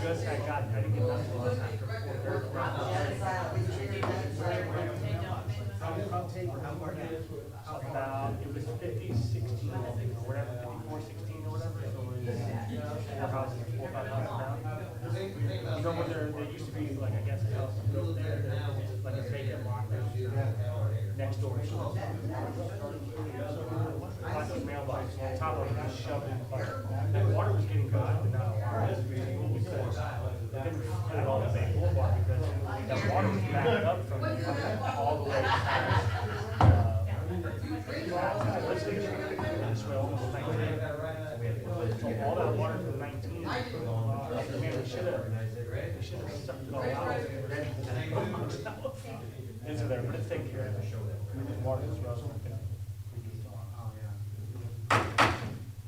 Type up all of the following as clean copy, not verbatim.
I didn't get that close after 4:30. About, it was 50-16 or whatever, 54-16 or whatever, so it was 4 5,000 down. You know when there used to be, like, I guess, a house built there, like a vacant lot next door. Plastic mailbox, on top of it, just shoved in the fire. That water was getting good, but not water. Because they didn't put it on the main boulevard because that water was backed up from all the way past. This way almost 19. So all that water from 19. Man, we should have sucked it all out. Into there, but it's taken care of. The water is rough.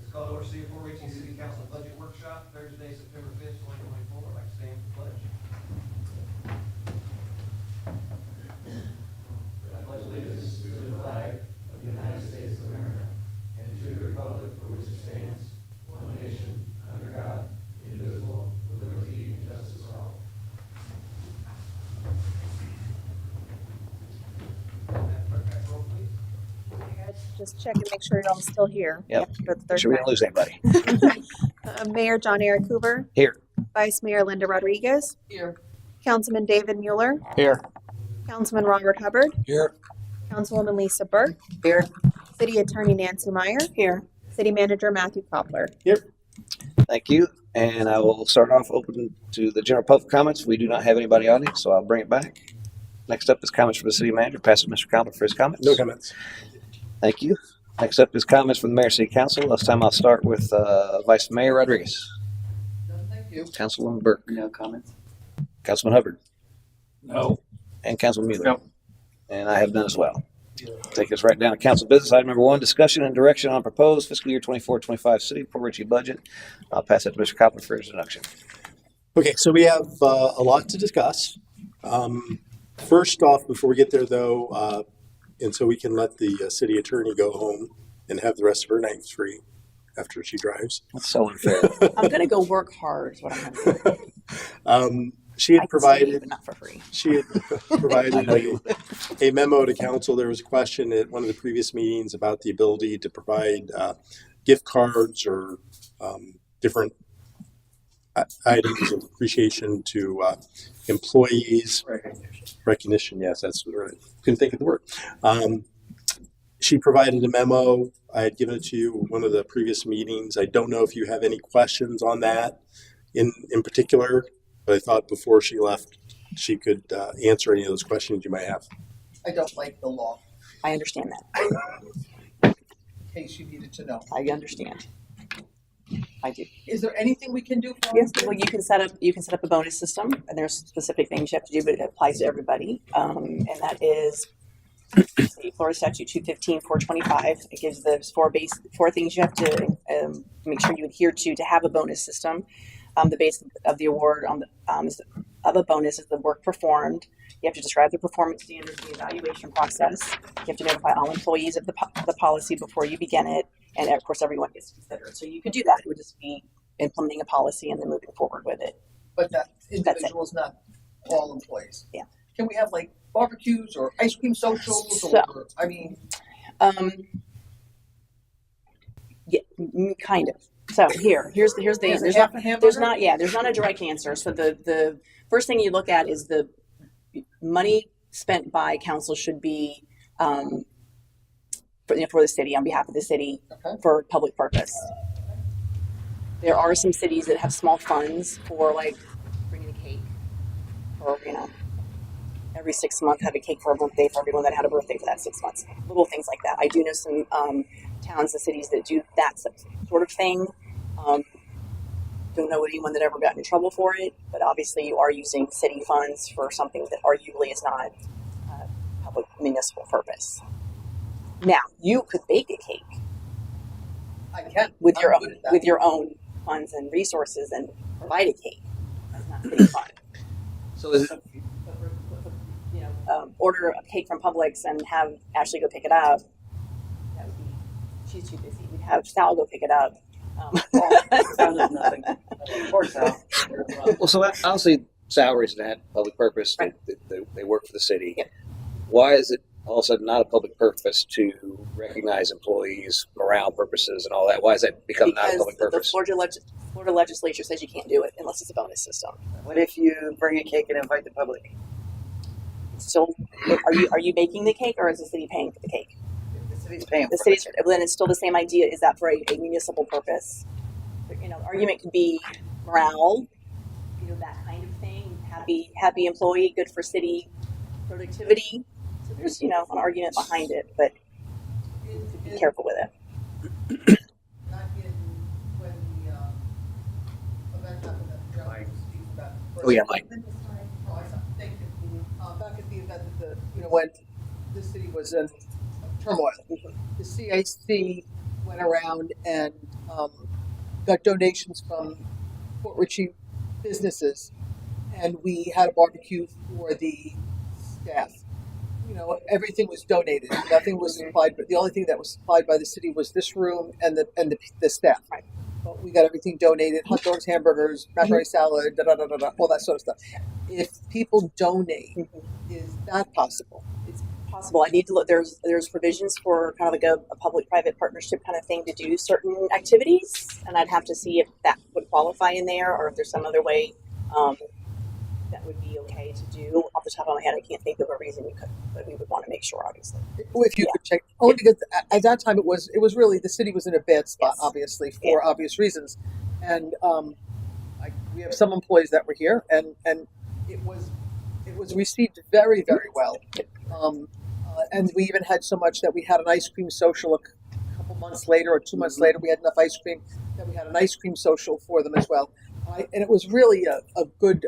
It's called order C418 City Council Budget Workshop, Thursday, September 5th, 2024. I'd like to stand for pledge. I pledge allegiance to the flag of the United States of America and to the republic for which it stands, one nation, under God, indivisible, with liberty and justice for all. Roll, please. Just check and make sure you're all still here. Yep. For the third Sure we time. don't lose anybody. Mayor John Eric Hoover, Here. Vice Mayor Linda Rodriguez, Here. Councilman David Mueller, Here. Councilman Robert Hubbard, Here. Councilwoman Lisa Burke, Here. City Attorney Nancy Meyer, Here. City Manager Matthew Koppler. Thank you. And I will start off open to the general public comments. We do not have anybody on it, so I'll bring it back. Next up is comments from the city manager. Pass it to Mr. Koppler for his comments. No comments. Thank you. Next up is comments from the mayor, city council. This time I'll start with Vice Mayor Rodriguez. Thank you. Councilwoman Burke. No comments. Councilman Hubbard. No. And Councilman Mueller. No. And I have none as well. Take us right down to council business. Item number 1, discussion and direction on proposed fiscal year 24-25 city of Port Richey budget. I'll pass it to Mr. Koppler for his introduction. Okay, so we have a lot to discuss. First off, before we get there though, and so we can let the city attorney go home and have the rest of her night free after she drives. That's so unfair. I'm gonna go work hard is what I'm gonna do. She had I can stay, provided but not for free. She had provided a memo to council. There was a question at one of the previous meetings about the ability to provide gift cards or different items of appreciation to employees. Recognition, yes, that's right. Couldn't think of the word. She provided a memo. I had given it to you at one of the previous meetings. I don't know if you have any questions on that in particular. But I thought before she left, she could answer any of those questions you might have. I don't like the law, I understand that. in case you needed to know. I understand. I do. Is there anything we can do for Yes, well, you can set up a bonus system, and there's specific things you have to do, but it applies to everybody. And that is the Florida Statute 215-425. It gives the four things you have to make sure you adhere to have a bonus system. The base of the award of a bonus is the work performed. You have to describe the performance standards, the evaluation process. You have to notify all employees of the policy before you begin it, and of course, everyone gets considered. So you could do that. It would just be implementing a policy and then moving forward with it. But that individuals, not all employees. Yeah. Can we have like barbecues or ice cream socials? So- or I mean, Yeah, kind of. So here's the answer. is it half a hamburger? There's not a direct answer. So the first thing you look at is the money spent by council should be for the city, on behalf of the city, Okay. for public purpose. There are some cities that have small funds for like bringing a cake, or every 6 months have a cake for a birthday for everyone that had a birthday for that 6 months. Little things like that. I do know some towns and cities that do that sort of thing. Don't know anyone that ever got in trouble for it, but obviously you are using city funds for something that arguably is not public municipal purpose. Now you could bake a cake I can with I'm your good own at that. funds and resources and provide a cake. That's not city fund. So is it, Order a cake from Publix and have Ashley go pick it up. That would be, she's too busy. We'd have Sal go pick it up. Sounded nothing. Poor Sal. Well, so obviously salaries and that public purpose, Right. they work for the city. Yep. Why is it all of a sudden not a public purpose to recognize employees, morale purposes and all that? Why is that become not a Because public the purpose? Florida legislature says you can't do it unless it's a bonus system. What if you bring a cake and invite the public? So, are you making the cake, or is the city paying for the cake? The city's paying for The city's, well, then it's still the same idea. Is that for a municipal purpose? You know, argument could be morale, you know, that kind of thing. Happy employee, good for city productivity. So there's, you know, an argument behind it, but be careful with it. Not in when the event happened at the Jones speak about. Oh, yeah, Mike. Oh, I saw, thank you. Back at the event that when the city was in turmoil, the CIC went around and got donations from Fort Ritchie businesses, and we had a barbecue for the staff. You know, everything was donated. Nothing was supplied, but the only thing that was supplied by the city was this room and the staff. Right. But we got everything donated: hot dogs, hamburgers, macaroni salad, all that sort of stuff. If people donate, is that possible? It's possible. I need to look. There's provisions for kind of like a public-private partnership kind of thing to do certain activities, and I'd have to see if that would qualify in there, or if there's some other way that would be okay to do. Off the top of my head, I can't think of a reason we could, but we would want to make sure, obviously. If you could check, only because at that time it was really the city was in a bad spot, Yes. obviously for obvious reasons, and we have some employees that were here, and it was received very, very well, and we even had so much that we had an ice cream social a couple months later or 2 months later. We had enough ice cream that we had an ice cream social for them as well, and it was really a good.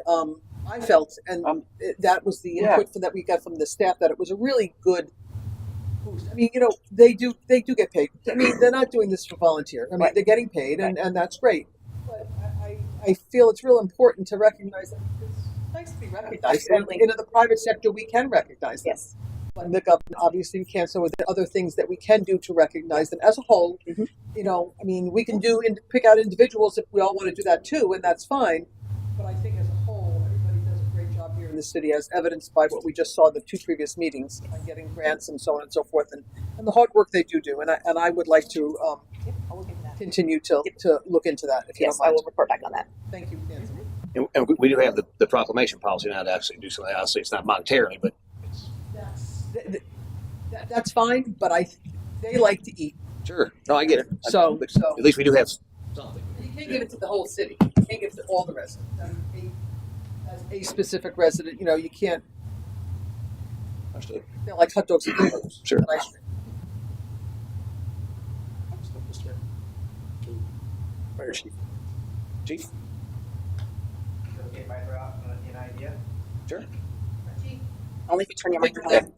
I felt, and that was the input that we got from the staff, that it was a really good boost. I mean, you know, they do get paid. I mean, they're not doing this for volunteer. I mean, they're getting paid, and that's great. But I feel it's real important to recognize that it's nice to be recognized. And Absolutely. in the private sector, we can recognize them. Yes. But in the government, obviously, we can't. So with the other things that we can do to recognize them as a whole, Mhm. you know, I mean, we can pick out individuals if we all want to do that too, and that's fine. But I think as a whole, everybody does a great job here in the city, as evidenced by what we just saw in the 2 previous meetings on getting grants and so on and so forth, and the hard work they do. And I would like to Yep, I'll look into that. continue to look into that. If you Yes, don't I mind. will report back on that. Thank you, Nancy. And we do have the proclamation policy now to actually do something. Obviously, it's not monetarily, but That's fine, but they like to eat. sure. No, I get it. So- But so- at least we do have something. You can't give it to the whole city. You can't give it to all the residents. As a specific resident, you know, you can't. Understood. They're like hot dogs and hamburgers. Sure. And ice cream. Fire chief. Chief? Okay, if I throw out an idea? Sure. Only if you turn your microphone on.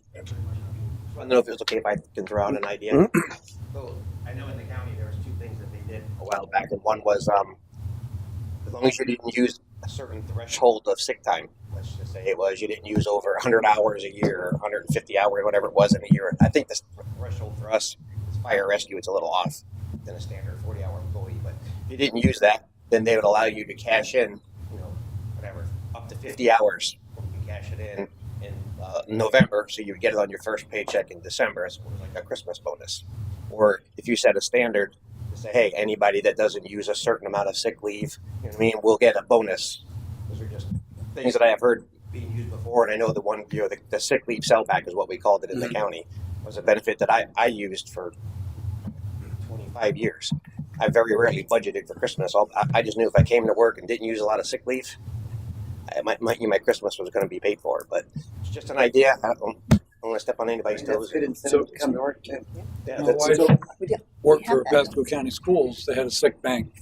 I don't know if it's okay if I can throw out an idea. Mm-hmm. So I know in the county there was 2 things that they did a while back, and one was as long as you didn't use a certain threshold of sick time, let's just say it was you didn't use over 100 hours a year or 150 hours, whatever it was in a year. I think the threshold for us is fire rescue. It's a little off than a standard 40-hour employee, but if you didn't use that, then they would allow you to cash in, you know, whatever, up to 50 hours. You can cash it in November, so you would get it on your first paycheck in December as like a Christmas bonus. Or if you set a standard to say, hey, anybody that doesn't use a certain amount of sick leave, you know what I mean, will get a bonus. Those are just things that I have heard being used before, and I know the one, you know, the sick leave sellback is what we called it in the county, was a benefit that I used for 25 years. I very rarely budgeted for Christmas. I just knew if I came to work and didn't use a lot of sick leave, my Christmas was going to be paid for. But it's just an idea. I don't want to step on anybody's That's toes. good incentive to come to work too. Yeah, My that's, wife worked We have for that. Pasco County Schools. They had a sick bank.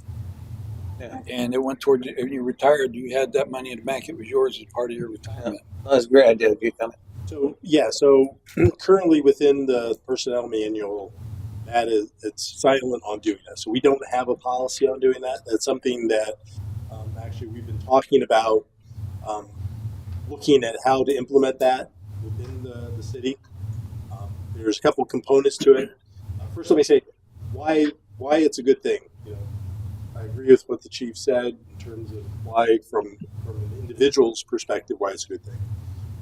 Yeah. And it went toward, when you retired, you had that money in the bank. It was yours as part of your retirement. That's a great idea. Good comment. So currently within the personnel manual, it's silent on doing that. So we don't have a policy on doing that. That's something that actually we've been talking about, looking at how to implement that within the city. There's a couple components to it. First, let me say why it's a good thing. You know, I agree with what the chief said in terms of why, from an individual's perspective, why it's a good thing.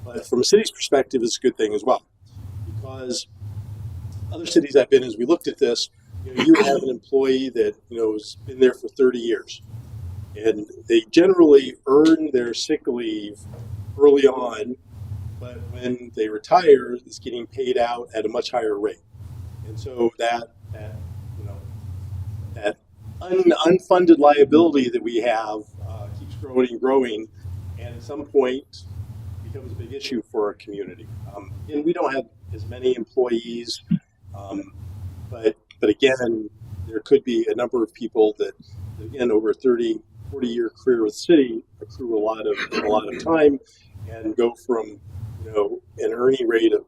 But from a city's perspective, it's a good thing as well. Because other cities I've been in, as we looked at this, you would have an employee that, has been there for 30 years. And they generally earn their sick leave early on, but when they retire, it's getting paid out at a much higher rate. And so that unfunded liability that we have keeps growing and growing, and at some point becomes a big issue for our community. And we don't have as many employees, but again, there could be a number of people that, again, over a 30, 40-year career with the city, accrue a lot of time and go from an earning rate of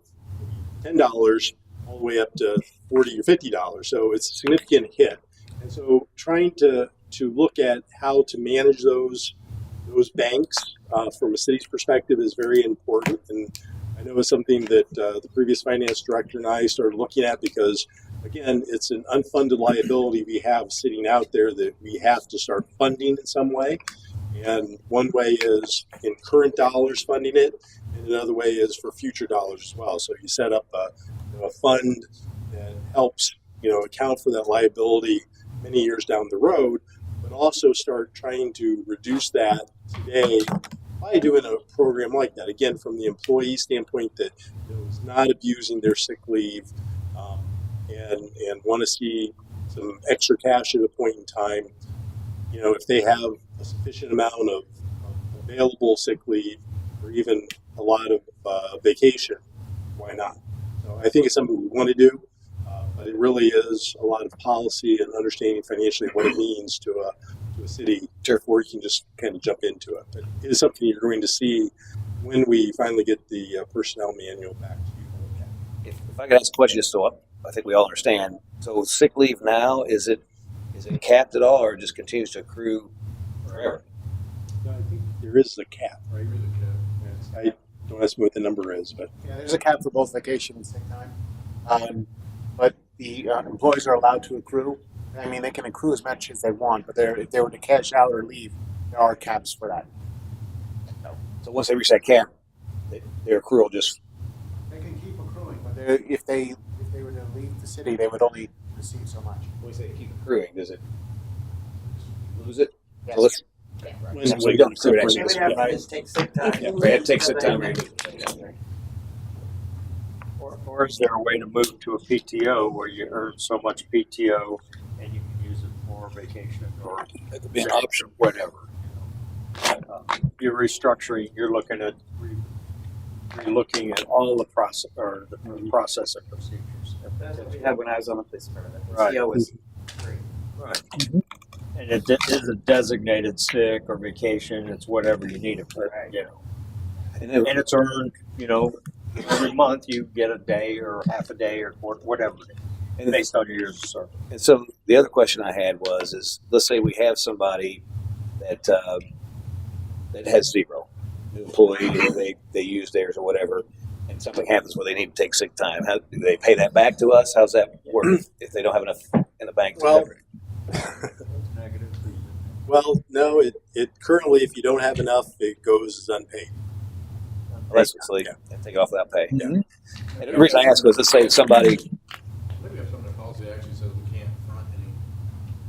$10 all the way up to $40 or $50. So it's a significant hit. And so trying to look at how to manage those banks from a city's perspective is very important. And I know it's something that the previous finance director and I started looking at because, again, it's an unfunded liability we have sitting out there that we have to start funding in some way. And one way is in current dollars funding it, and another way is for future dollars as well. So you set up a fund that helps account for that liability many years down the road, but also start trying to reduce that today by doing a program like that. Again, from the employee standpoint that is not abusing their sick leave and want to see some extra cash at a point in time. If they have a sufficient amount of available sick leave or even a lot of vacation, why not? So I think it's something we want to do. But it really is a lot of policy and understanding financially what it means to a city before you can just kind of jump into it. But it is something you're going to see when we finally get the personnel manual back to you. If I could ask a question, just so I think we all understand. So sick leave now, is it capped at all, or just continues to accrue forever? I think there is a cap, right? I don't ask me what the number is, but yeah, there's a cap for both vacation and sick time. But the employees are allowed to accrue. I mean, they can accrue as much as they want, but if they were to cash out or leave, there are caps for that. So once they reach that cap, their accrual just. They can keep accruing, but if they were to leave the city, they would only receive so much. When we say keep accruing, does it lose it? Yes. So let's. So you don't accrue it actually. They would have to take sick time. Yeah, they have to take sick time. Or is there a way to move to a PTO where you earn so much PTO and you can use it for vacation or That could be an option. whatever? You're restructuring. You're looking at all the process or the process and procedures. That's what we had when I was on the police department. The Right. CO was free. Right. And it is a designated sick or vacation. It's whatever you need it for. And it's earned. Every month you get a day or half a day or whatever, based on your years of service. And so the other question I had was, let's say we have somebody that has zero new employee, or they use theirs or whatever, and something happens where they need to take sick time. How do they pay that back to us? How's that work if they don't have enough in the bank to cover it? well, no, it currently, if you don't have enough, it goes as unpaid. That's so they take it off without pay. Yeah. And the reason I ask was, let's say somebody. Maybe we have something in policy that actually says we can't front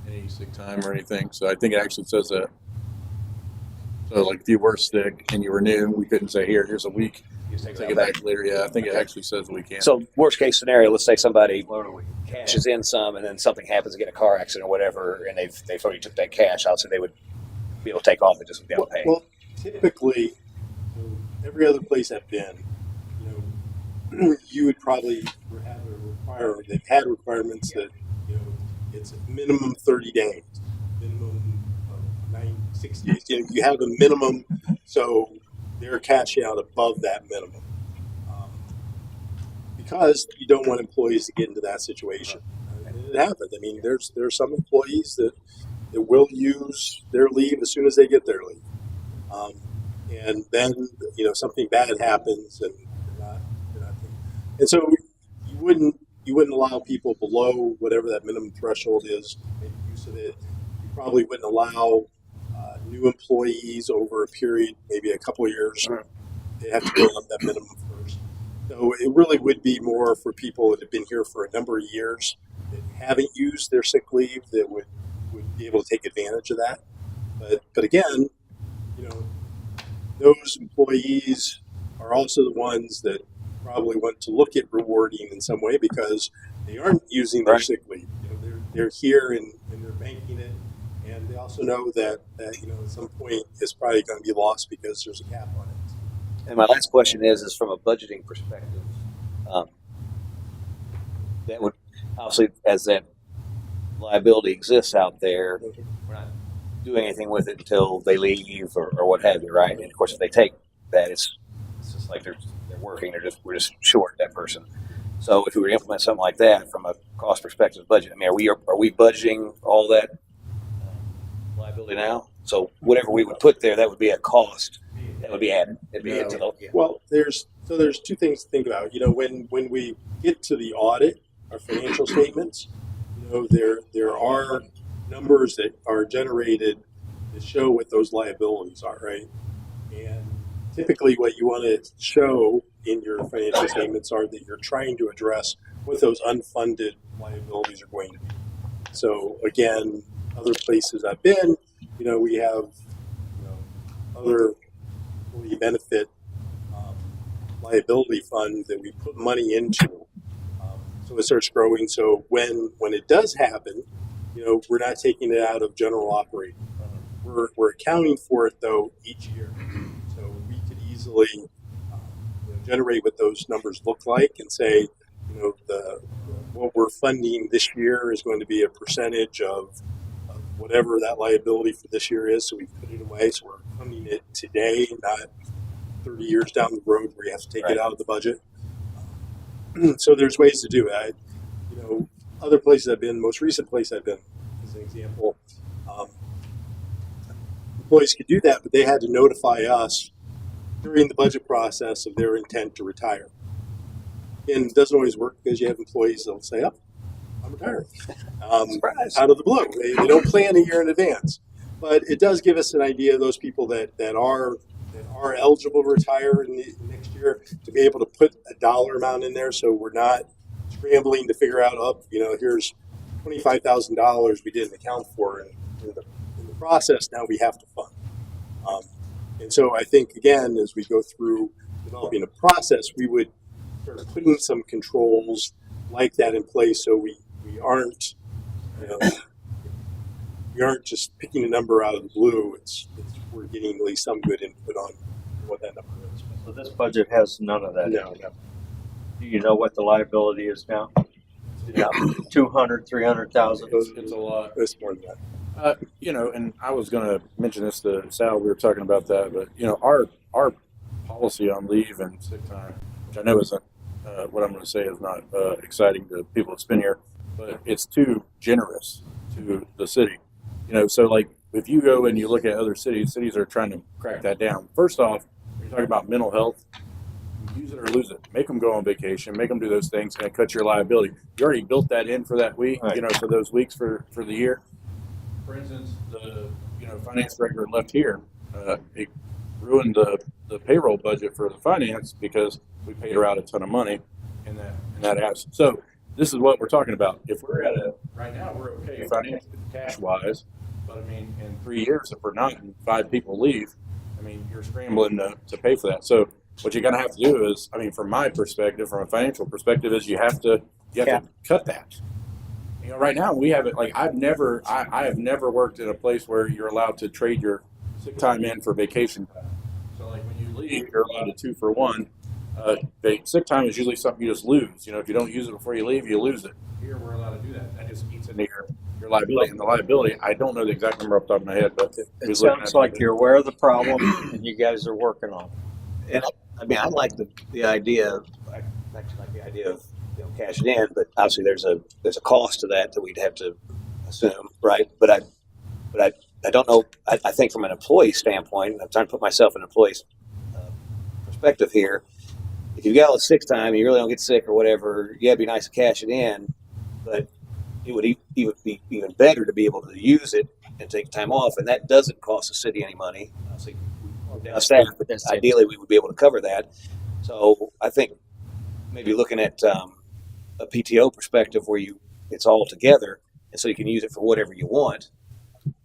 any sick time or anything. So I think it actually says that. So like if you were sick and you were new, we couldn't say here's a week. You just Take it back later. Yeah, I think it actually says we can. So worst case scenario, let's say somebody cashes in some, and then something happens, to get a car accident or whatever, and they've already took that cash out, so they would be able to take off and just without pay. Well, typically, every other place I've been, you would probably they've had requirements that, it's a minimum 30 days, minimum 60 days. You have a minimum, so they're cashing out above that minimum. Because you don't want employees to get into that situation. And it happens. I mean, there's some employees that will use their leave as soon as they get their leave. And then, something bad happens and they're not and so you wouldn't allow people below whatever that minimum threshold is to make use of it. You probably wouldn't allow new employees over a period, maybe a couple of years. They have to go up that minimum first. So it really would be more for people that have been here for a number of years that haven't used their sick leave that would be able to take advantage of that. But again, you know, those employees are also the ones that probably want to look at rewarding in some way because they aren't using their sick leave. You know, they're here and they're banking it, and they also know that you know at some point it's probably going to be lost because there's a cap on it. And my last question is from a budgeting perspective, that would obviously, as that liability exists out there, we're not doing anything with it until they leave or what have you, right? And of course, if they take that, it's just like they're working. We're just short that person. So if we were to implement something like that from a cost perspective budget, I mean, are we budgeting all that liability now? So whatever we would put there, that would be a cost that would be added. It'd be into the, Well, there's two things to think about. You know, when we get to the audit, our financial statements, you know, there are numbers that are generated that show what those liabilities are, right? And typically what you want to show in your financial statements are that you're trying to address what those unfunded liabilities are going to be. So again, other places I've been, you know, we have, you know, other employee benefit liability fund that we put money into. So it starts growing. So when it does happen, you know, we're not taking it out of general operating. We're accounting for it though each year. So we could easily you know, generate what those numbers look like and say, you know, what we're funding this year is going to be a percentage of whatever that liability for this year is. So we put it away. So we're funding it today, not 30 years down the road where you have to take it out of the budget. So there's ways to do it. You know, other places I've been, most recent place I've been, as an example, employees could do that, but they had to notify us during the budget process of their intent to retire. And it doesn't always work because you have employees that'll say, "Oh, I'm retiring," out of the blue. They don't plan a year in advance, but it does give us an idea of those people that are eligible to retire in the next year to be able to put a dollar amount in there, so we're not scrambling to figure out, you know, here's $25,000 we didn't account for in the process. Now we have to fund. And so I think again, as we go through developing a process, we would start putting some controls like that in place, so we aren't, you know, we aren't just picking a number out of the blue. We're getting at least some good input on what that number is. So this budget has none of that. No. Do you know what the liability is now? Yeah, 200, 300,000. It's a lot. It's more than that. You know, and I was going to mention this to Sal. We were talking about that, but you know, our policy on leave and sick time, which I know isn't what I'm going to say is not exciting to people that's been here, but it's too generous to the city. You know, so like if you go and you look at other cities are trying to crack that down. First off, you're talking about mental health. Use it or lose it. Make them go on vacation. Make them do those things. And cut your liability. You already built that in for that week. Right. You know, for those weeks for the year. For instance, the finance director left here. It ruined the payroll budget for the finance because we paid her out a ton of money in that absence. So this is what we're talking about. If we're right now, we're okay financially, cash wise. But I mean, in 3 years, if we're not, and 5 people leave, I mean, you're scrambling to pay for that. So what you're going to have to do is, I mean, from my perspective, from a financial perspective, is you have to cut that. You know, right now we have it. Like I have never worked in a place where you're allowed to trade your sick time in for vacation time. So like when you leave, you're allowed to 2-for-1. Sick time is usually something you just lose. You know, if you don't use it before you leave, you lose it. Here we're allowed to do that. That just eats into your liability. And the liability, I don't know the exact number off the top of my head, but It sounds like you're aware of the problem and you guys are working on it. and I mean, I like the idea. I actually like the idea of cashing in, but obviously there's a cost to that we'd have to assume, right? But I don't know. I think from an employee standpoint, I'm trying to put myself in an employee's perspective here. If you've got all the sick time and you really don't get sick or whatever, yeah, it'd be nice to cash it in, but it would be even better to be able to use it and take time off, and that doesn't cost the city any money. Obviously, we're down staff, but ideally we would be able to cover that. So I think maybe looking at a PTO perspective where it's all together, and so you can use it for whatever you want.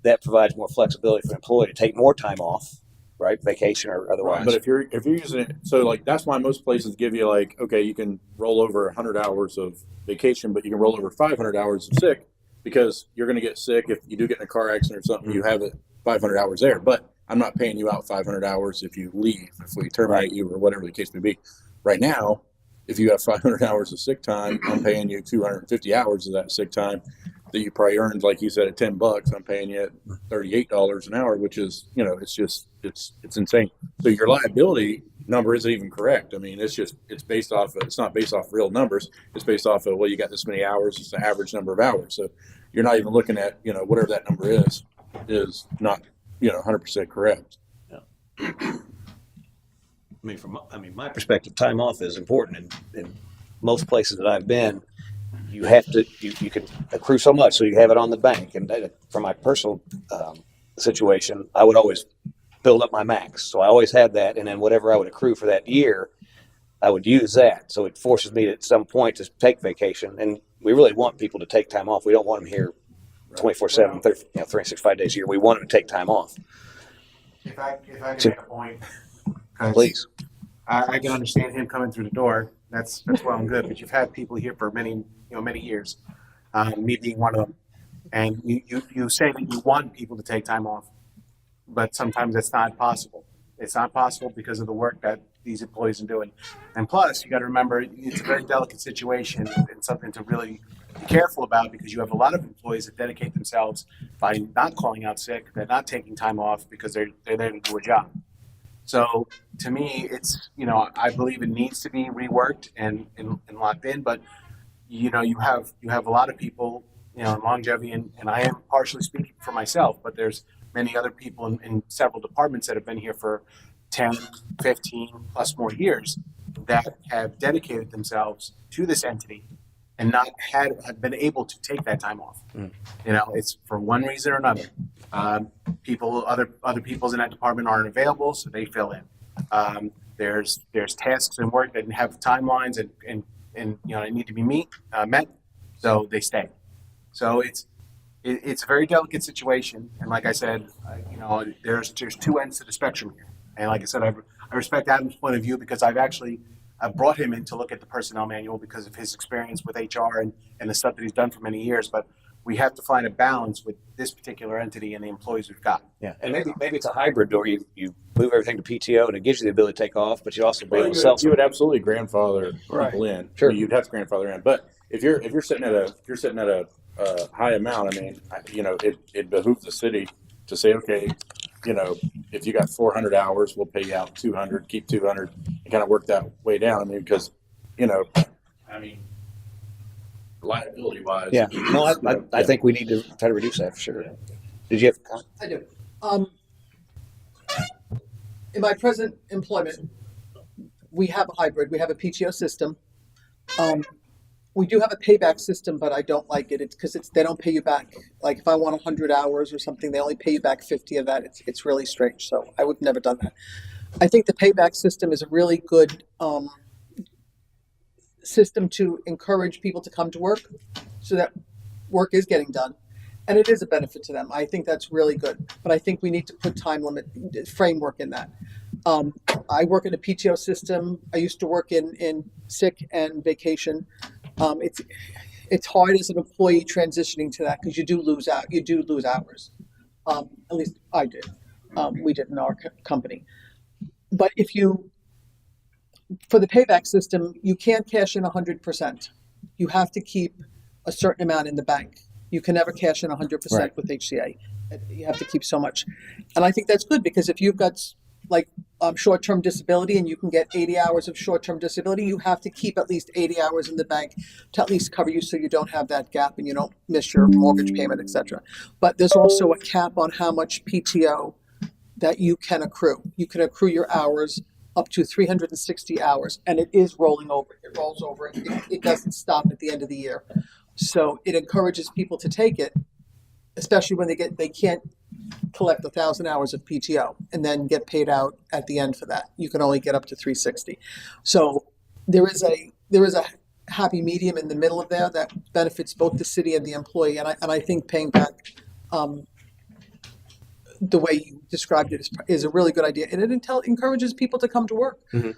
That provides more flexibility for an employee to take more time off, right? Vacation or otherwise. But if you're using it, so like that's why most places give you like, okay, you can roll over 100 hours of vacation, but you can roll over 500 hours of sick because you're going to get sick if you do get in a car accident or something. You have it 500 hours there, but I'm not paying you out 500 hours if you leave, if we terminate you or whatever the case may be. Right now, if you have 500 hours of sick time, I'm paying you 250 hours of that sick time that you probably earned, like you said, at $10. I'm paying you at $38 an hour, which is, it's insane. So your liability number isn't even correct. I mean, it's not based off real numbers. It's based off of, well, you got this many hours. It's the average number of hours. So you're not even looking at, whatever that number is not, 100% correct. I mean, from my perspective, time off is important. In most places that I've been, you have to, you can accrue so much, so you have it on the bank. And for my personal situation, I would always build up my max. So I always had that. And then whatever I would accrue for that year, I would use that. So it forces me at some point to take vacation. And we really want people to take time off. We don't want them here 24/7, 365 days a year. We want them to take time off. If I can make a point, 'cause Please. I can understand him coming through the door. That's well and good. But you've had people here for many years, me being one of them. And you say that you want people to take time off, but sometimes that's not possible. It's not possible because of the work that these employees are doing. And plus, you got to remember, it's a very delicate situation and something to really be careful about, because you have a lot of employees that dedicate themselves by not calling out sick. They're not taking time off because they're there to do a job. So to me, it's, I believe it needs to be reworked and locked in, but you have a lot of people, in longevity, and I am partially speaking for myself, but there's many other people in several departments that have been here for 10, 15 plus more years that have dedicated themselves to this entity and have been able to take that time off. It's for one reason or another. Other people in that department aren't available, so they fill in. There's tasks and work that have timelines and need to be met, so they stay. So it's a very delicate situation, and like I said, there's two ends to the spectrum here. And like I said, I respect Adam's point of view, because I've brought him in to look at the personnel manual because of his experience with HR and the stuff that he's done for many years. But we have to find a balance with this particular entity and the employees we've got. Yeah, and maybe it's a hybrid, or you move everything to PTO and it gives you the ability to take off, but you also be able to sell. You would absolutely grandfather people in. Sure. You'd have to grandfather in, but if you're sitting at a high amount, I mean, it behooves the city to say, okay, if you got 400 hours, we'll pay you out 200, keep 200, and kind of work that way down. I mean, because, liability wise. Yeah, no, I think we need to try to reduce that for sure. Did you have a comment? I do. In my present employment, we have a hybrid. We have a PTO system. We do have a payback system, but I don't like it. It's because they don't pay you back. Like if I want 100 hours or something, they only pay you back 50 of that. It's really strange. So I would never done that. I think the payback system is a really good system to encourage people to come to work, so that work is getting done, and it is a benefit to them. I think that's really good. But I think we need to put time limit framework in that. I work in a PTO system. I used to work in sick and vacation. It's hard as an employee transitioning to that, because you do lose hours. At least I did. We did in our company. But for the payback system, you can't cash in 100%. You have to keep a certain amount in the bank. You can never cash in 100% with HCA. You have to keep so much. And I think that's good, because if you've got short-term disability and you can get 80 hours of short-term disability, you have to keep at least 80 hours in the bank to at least cover you, so you don't have that gap and you don't miss your mortgage payment, etc. But there's also a cap on how much PTO that you can accrue. You can accrue your hours up to 360 hours, and it is rolling over. It rolls over. It doesn't stop at the end of the year. So it encourages people to take it, especially when they can't collect 1,000 hours of PTO and then get paid out at the end for that. You can only get up to 360. So there is a happy medium in the middle of there that benefits both the city and the employee. And I think paying back the way you described it is a really good idea, and it encourages people to come to work. Mhm.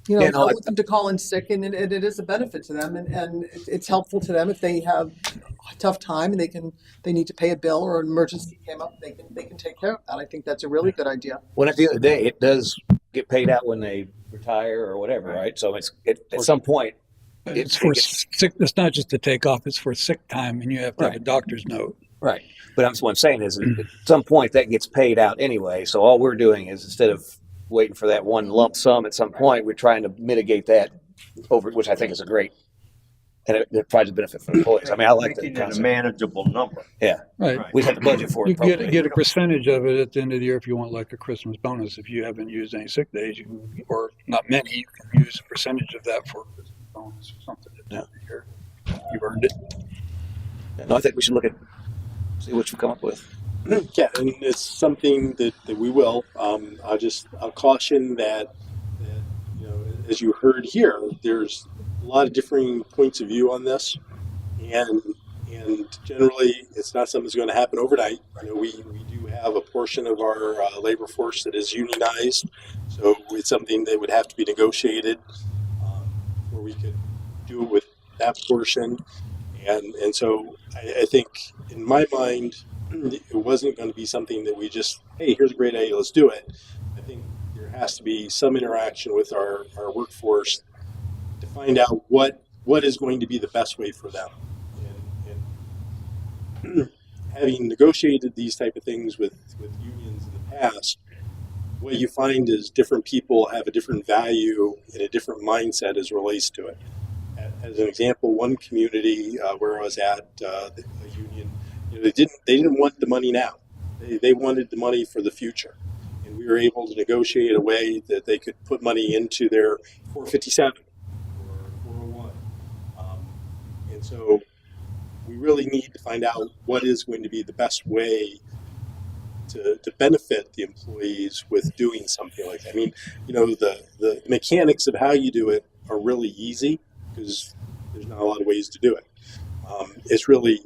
You know, Yeah, no, I want them to call in sick, and it is a benefit to them, and it's helpful to them if they have a tough time and they need to pay a bill or an emergency came up. They can take care of that. I think that's a really good idea. Well, at the end of the day, it does get paid out when they retire or whatever, right? So at some point, It's for sick. It's not just to take off. It's for sick time, and you have to have a doctor's note. right. But what I'm saying is, at some point, that gets paid out anyway. So all we're doing is, instead of waiting for that one lump sum at some point, we're trying to mitigate that over, which I think is a great, and it provides a benefit for employees. I mean, I like that Making it a concept. manageable number. Yeah, Right. we have to budget for You it. get appropriately. get a percentage of it at the end of the year if you want like a Christmas bonus. If you haven't used any sick days, you can, or not many, you can use a percentage of that for a Christmas bonus or something at the end of the year. You've earned it. No, I think we should look at, see what you come up with. Yeah, and it's something that we will. I'll caution that, you know, as you heard here, there's a lot of differing points of view on this, and generally it's not something that's going to happen overnight. You know, we do have a portion of our labor force that is unionized, so it's something that would have to be negotiated, where we could do it with that portion, and so I think in my mind, it wasn't going to be something that we just, hey, here's a great idea, let's do it. I think there has to be some interaction with our workforce to find out what is going to be the best way for them. And having negotiated these type of things with unions in the past, what you find is different people have a different value and a different mindset as it relates to it. As an example, one community where I was at, a union, you know, they didn't want the money now. They wanted the money for the future, and we were able to negotiate a way that they could put money into their 457 or 401. And so we really need to find out what is going to be the best way to benefit the employees with doing something like that. I mean, you know, the mechanics of how you do it are really easy because there's not a lot of ways to do it. It's really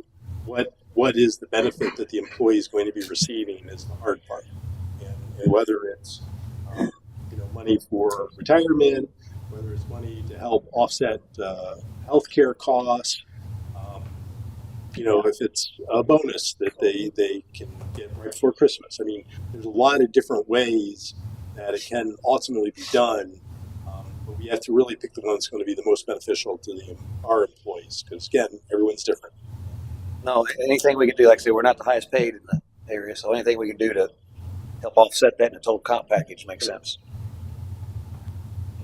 what is the benefit that the employee is going to be receiving is the hard part. And whether it's you know, money for retirement, whether it's money to help offset healthcare costs, you know, if it's a bonus that they can get right before Christmas. I mean, there's a lot of different ways that it can ultimately be done, but we have to really pick the one that's going to be the most beneficial to our employees, because again, everyone's different. No, anything we can do, like I say, we're not the highest paid in the area, so anything we can do to help offset that in a total comp package makes sense.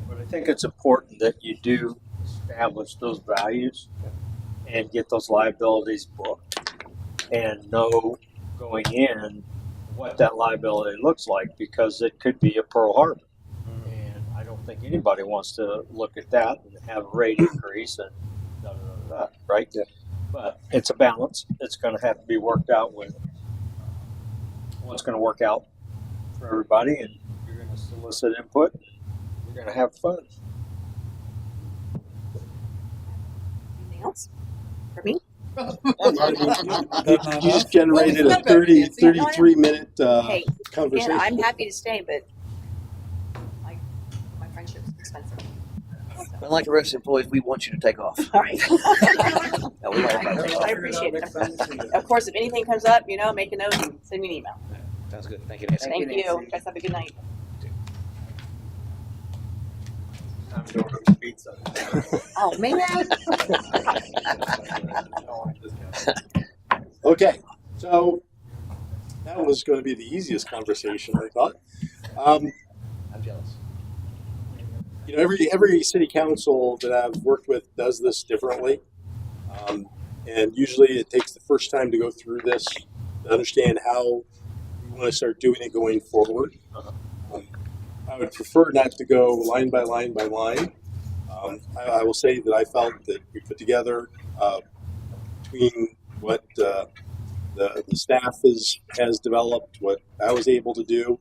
But I think it's important that you do establish those values and get those liabilities booked and know going in what that liability looks like, because it could be a Pearl Harbor. And I don't think anybody wants to look at that and have a rate increase and right? Yeah. But it's a balance. It's going to have to be worked out with what's going to work out for everybody, and you're going to solicit input. And you're going to have fun. Anything else for me? You just generated a 33-minute Hey, conversation. and I'm happy to stay, but my friendship is expensive. But like the rest of the employees, we want you to take off. All right. No, we don't. I appreciate it. Of course, if anything comes up, you know, make a note and send me an email. Sounds good. Thank you, Nancy. Thank you. You guys have a good night. I'm doing a pizza. Oh, man. Okay, so that was going to be the easiest conversation, I thought. I'm jealous. You know, every city council that I've worked with does this differently, and usually it takes the first time to go through this to understand how we want to start doing it going forward. I would prefer not to go line by line by line. I will say that I felt that we put together between what the staff has developed, what I was able to do,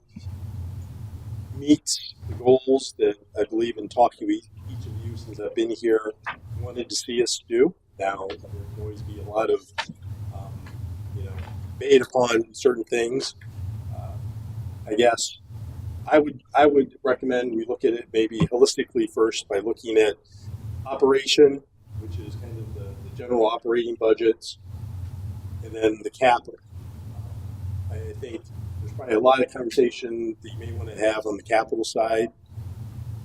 meets the goals that I believe in talking with each of you since I've been here wanted to see us do. Now, there can always be a lot of, debate upon certain things. I guess I would recommend we look at it maybe holistically first by looking at operation, which is kind of the general operating budgets, and then the capital. I think there's probably a lot of conversation that you may want to have on the capital side.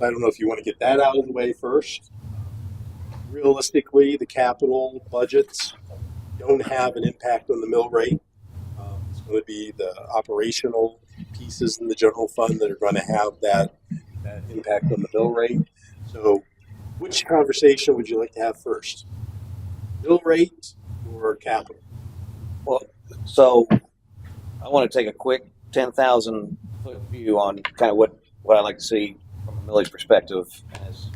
I don't know if you want to get that out of the way first. Realistically, the capital budgets don't have an impact on the mill rate. It's going to be the operational pieces in the general fund that are going to have that impact on the mill rate. So which conversation would you like to have first? Mill rate or capital? Well, so I want to take a quick 10,000 foot view on kind of what I like to see from a millage perspective as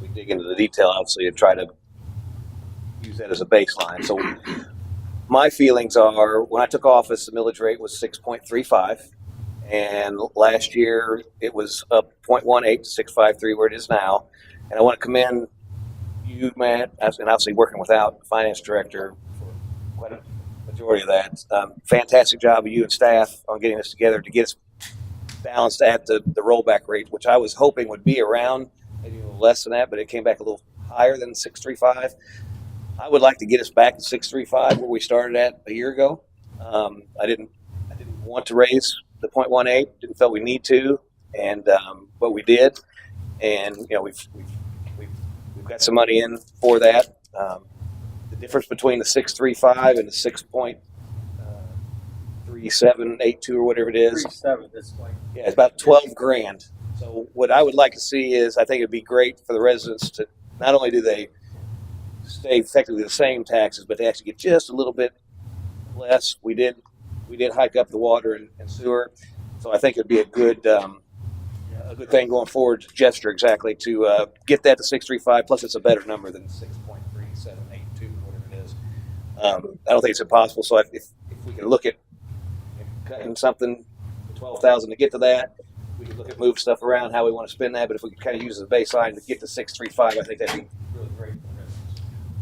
we dig into the detail, obviously, and try to use that as a baseline. So my feelings are, when I took office, the millage rate was 6.35, and last year it was up 0.18 to 6.53, where it is now. And I want to commend you, Matt, and obviously working without the finance director for quite a majority of that. Fantastic job of you and staff on getting this together to get us balanced at the rollback rate, which I was hoping would be around maybe a little less than that, but it came back a little higher than 6.35. I would like to get us back to 6.35 where we started at a year ago. I didn't want to raise the 0.18. Didn't feel we need to, and but we did, and we've got some money in for that. The difference between the 6.35 and the 6.3782 or whatever it is, 3.7. It's like it's about 12 grand. So what I would like to see is, I think it'd be great for the residents to not only do they stay effectively the same taxes, but they actually get just a little bit less. We did hike up the water and sewer, so I think it'd be a good thing going forward to gesture exactly to get that to 6.35. Plus, it's a better number than 6.3782, whatever it is. I don't think it's impossible. So if we can look at cutting something, 12,000 to get to that, we can look at move stuff around how we want to spend that. But if we could kind of use as a baseline to get to 6.35, I think that'd be really great.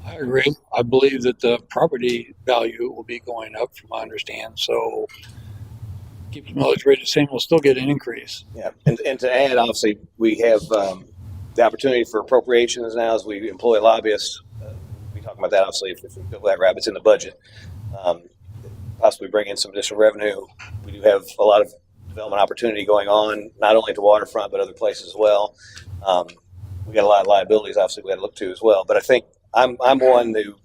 I agree. I believe that the property value will be going up, from what I understand. So keep the millage rate the same, we'll still get an increase. Yeah, and to add, obviously, we have the opportunity for appropriations now as we employ lobbyists. We talk about that, obviously, if we build that rabbit's in the budget. Possibly bring in some additional revenue. We do have a lot of development opportunity going on, not only at the waterfront, but other places as well. We got a lot of liabilities, obviously, we got to look to as well. But I think I'm one who,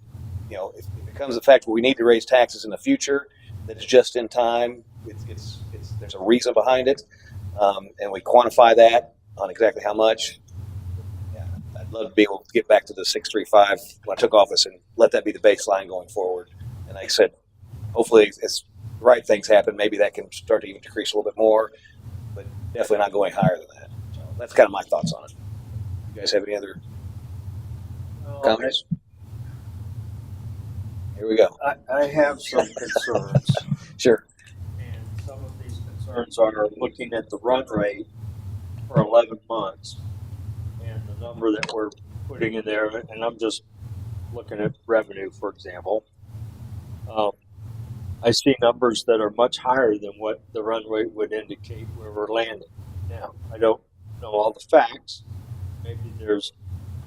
if it comes to the fact where we need to raise taxes in the future, that is just in time. There's a reason behind it, and we quantify that on exactly how much. Yeah, I'd love to be able to get back to the 6.35 when I took office and let that be the baseline going forward. And like I said, hopefully, as the right things happen, maybe that can start to even decrease a little bit more, but definitely not going higher than that. So that's kind of my thoughts on it. You guys have any other comments? Here we go. I have some concerns. Sure. And some of these concerns are looking at the run rate for 11 months and the number that we're putting in there. And I'm just looking at revenue, for example. I see numbers that are much higher than what the run rate would indicate where we're landing. Now, I don't know all the facts. Maybe there's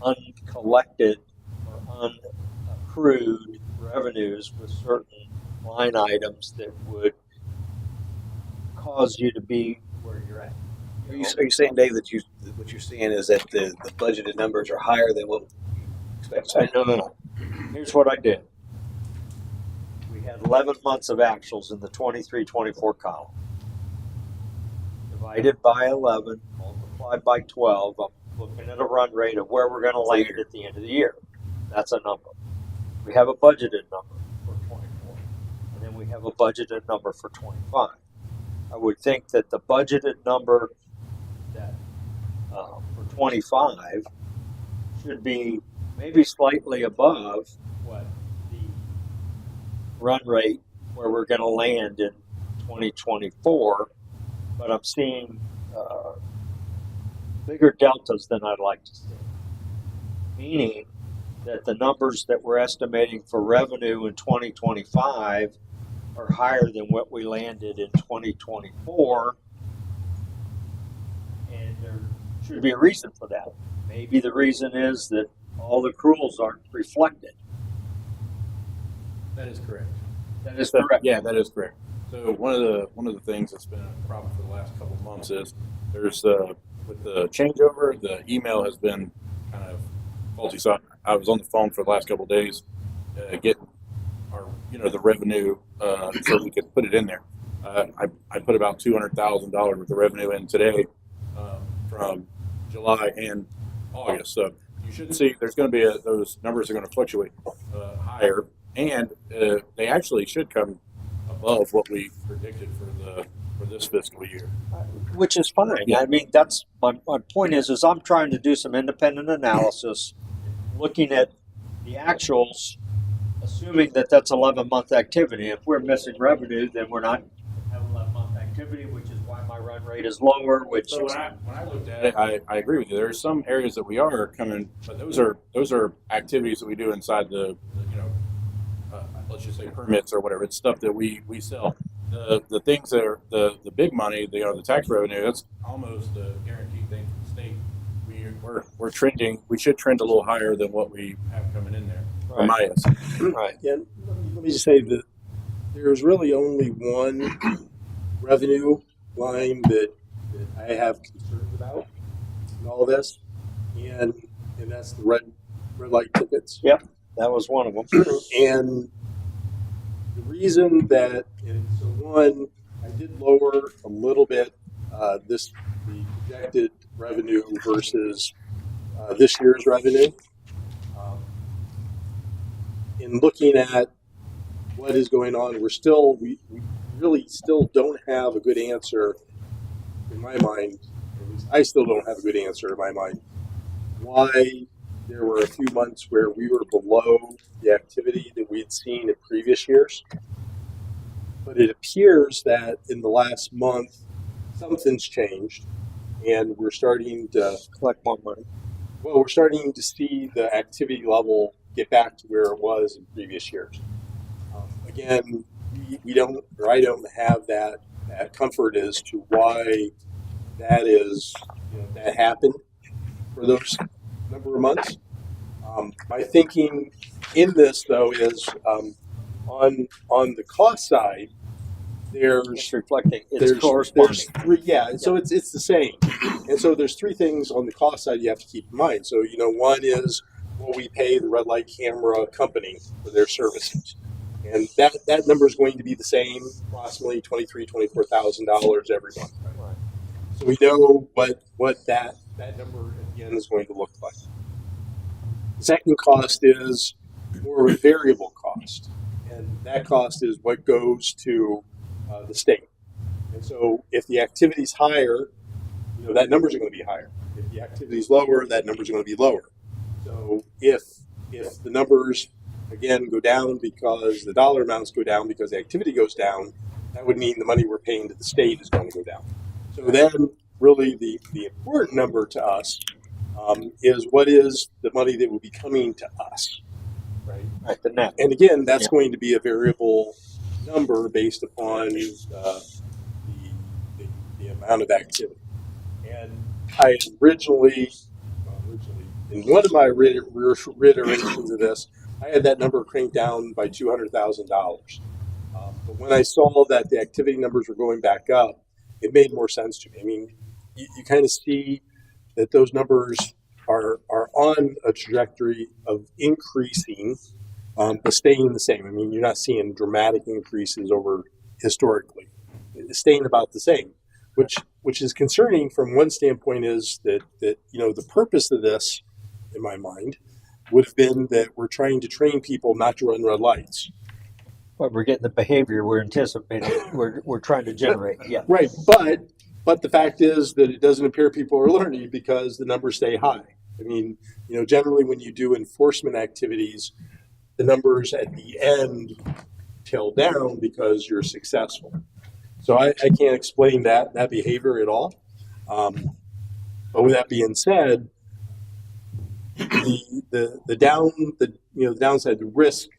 uncollected or unaccrued revenues with certain line items that would cause you to be where you're at. Are you saying, Dave, that what you're seeing is that the budgeted numbers are higher than what you expect? No. Here's what I did. We had 11 months of actuals in the 23-24 column. Divided by 11, multiplied by 12, I'm looking at a run rate of where we're going to land at the end of the year. That's a number. We have a budgeted number for 24, and then we have a budgeted number for 25. I would think that the budgeted number that for 25 should be maybe slightly above what the run rate where we're going to land in 2024, but I'm seeing bigger deltas than I'd like to see. Meaning that the numbers that we're estimating for revenue in 2025 are higher than what we landed in 2024, and there should be a reason for that. Maybe the reason is that all the accruals aren't reflected. That is correct. That is correct. Yeah, that is correct. So one of the things that's been a problem for the last couple of months is there's with the changeover, the email has been kind of faulty. So I was on the phone for the last couple of days getting our the revenue so we could put it in there. I put about $200,000 worth of revenue in today from July and August. So you should see there's going to be those numbers are going to fluctuate higher, and they actually should come above what we predicted for this fiscal year. Which is fine. Yeah. I mean, that's my point is I'm trying to do some independent analysis, looking at the actuals, assuming that that's 11-month activity. If we're missing revenue, then we're not having 11-month activity, which is why my run rate is lower. Which So when I looked at it, I agree with you. There are some areas that we are coming, but those are activities that we do inside the let's just say permits or whatever. It's stuff that we sell. The things that are the big money, the tax revenue, that's almost a guaranteed thing from the state. We're trending. We should trend a little higher than what we have coming in there. Right. My estimate. right. Yeah, let me just say that there's really only one revenue line that I have concerns about in all of this, and that's the red light tickets. Yep, that was one of them. And the reason that, and so one, I did lower a little bit the projected revenue versus this year's revenue. In looking at what is going on, we really still don't have a good answer in my mind. At least I still don't have a good answer in my mind why there were a few months where we were below the activity that we had seen in previous years. But it appears that in the last month, something's changed, and we're starting to Collect more money. well, we're starting to see the activity level get back to where it was in previous years. Again, we don't, or I don't have that comfort as to why that is, that happened for those number of months. My thinking in this, though, is on the cost side, It's reflecting. It's corresponding. there's three, and so it's the same. And so there's three things on the cost side you have to keep in mind. So, one is what we pay the red light camera company for their services. And that number is going to be the same, approximately $23,000, $24,000 every month. Right. So we know what that number at the end is going to look like. The second cost is more of a variable cost. And that cost is what goes to the state. And so if the activity is higher, that numbers are going to be higher. If the activity is lower, that numbers are going to be lower. So if the numbers again go down because the dollar amounts go down because the activity goes down, that would mean the money we're paying to the state is going to go down. So then really the important number to us is what is the money that will be coming to us, right? Right, the net. And again, that's going to be a variable number based upon the amount of activity. And I originally, in one of my reiterations of this, I had that number cranked down by $200,000. But when I saw that the activity numbers were going back up, it made more sense to me. I mean, you kind of see that those numbers are on a trajectory of increasing, but staying the same. I mean, you're not seeing dramatic increases over historically. It's staying about the same, which is concerning from one standpoint is that the purpose of this, in my mind, would have been that we're trying to train people not to run red lights. But we're getting the behavior we're anticipating. We're trying to generate. Yeah. Right, but the fact is that it doesn't appear people are learning because the numbers stay high. I mean, generally when you do enforcement activities, the numbers at the end tail down because you're successful. So I can't explain that behavior at all. But with that being said, the downside, the risk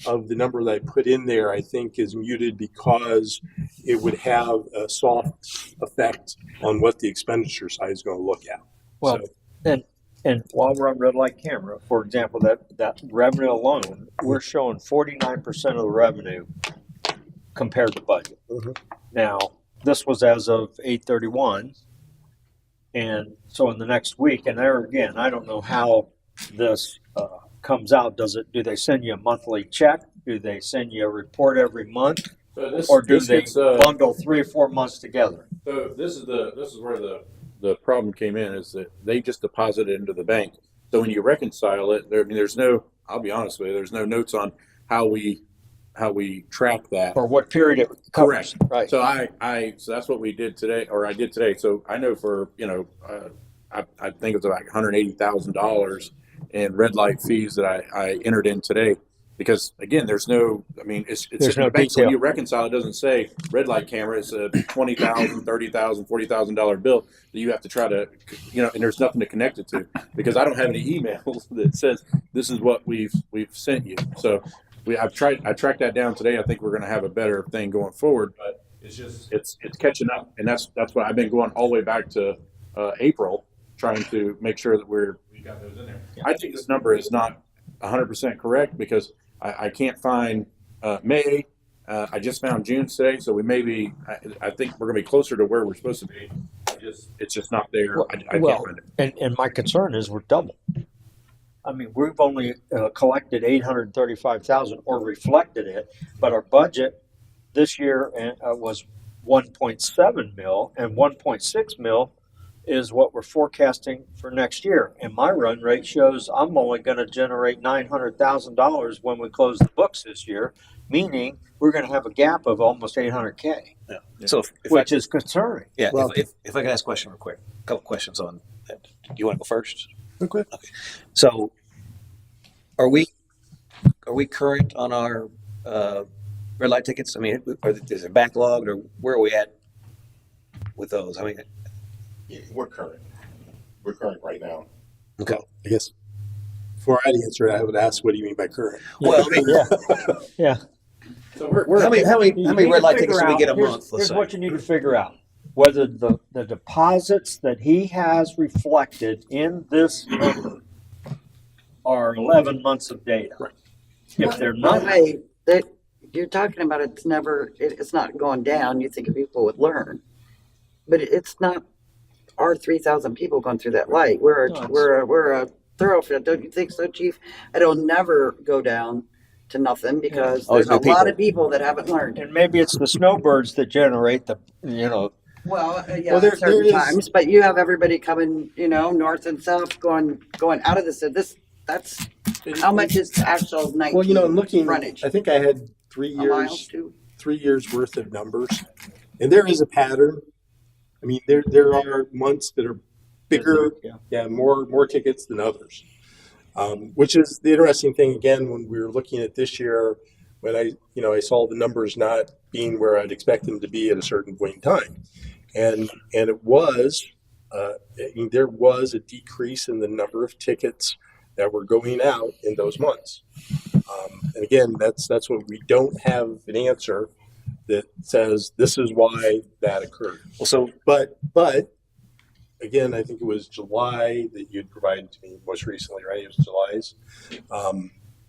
of the number that I put in there, I think is muted because it would have a soft effect on what the expenditure side is going to look at. Well, and while we're on red light camera, for example, that revenue alone, we're showing 49% of the revenue compared to budget. Now, this was as of 8/31, and so in the next week, and there again, I don't know how this comes out. Do they send you a monthly check? Do they send you a report every month, or do they bundle 3 or 4 months together? So this is where the problem came in, is that they just deposit it into the bank. So when you reconcile it, there's no, I'll be honest with you, there's no notes on how we track that. Or what period it covers. Correct. Right. So so that's what we did today, or I did today. So I know for, I think it's about $180,000 in red light fees that I entered in today. Because again, there's no, it's There's no bank. So detail. when you reconcile, it doesn't say red light camera. It's a $20,000, $30,000, $40,000 bill that you have to try to, and there's nothing to connect it to, because I don't have any emails that says this is what we've sent you. So I tracked that down today. I think we're going to have a better thing going forward, but it's catching up, and that's what I've been going all the way back to April, trying to make sure that we got those in there. Yeah. I think this number is not 100% correct, because I can't find May. I just found June today, so we may be. I think we're going to be closer to where we're supposed to be. It's just not there. I can't find it. And my concern is we're double. We've only collected 835,000 or reflected it, but our budget this year was 1.7 mil, and 1.6 mil is what we're forecasting for next year. And my run rate shows I'm only going to generate $900,000 when we close the books this year, meaning we're going to have a gap of almost $800K. Yeah. So which is concerning. Yeah. Well, if I could ask a question real quick, a couple questions on that. Do you want to go first? Okay. So, are we current on our red light tickets? Is it backlogged, or where are we at with those? Yeah, we're current. We're current right now. Okay. I guess before I'd answer it, I would ask, what do you mean by current? Well, yeah. So how many red light tickets do we get a month? Here's what you need to figure out: whether the deposits that he has reflected in this number are 11 months of data. Right. If they're not, that you're talking about, it's not going down. You think people would learn, but it's not. Our 3,000 people going through that light. We're a thoroughfare. Don't you think so, Chief? It'll never go down to nothing, because there's a lot of people that haven't learned. and maybe it's the snowbirds that generate the, Well, certain times, but you have everybody coming, north and south, going out of this. That's how much is the actual night? Well, looking frontage. I think I had 3 A mile, years, 2? 3 years worth of numbers, and there is a pattern. There are months that are bigger, more tickets than others, which is the interesting thing. Again, when we were looking at this year, when I saw the numbers not being where I'd expect them to be at a certain point in time, and it was there was a decrease in the number of tickets that were going out in those months, and again, that's what we don't have an answer that says this is why that occurred. Well, so, but again, I think it was July that you'd provided to me most recently, right? It was July's,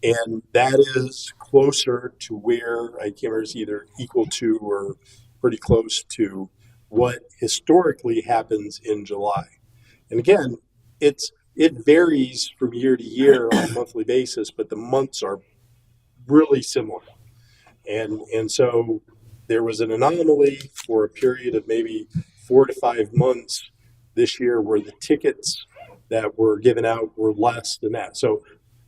and that is closer to where I can't remember, it's either equal to or pretty close to what historically happens in July. And again, it varies from year to year on a monthly basis, but the months are really similar, and so. There was an anomaly for a period of maybe 4 to 5 months this year where the tickets that were given out were less than that. So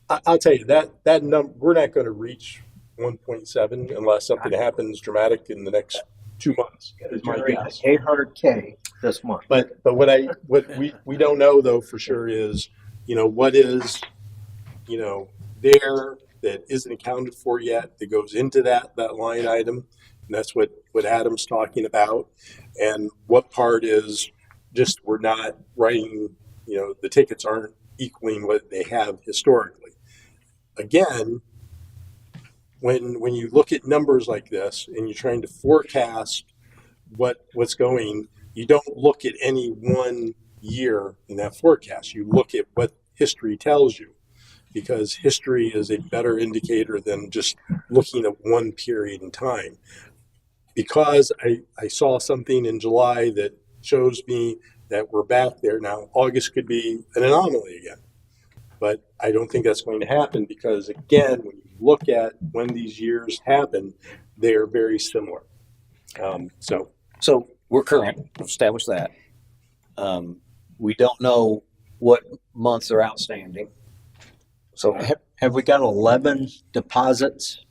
I'll tell you that number, we're not going to reach 1.7 unless something happens dramatic in the next 2 months. Is my guess. 800K this month. But what we don't know though for sure is, what is, their that isn't accounted for yet that goes into that line item. And that's what Adam's talking about. And what part is just we're not writing, the tickets aren't equaling what they have historically. Again, when you look at numbers like this and you're trying to forecast what's going, you don't look at any one year in that forecast. You look at what history tells you, because history is a better indicator than just looking at one period in time. Because I saw something in July that shows me that we're back there now. August could be an anomaly again, but I don't think that's going to happen because, again, when you look at when these years happen, they are very similar. So we're current, establish that. We don't know what months are outstanding. So Have we got 11 deposits?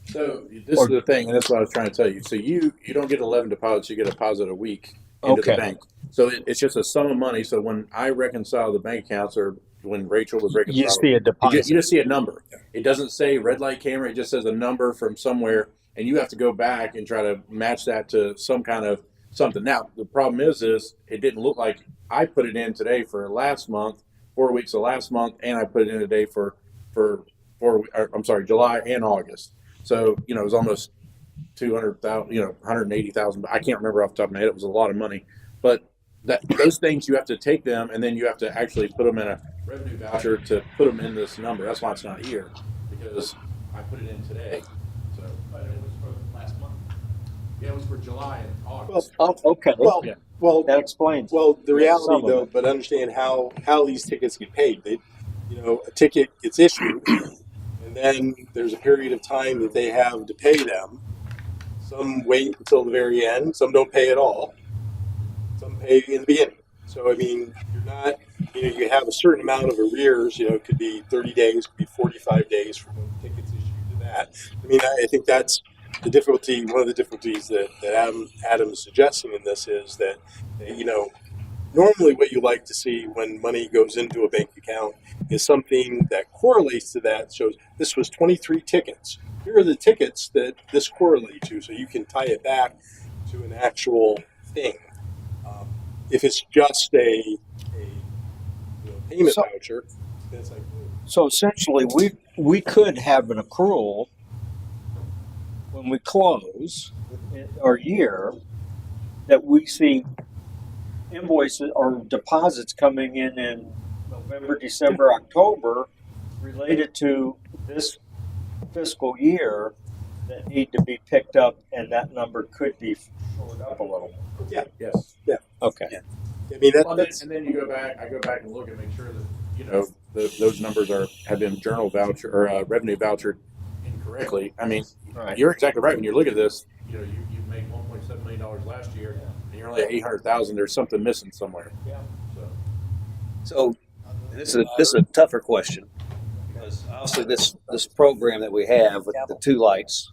So this is the thing, and that's what I was trying to tell you. So you don't get 11 deposits; you get a deposit a week into the bank. So it's just a sum of money. So when I reconcile the bank accounts, or when Rachel was reconciling, You see a deposit. you just see a number. It doesn't say red light camera. It just says a number from somewhere, and you have to go back and try to match that to some kind of something. Now the problem is it didn't look like I put it in today for last month, 4 weeks of last month, and I put it in today for July and August. So, it was almost 200,000, 180,000. I can't remember off the top of my head. It was a lot of money. But those things, you have to take them and then you have to actually put them in a revenue voucher to put them in this number. That's why it's not here, because I put it in today. So, But it was for last month. yeah, it was for July and August. Okay. Well, That explains. Well, the Some reality of though, it. but understand how these tickets get paid. A ticket gets issued, and then there's a period of time that they have to pay them. Some wait until the very end. Some don't pay at all. Some pay in the beginning. So you're not. You have a certain amount of arrears. It could be 30 days, could be 45 days from when the ticket's issued to that. I think that's the difficulty. One of the difficulties that Adam is suggesting in this is that normally what you like to see when money goes into a bank account is something that correlates to that. Shows this was 23 tickets. Here are the tickets that this correlates to, so you can tie it back to an actual thing. If it's just a payment voucher, then it's like. So essentially, we could have an accrual when we close our year that we see invoices or deposits coming in November, December, October related to this fiscal year that need to be picked up, and that number could be shored up a little. Yeah. Yes. Yeah. Okay. Yeah. And then you go back. I go back and look and make sure that those numbers have been journal voucher or revenue vouchered incorrectly. Right. You're exactly right. When you look at this, you made $1.7 million last year, and you're only at 800,000. There's something missing somewhere. Yeah. So this is a tougher question, because obviously this program that we have with the two lights.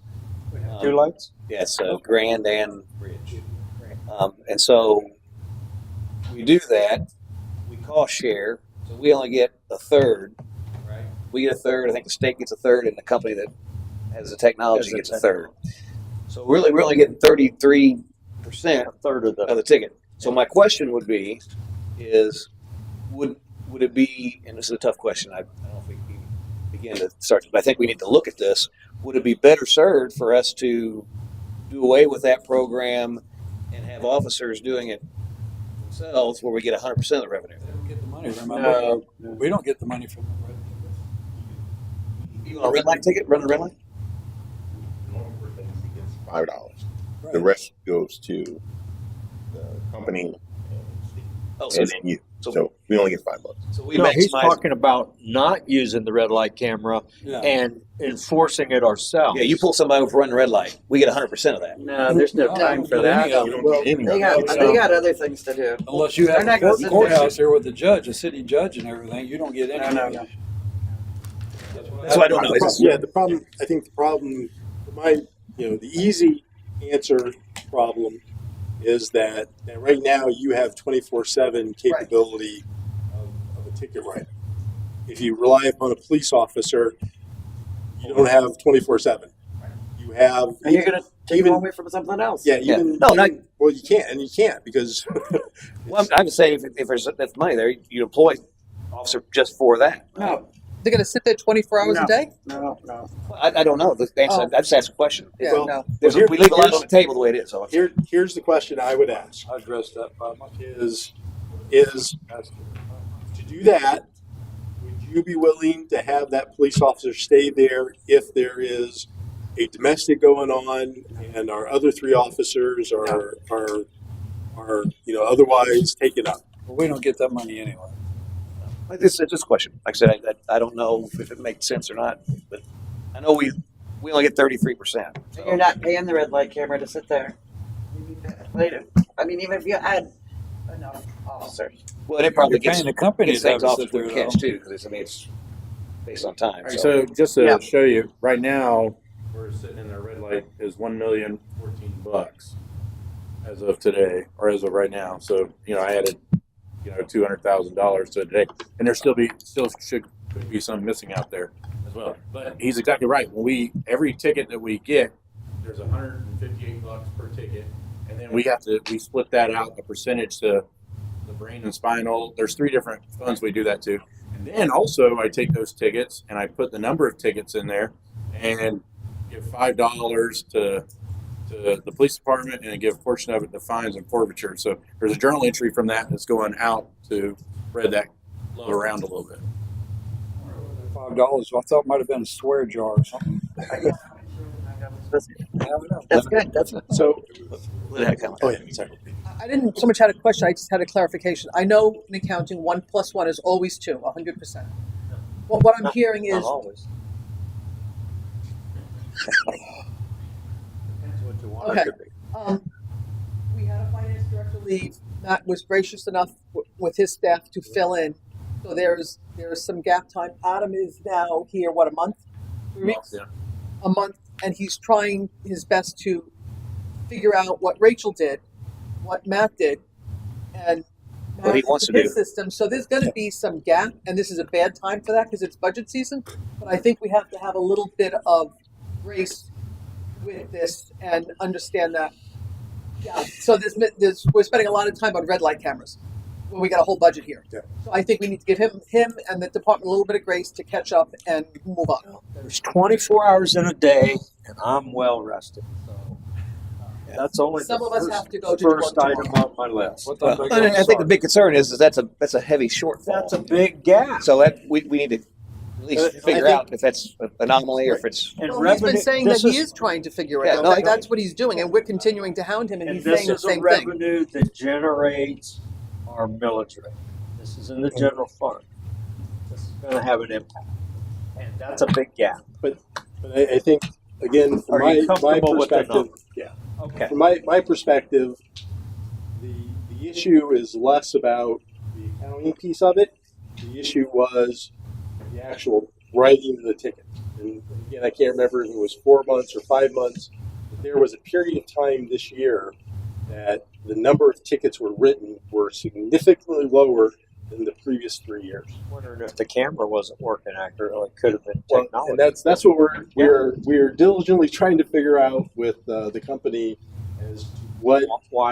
Two lights? Yes, Grand and Bridge. And so we do that. We cost share, so we only get a third. Right. We get a third. I think the state gets a third, and the company that has the technology gets a third. So really, we're only getting 33%, A third of of the ticket. So my question would be, would it be? And this is a tough question. I don't know if we can begin to start, but I think we need to look at this. Would it be better served for us to do away with that program and have officers doing it themselves, where we get 100% of the revenue? They don't get the money, remember? We don't get the money from the red. You want a red light ticket? Run a red light? Normal for things, he gets $5. The rest goes to the company Oh, and then you. So we only get $5. So we No, he's maximize. talking about not using the red light camera and enforcing it ourselves. Yeah, you pull somebody over for running a red light, we get 100% of that. No, there's no time for that. They got other things to do. Unless you have They're not a gonna sit courthouse there with the judge, a city judge and everything, you don't get any. No. That's why I don't know. The problem. I think the problem, the easy answer problem is that right now you have 24/7 capability of a ticket writer. If you rely upon a police officer, You don't have 24/7. You have. And you're gonna take them away from something else. Yeah, even No, not. well, you can't, and you can't because Well, I would say if there's money there, you employ officer just for that. No, They're gonna sit there 24 hours a day? no. I don't know. The answer, Oh. I just asked a question. Yeah, Well, no. here- We leave a lot here's- on the table the way it is. So here's the question I would ask: I addressed that 5 months. is to do that? Would you be willing to have that police officer stay there if there is a domestic going on and our other 3 officers are otherwise taken up? Well, we don't get that money anyway. it's just a question. Like I said, I don't know if it makes sense or not, but I know we only get 33%. And you're not paying the red light camera to sit there. You need that later. I mean, even if you had enough officers. Well, and it probably You're gets paying the company gets to have things it off sit with there, cash though. too, because it's based on time. All right, so just to Yeah. show you, right now we're sitting in our red light is $1,014,000 as of today, or as of right now. So I added $200,000 to today, and there still could be some missing out there as well. But he's exactly right. When every ticket that we get, there's $158 per ticket, and then we split that out a percentage to the brain and spinal. There's 3 different funds we do that to. And then also I take those tickets and I put the number of tickets in there and give $5 to the police department and I give a portion of it to fines and forfeiture. So there's a journal entry from that that's going out to spread that load around a little bit. $5. I thought it might have been a swear jar or something. That's good. That's So, oh yeah, sorry. I didn't so much had a question, I just had a clarification. I know in accounting, 1 + 1 is always 2, 100%. What I'm hearing is, Not always. Depends what you want Okay. it to be. we had a finance director leave. Matt was gracious enough with his staff to fill in. So there's some gap time. Adam is now here, a month? 3 weeks? Yeah. A month, and he's trying his best to figure out what Rachel did, what Matt did, and What he wants to his do. system. So there's going to be some gap, and this is a bad time for that because it's budget season. But I think we have to have a little bit of grace with this and understand that. Yeah. So we're spending a lot of time on red light cameras when we got a whole budget here. Yeah. So I think we need to give him and the department a little bit of grace to catch up and move on. There's 24 hours in a day, and I'm well rested. So that's only Some the of us first, have to go to first work item on my list. What time do And I think the big concern is that's a heavy shortfall. That's a big gap. So that we need to at least I figure think- out if that's an anomaly or if it's. And Well, he's been revenue- saying that this he is trying to figure it Yeah, out. no, That's what he's doing, and we're continuing to hound him, and And he's this saying the is a same thing. revenue that generates our military. This is in the general fund. This is going to have an impact, and that's a big gap. but I think again, from Are you my comfortable with the perspective, number? yeah. Okay. From my perspective, the issue is less about the accounting piece of it. The issue was the actual writing of the ticket. And again, I can't remember if it was 4 months or 5 months, but there was a period of time this year that the number of tickets were written were significantly lower than the previous 3 years. Wondering if the camera wasn't working accurately. It could have been Well, technology. and that's what we're diligently trying to figure out with the company as to why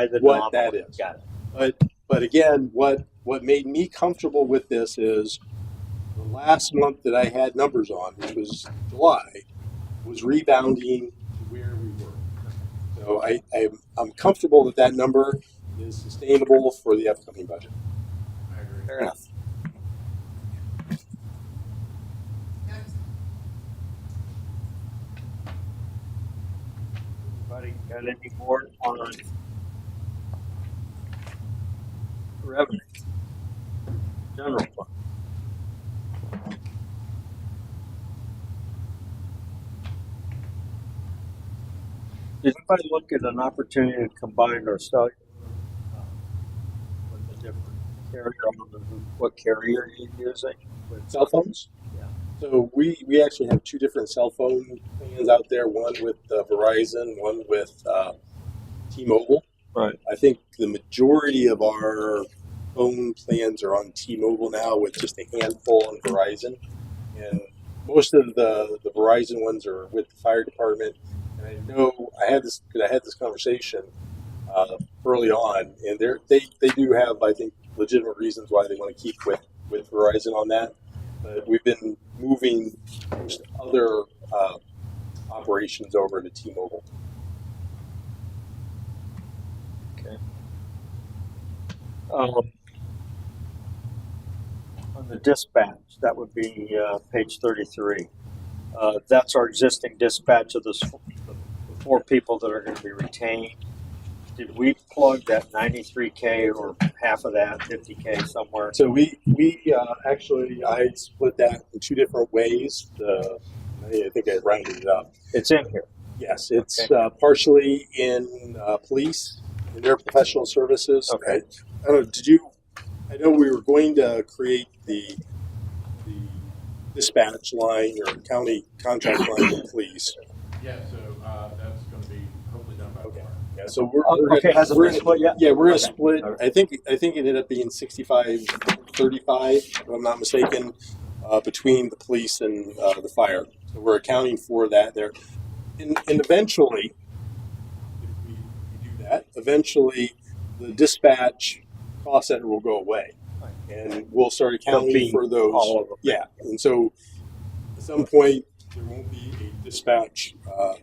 the what that anomaly. is. Got it. But again, what made me comfortable with this is the last month that I had numbers on, which was July, was rebounding to where we were. So I'm comfortable that that number is sustainable for the upcoming budget. Fair enough. Anybody got any more on revenue? General fund. Did anybody look at an opportunity to combine our cellular with a different carrier? I don't know what carrier you're using. Cell phones? Yeah. So we actually have 2 different cell phone plans out there, one with Verizon, one with T-Mobile. Right. I think the majority of our phone plans are on T-Mobile now with just a handful on Verizon. And most of the Verizon ones are with the fire department. And I know I had this conversation early on, and they do have, I think, legitimate reasons why they want to keep with Verizon on that. But we've been moving most other operations over to T-Mobile. Okay. On the dispatch, that would be page 33. That's our existing dispatch of the 4 people that are going to be retained. Did we plug that 93K or half of that, 50K somewhere? So we actually, I split that in 2 different ways. I think I rounded it up. It's in here. Yes, it's partially in police, in their professional services. Okay. I don't know, I know we were going to create the dispatch line or county contract line in police. Yeah, so that's going to be hopefully done by tomorrow. Yeah, so we're Okay, hasn't been split yet? Yeah, we're gonna Okay. split. I think it ended up being 65-35, if I'm not mistaken, between the police and the fire. So we're accounting for that there, and eventually, if we do that, eventually the dispatch cost center will go away, and we'll start accounting for those. All of them. Yeah, and so at some point there won't be a dispatch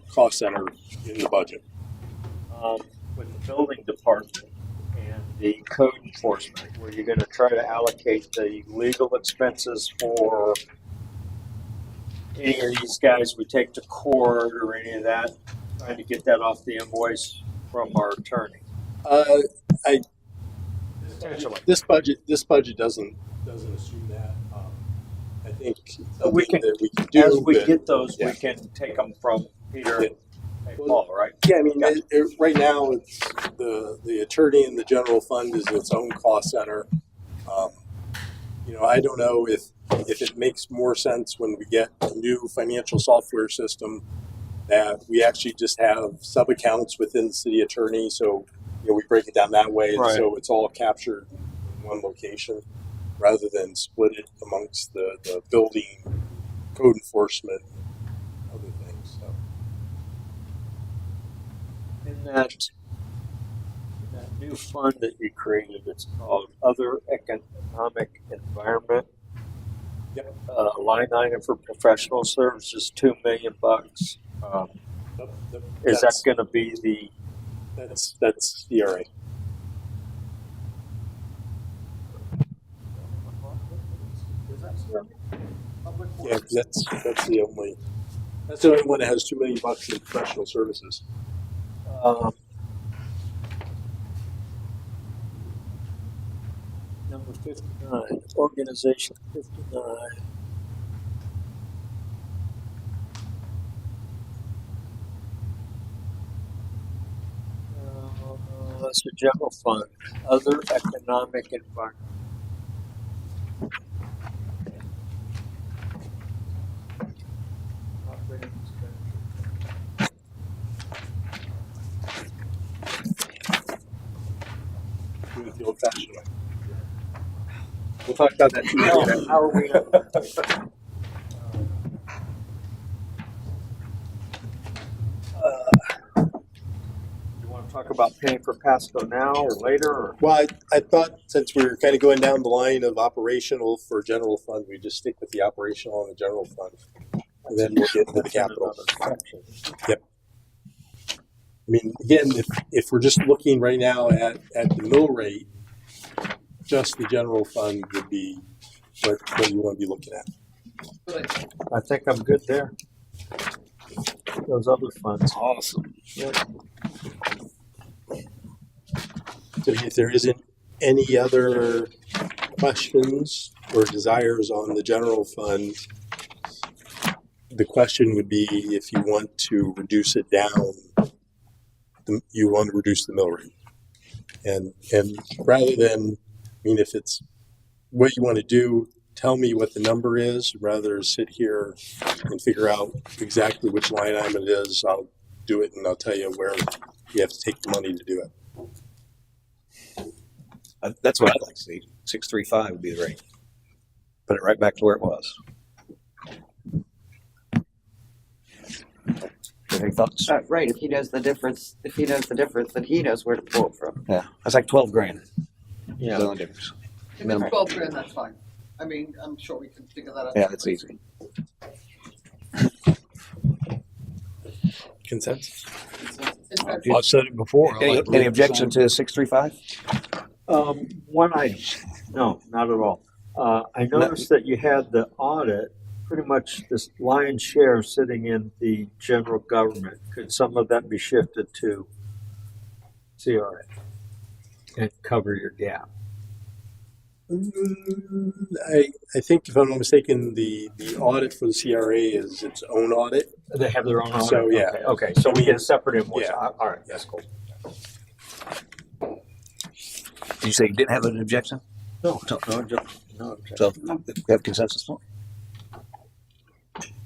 cost center in the budget. With the building department and the code enforcement, were you going to try to allocate the legal expenses for any of these guys we take to court or any of that? Trying to get that off the invoice from our attorney. This budget doesn't assume that. I think We can, that we can do as we but- get those, yeah. we can take them from Peter and Paul, right? Yeah, I mean, right now it's the attorney and the general fund is its own cost center. I don't know if it makes more sense when we get a new financial software system that we actually just have sub accounts within the city attorney. So we break it down that way, Right. so it's all captured in one location, rather than split it amongst the building, code enforcement, other things. So. In that new fund that you created, it's called Other Economic Environment. Yep. Line item for professional services, $2 million. Is that going to be the? That's CRA. Is that CRA? Yeah, 'cause that's the only one that has $2 million in professional services. Number 59, organization 59. That's the general fund, other economic environment. Operating expenditure. Do it the old-fashioned way. We'll talk about that too. How are we? You want to talk about paying for Pasco now or later? Or? Well, I thought since we were kind of going down the line of operational for general fund, we just stick with the operational and the general fund, and then we'll get into the capital. Yep. I mean, again, if we're just looking right now at the mill rate, just the general fund would be what you want to be looking at. I think I'm good there. Those other funds. Awesome. Yep. So if there isn't any other questions or desires on the general fund, the question would be if you want to reduce it down, you want to reduce the mill rate. And rather than, if it's what you want to do, tell me what the number is, rather sit here and figure out exactly which line item it is. I'll do it and I'll tell you where you have to take the money to do it. That's what I'd like to see. 635 would be the rate. Put it right back to where it was. Any thoughts? Right, if he knows the difference, then he knows where to pull it from. Yeah, that's like 12 grand. Yeah. The only difference. If it's Minimum. 12 grand, that's fine. I mean, I'm sure we can figure that out. Yeah, that's easy. Consensus? I said it before. I Any, like any the objection to 635? One item, no, not at all. I noticed that you had the audit, pretty much this lion's share sitting in the general government. Could some of that be shifted to CRA and cover your gap? I think if I'm not mistaken, the audit for the CRA is its own audit. They have their own audit? So, yeah. Okay, so we get a separate invoice. Yeah. All right, that's cool. Did you say you didn't have an objection? No, So, no. so we have consensus?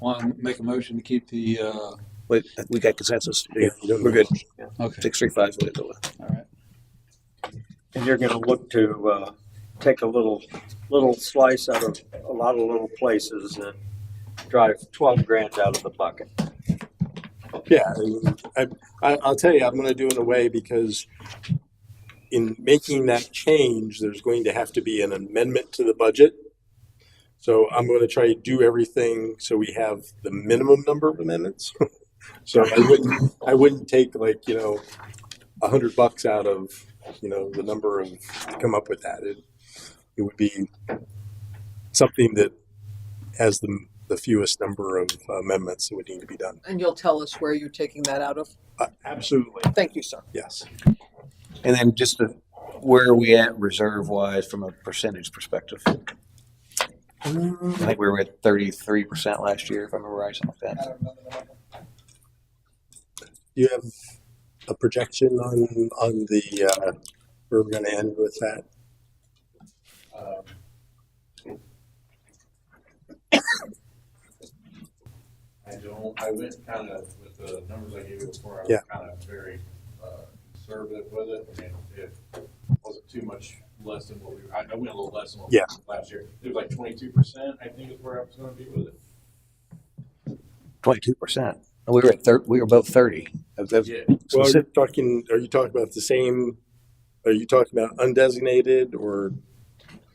Want to make a motion to keep the, Wait, we got consensus. Yeah, you don't We're good. okay, 635 is what it is. all right. And you're gonna look to, take a little slice out of a lot of little places and drive 12 grand out of the bucket. Yeah, I'll tell you, I'm going to do it in a way because in making that change, there's going to have to be an amendment to the budget. So I'm going to try to do everything so we have the minimum number of amendments. So I wouldn't take like, $100 out of, the number of come up with that. It would be something that has the fewest number of amendments that would need to be done. And you'll tell us where you're taking that out of? Absolutely. Thank you, sir. Yes. And then just where are we at reserve-wise from a percentage perspective? I think we were at 33% last year, if I remember right, something like that. Do you have a projection on the where we're going to end with that? I don't. I went kind of with the numbers I gave you before. I was Yeah. kind of very conservative with it. I mean, it wasn't too much less than what I went a little less than what we Yeah. did last year. It was like 22%. I think is where I was going to be with it. 22%. We were at we were both 30. Yeah. Well, are you talking about the same? Are you talking about undesignated or?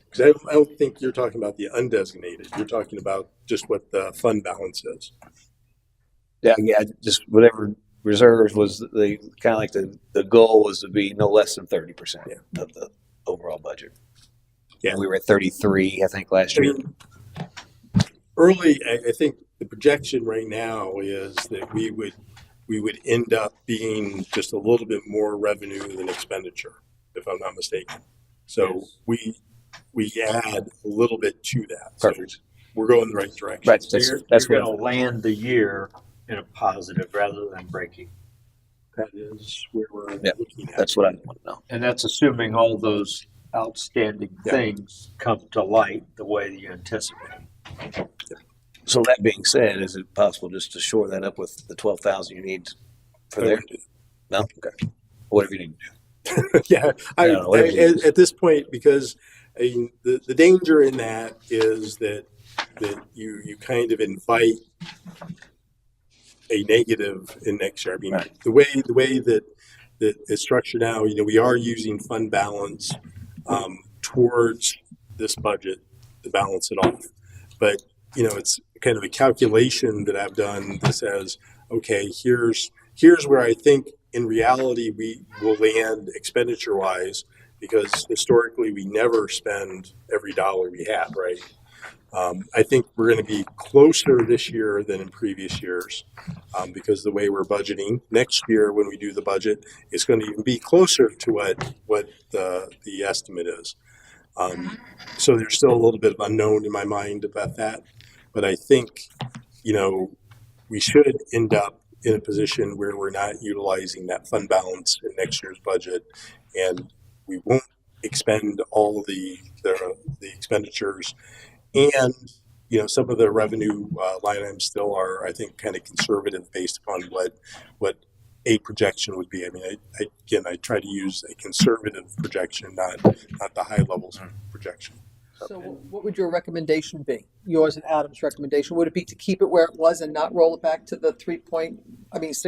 Because I don't think you're talking about the undesignated. You're talking about just what the fund balance is. Yeah, just whatever reserves was the kind of like the goal was to be no less than 30% of the overall budget. Yeah. And we were at 33, I think, last I year. mean, early, I think the projection right now is that we would end up being just a little bit more revenue than expenditure, if I'm not mistaken. So we add a little bit to that. So Perfect. we're going the right direction. Right. So That's you're what going to land the year in a positive rather than breaking. That is where we're Yeah, looking at. that's what I want to know. And that's assuming all those outstanding Yeah. things come to light the way that you anticipate. So that being said, is it possible just to shore that up with the 12,000 you need for there? No? Okay. Whatever you need to do. Yeah, I don't know, whatever it is. at this point, because I mean, the danger in that is that you kind of invite a negative in next year. I mean, Right. the way that it's structured now, we are using fund balance towards this budget to balance it off. But it's kind of a calculation that I've done that says, okay, here's where I think in reality we will land expenditure wise, because historically we never spend every dollar we have, right? I think we're going to be closer this year than in previous years because the way we're budgeting. Next year, when we do the budget, it's going to even be closer to what the estimate is. So there's still a little bit of unknown in my mind about that. But I think, we should end up in a position where we're not utilizing that fund balance in next year's budget, and we won't expend all the expenditures. And, some of the revenue line items still are, I think, kind of conservative based upon what a projection would be. I mean, I try to use a conservative projection, not the high levels projection. So what would your recommendation be? Yours and Adam's recommendation? Would it be to keep it where it was and not roll it back to the 6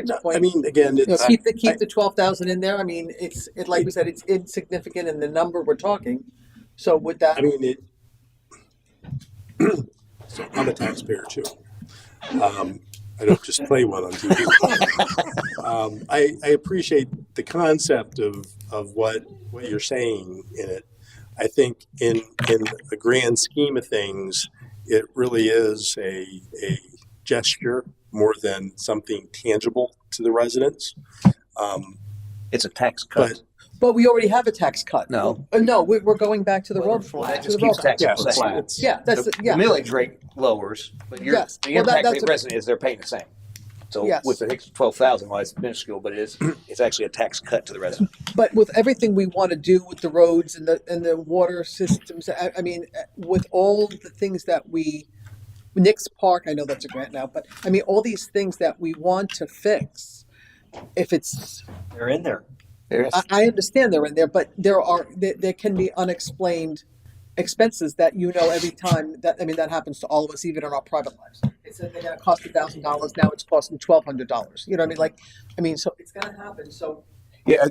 No, point? I mean, again, You know, it's, keep the 12,000 in there. I mean, like we said, it's insignificant in the number we're talking. So would that? I mean, so I'm a taxpayer too. I don't just play one on TV. I appreciate the concept of what you're saying in it. I think in the grand scheme of things, it really is a gesture more than something tangible to the residents. It's a tax cut. But we already have a tax cut. No. No, we're going back to the road. That to just the road keeps taxes Yeah, the same. it's- Yeah, that's The yeah. millage rate lowers, but Yes. the Well, impact that's to the resident is they're paying the same. So Yes. with the 12,000, well, it's minuscule, but it's actually a tax cut to the resident. But with everything we want to do with the roads and the water systems, I mean, with all the things that Nick's Park, I know that's a grant now, but I mean, all these things that we want to fix, if it's, They're in there. I understand they're in there, but there can be unexplained expenses that every time that happens to all of us, even in our private lives. It's going to cost $1,000, now it's costing $1,200. You know what I mean? So it's going to happen. So Yeah,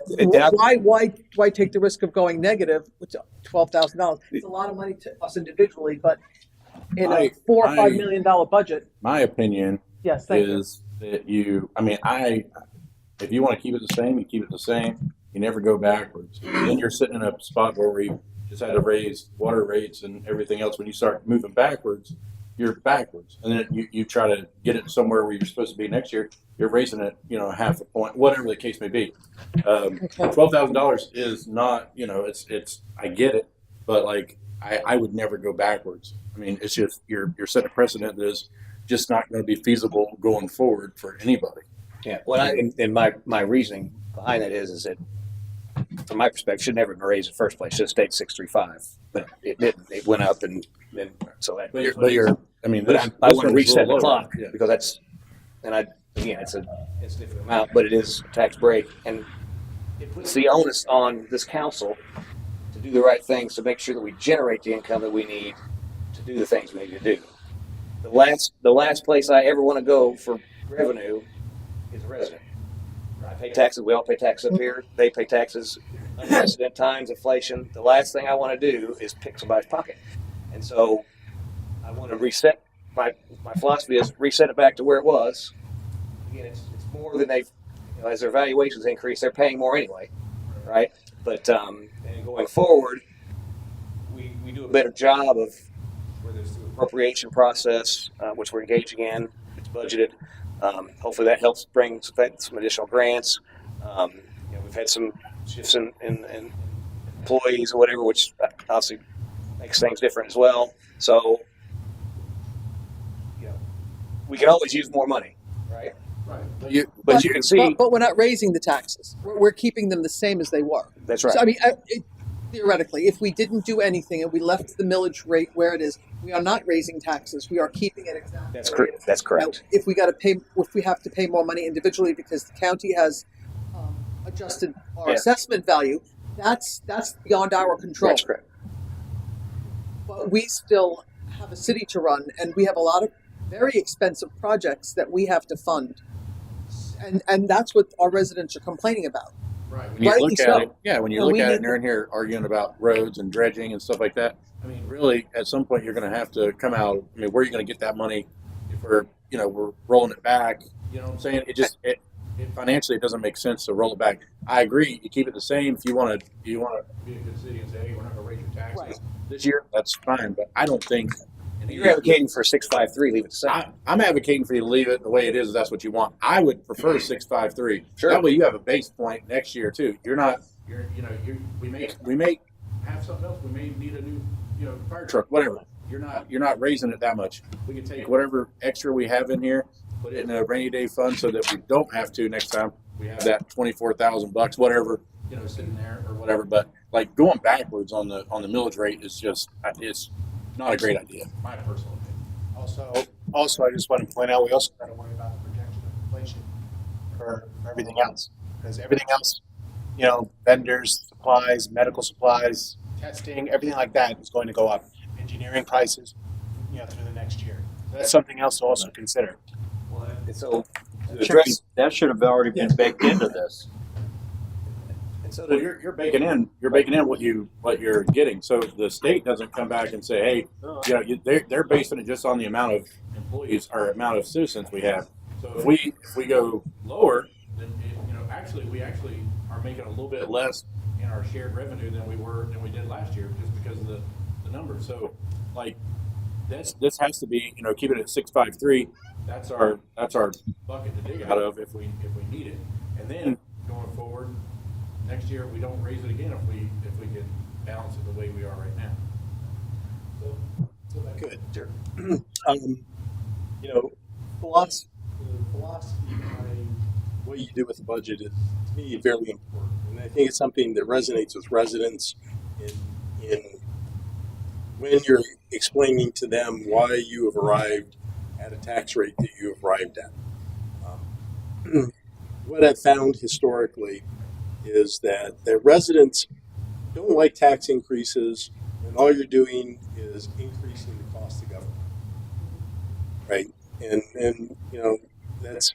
why take the risk of going negative with $12,000? It's a lot of money to us individually, but in a $4 or $5 million budget. My opinion Yes, thank you. is that if you want to keep it the same, you keep it the same. You never go backwards. Then you're sitting in a spot where we just had to raise water rates and everything else. When you start moving backwards, you're backwards. And then you try to get it somewhere where you're supposed to be next year. You're raising it, half a point, whatever the case may be. $12,000 is not, it's I get it, but I would never go backwards. I mean, it's just you're setting a precedent that is just not going to be feasible going forward for anybody. Yeah. Well, and my reasoning behind that is that from my perspective, should never have been raised in the first place. Should have stayed 635, but it didn't. It went up, and so that. I want to reset the clock because it's a significant amount, but it is a tax break, and it puts the onus on this council to do the right things to make sure that we generate the income that we need to do the things we need to do. The last place I ever want to go for revenue is a resident. I pay taxes. We all pay taxes up here. They pay taxes. Unprecedented times, inflation. The last thing I want to do is pick somebody's pocket. And so I want to reset. My philosophy is reset it back to where it was. Again, it's more than they've, as their valuations increase, they're paying more anyway, right? But and going forward, we do a better job of whether it's through the appropriation process, which we're engaging in. It's budgeted. Hopefully that helps bring some additional grants. We've had some shifts in employees or whatever, which obviously makes things different as well. So, we can always use more money, right? Right. But you can see. But we're not raising the taxes. We're keeping them the same as they were. That's right. So, I mean, theoretically, if we didn't do anything and we left the millage rate where it is, we are not raising taxes. We are keeping it exactly. That's correct. That's correct. Now, if we have to pay more money individually because the county has adjusted our assessment value, that's beyond our control. That's correct. But we still have a city to run, and we have a lot of very expensive projects that we have to fund, and that's what our residents are complaining about. Right. When you look at it, when you look at it and you're in here arguing about roads and dredging and stuff like that, I mean, really, at some point you're going to have to come out. I mean, where are you going to get that money if we're rolling it back? You know what I'm saying? It financially, it doesn't make sense to roll it back. I agree. You keep it the same. If you want to be a good city and say, hey, we're not going to raise your taxes this year, that's fine. But I don't think. You're advocating for 653, leave it the same. I'm advocating for you to leave it the way it is. If that's what you want. I would prefer 653. Sure. That way you have a base point next year too. We may have something else. We may need a new, fire truck, whatever. You're not raising it that much. We can take whatever extra we have in here, put it in a rainy day fund so that we don't have to next time. We have that $24,000, whatever, sitting there or whatever. But going backwards on the millage rate is just it's not a great idea. My personal opinion. Also, I just want to point out we also got to worry about the projection of inflation for everything else, because everything else, vendors, supplies, medical supplies, testing, everything like that is going to go up. engineering prices, through the next year. That's something else to also consider. So That should have already been baked into this. And so you're baking in what you're getting. So the state doesn't come back and say, hey, they're basing it just on the amount of employees or amount of citizens we have. So if we go lower, then we actually are making a little bit less in our shared revenue than we did last year, just because of the numbers. So like this has to be, keep it at 653. That's our bucket to dig out of if we need it. And then going forward, next year we don't raise it again if we can balance it the way we are right now. So that could. Sure. Philosophy behind what you do with the budget is, to me, very important, and I think it's something that resonates with residents in when you're explaining to them why you have arrived at a tax rate that you have arrived at. What I've found historically is that residents don't like tax increases, and all you're doing is increasing the cost of government, right? And that's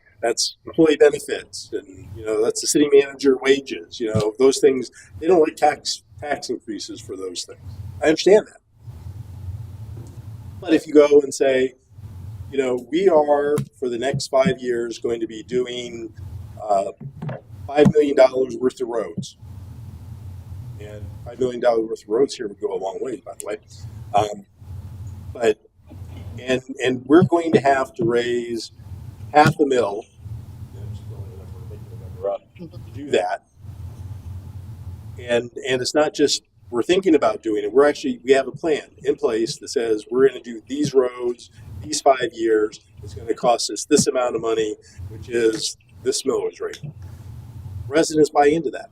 employee benefits, and that's the city manager wages. Those things, they don't like tax increases for those things. I understand that. But if you go and say, we are for the next 5 years going to be doing $5 million worth of roads, and $5 million worth of roads here would go a long way, by the way. And we're going to have to raise $500,000 to do that. And it's not just we're thinking about doing it. We have a plan in place that says we're going to do these roads, these 5 years. It's going to cost us this amount of money, which is this millage rate. Residents buy into that,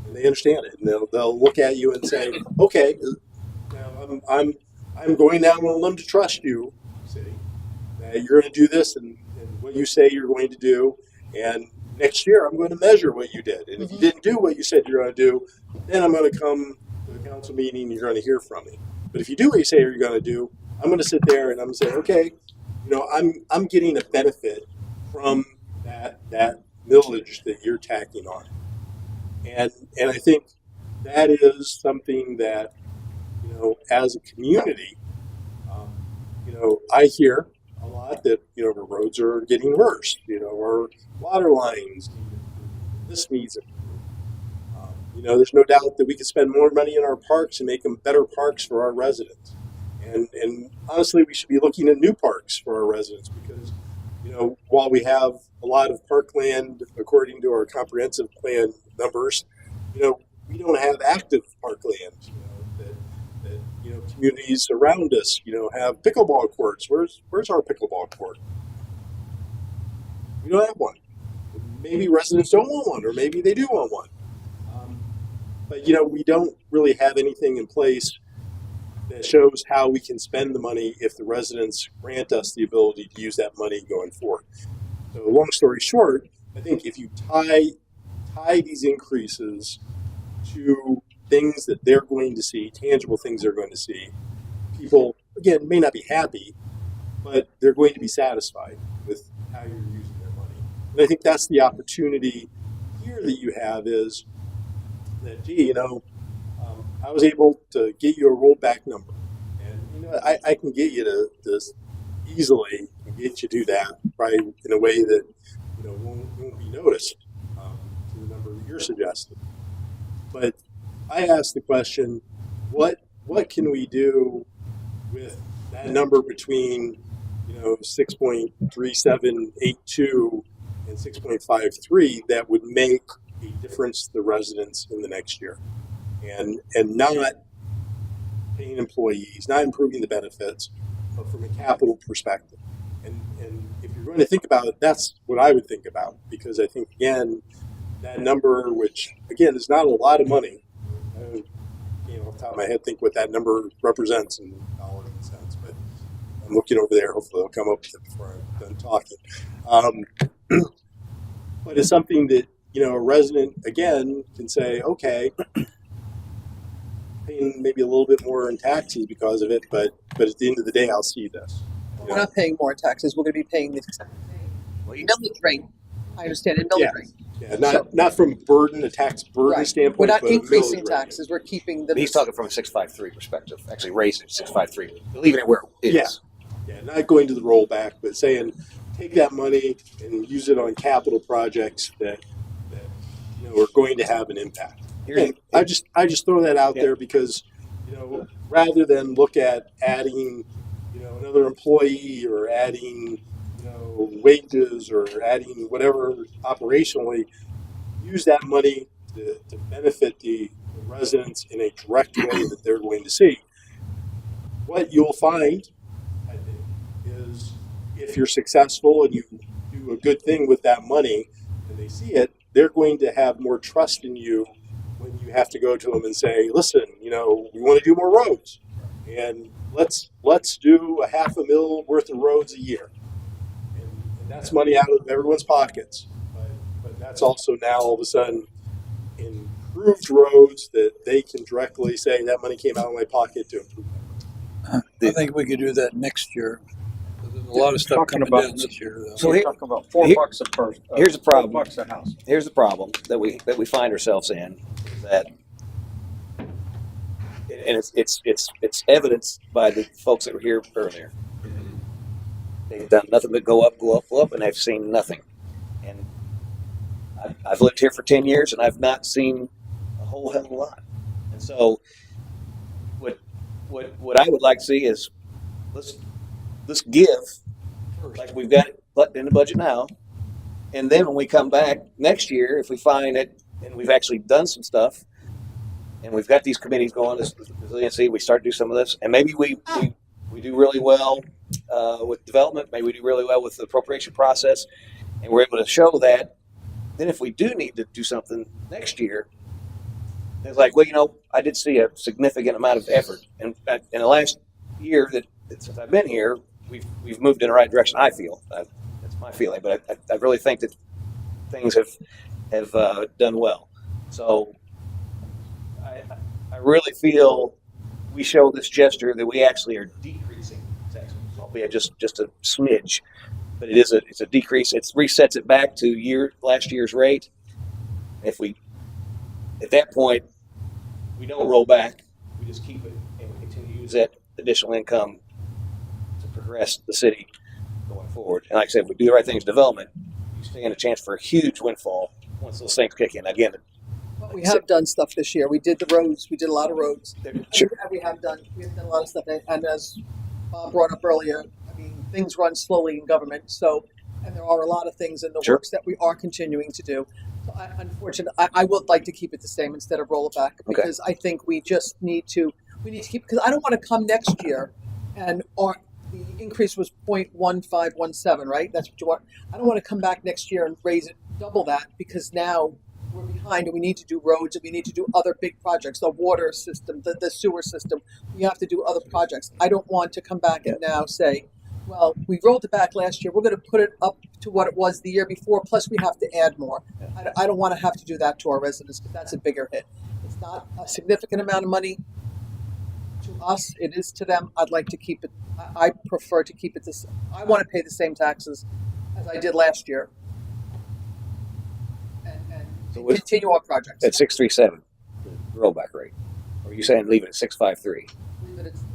and they understand it, and they'll look at you and say, "Okay, now I'm going down on a limb to trust you, city, that you're going to do this and what you say you're going to do, and next year I'm going to measure what you did. And if you didn't do what you said you're going to do, then I'm going to come to the council meeting and you're going to hear from me. But if you do what you say you're going to do, I'm going to sit there and I'm going to say, okay, I'm getting a benefit from that millage that you're tacking on. And I think that is something that, as a community, I hear a lot that, the roads are getting worse, or water lines, this needs it. There's no doubt that we could spend more money in our parks and make them better parks for our residents. And honestly, we should be looking at new parks for our residents because, while we have a lot of parkland, according to our comprehensive plan numbers, we don't have active parkland, that communities around us, have pickleball courts. Where's our pickleball court? We don't have one. Maybe residents don't want one, or maybe they do want one. But we don't really have anything in place that shows how we can spend the money if the residents grant us the ability to use that money going forward. So long story short, I think if you tie these increases to things that they're going to see, tangible things they're going to see, people, again, may not be happy, but they're going to be satisfied with how you're using their money. And I think that's the opportunity here that you have is that, I was able to get you a rollback number. And, I can get you to this easily and get you to do that, probably in a way that, won't be noticed to the number that you're suggesting. But I asked the question, what can we do with that number between 6.3782 and 6.53 that would make a difference to the residents in the next year, and not paying employees, not improving the benefits, but from a capital perspective. And if you're going to think about it, that's what I would think about, because I think, again, that number, which again is not a lot of money, I off the top of my head think what that number represents in dollars and cents, but I'm looking over there. Hopefully they'll come up with it before I'm done talking. But it's something that, a resident, again, can say, okay, paying paying maybe a little bit more in taxes because of it, but at the end of the day, I'll see this. We're not paying more in taxes. We're going to be paying the millage rate. I understand in millage Yeah. rate. Yeah, not from a tax burden Right. standpoint. We're not but a increasing millage rate. taxes. We're keeping the. But he's talking from a 653 perspective, actually raising it to 653, leaving it where it is. Yeah, not going to the rollback, but saying take that money and use it on capital projects that are going to have an impact. Here- I just throw that out Yeah. there because rather than look at adding another employee or adding wages or adding whatever operationally, use that money to benefit the residents in a direct way that they're going to see. What you'll find, I think, is if you're successful and you do a good thing with that money and they see it, they're going to have more trust in you when you have to go to them and say, listen, we want to do more roads, and let's do a $500,000 worth of roads a year. And that's money out of everyone's pockets. But that's also now all of a sudden improved roads that they can directly say that money came out of my pocket to improve. I think we could do that next year. There's a lot of stuff Talking coming about- down this year, though. So We're here- talking about $4 a person. Here's the problem. $4 a house. Here's the problem that we find ourselves in, is that, and it's evidenced by the folks that were here earlier. They've done nothing but go up, and I've seen nothing. And I've lived here for 10 years, and I've not seen a whole hell of a lot. And so, what I would like to see is let's give like we've got it in the budget now, and then when we come back next year, if we find it and we've actually done some stuff, and we've got these committees going, this resiliency, we start to do some of this, and maybe we do really well with development, maybe we do really well with the appropriation process, and we're able to show that. Then if we do need to do something next year, it's like, well, I did see a significant amount of effort, and in the last year that since I've been here, we've moved in the right direction. I feel that's my feeling, but I really think that things have done well. So I really feel we show this gesture that we actually are decreasing taxes, albeit just a smidge, but it's a decrease. It resets it back to last year's rate. If we at that point we don't roll back, we just keep it and we continue to use that additional income to progress the city going forward. And like I said, if we do the right things, development, you stand a chance for a huge windfall once those things kick in. Again, But we have done stuff this year. We did the roads. We did a lot of roads. Sure. And we have done a lot of stuff. And as Bob brought up earlier, things run slowly in government. So, and there are a lot of things in the Sure. works that we are continuing to do. So unfortunately, I would like to keep it the same instead of roll it back, because I think we need to keep, because I don't want to come next year and the increase was 0.1517, right? That's what you want. I don't want to come back next year and raise it double that, because now we're behind and we need to do roads and we need to do other big projects, the water system, the sewer system. We have to do other projects. I don't want to come back and now say, well, we rolled it back last year. We're going to put it up to what it was the year before, plus we have to add more. I don't want to have to do that to our residents, because that's a bigger hit. It's not a significant amount of money to us. It is to them. I'd like to keep it. I prefer to keep it this. I want to pay the same taxes as I did last year, and continue our projects. at 637, the rollback rate. Or are you saying leave it at 653?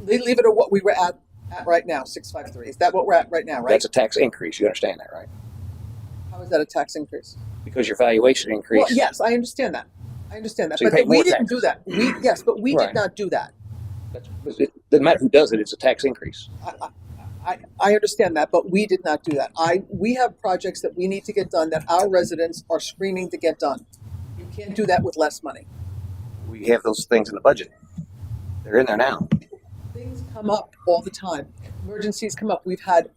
Leave it at what we were at right now, 653. Is that what we're at right now, right? That's a tax increase. You understand that, right? How is that a tax increase? Because your valuation increased. Well, yes, I understand that. So you pay but we more didn't taxes. do that. We Right. did not do that. It doesn't matter who does it. It's a tax increase. I understand that, but we did not do that. We have projects that we need to get done that our residents are screaming to get done. You can't do that with less money. We have those things in the budget. They're in there now. Things come up all the time. Emergencies come up. We've had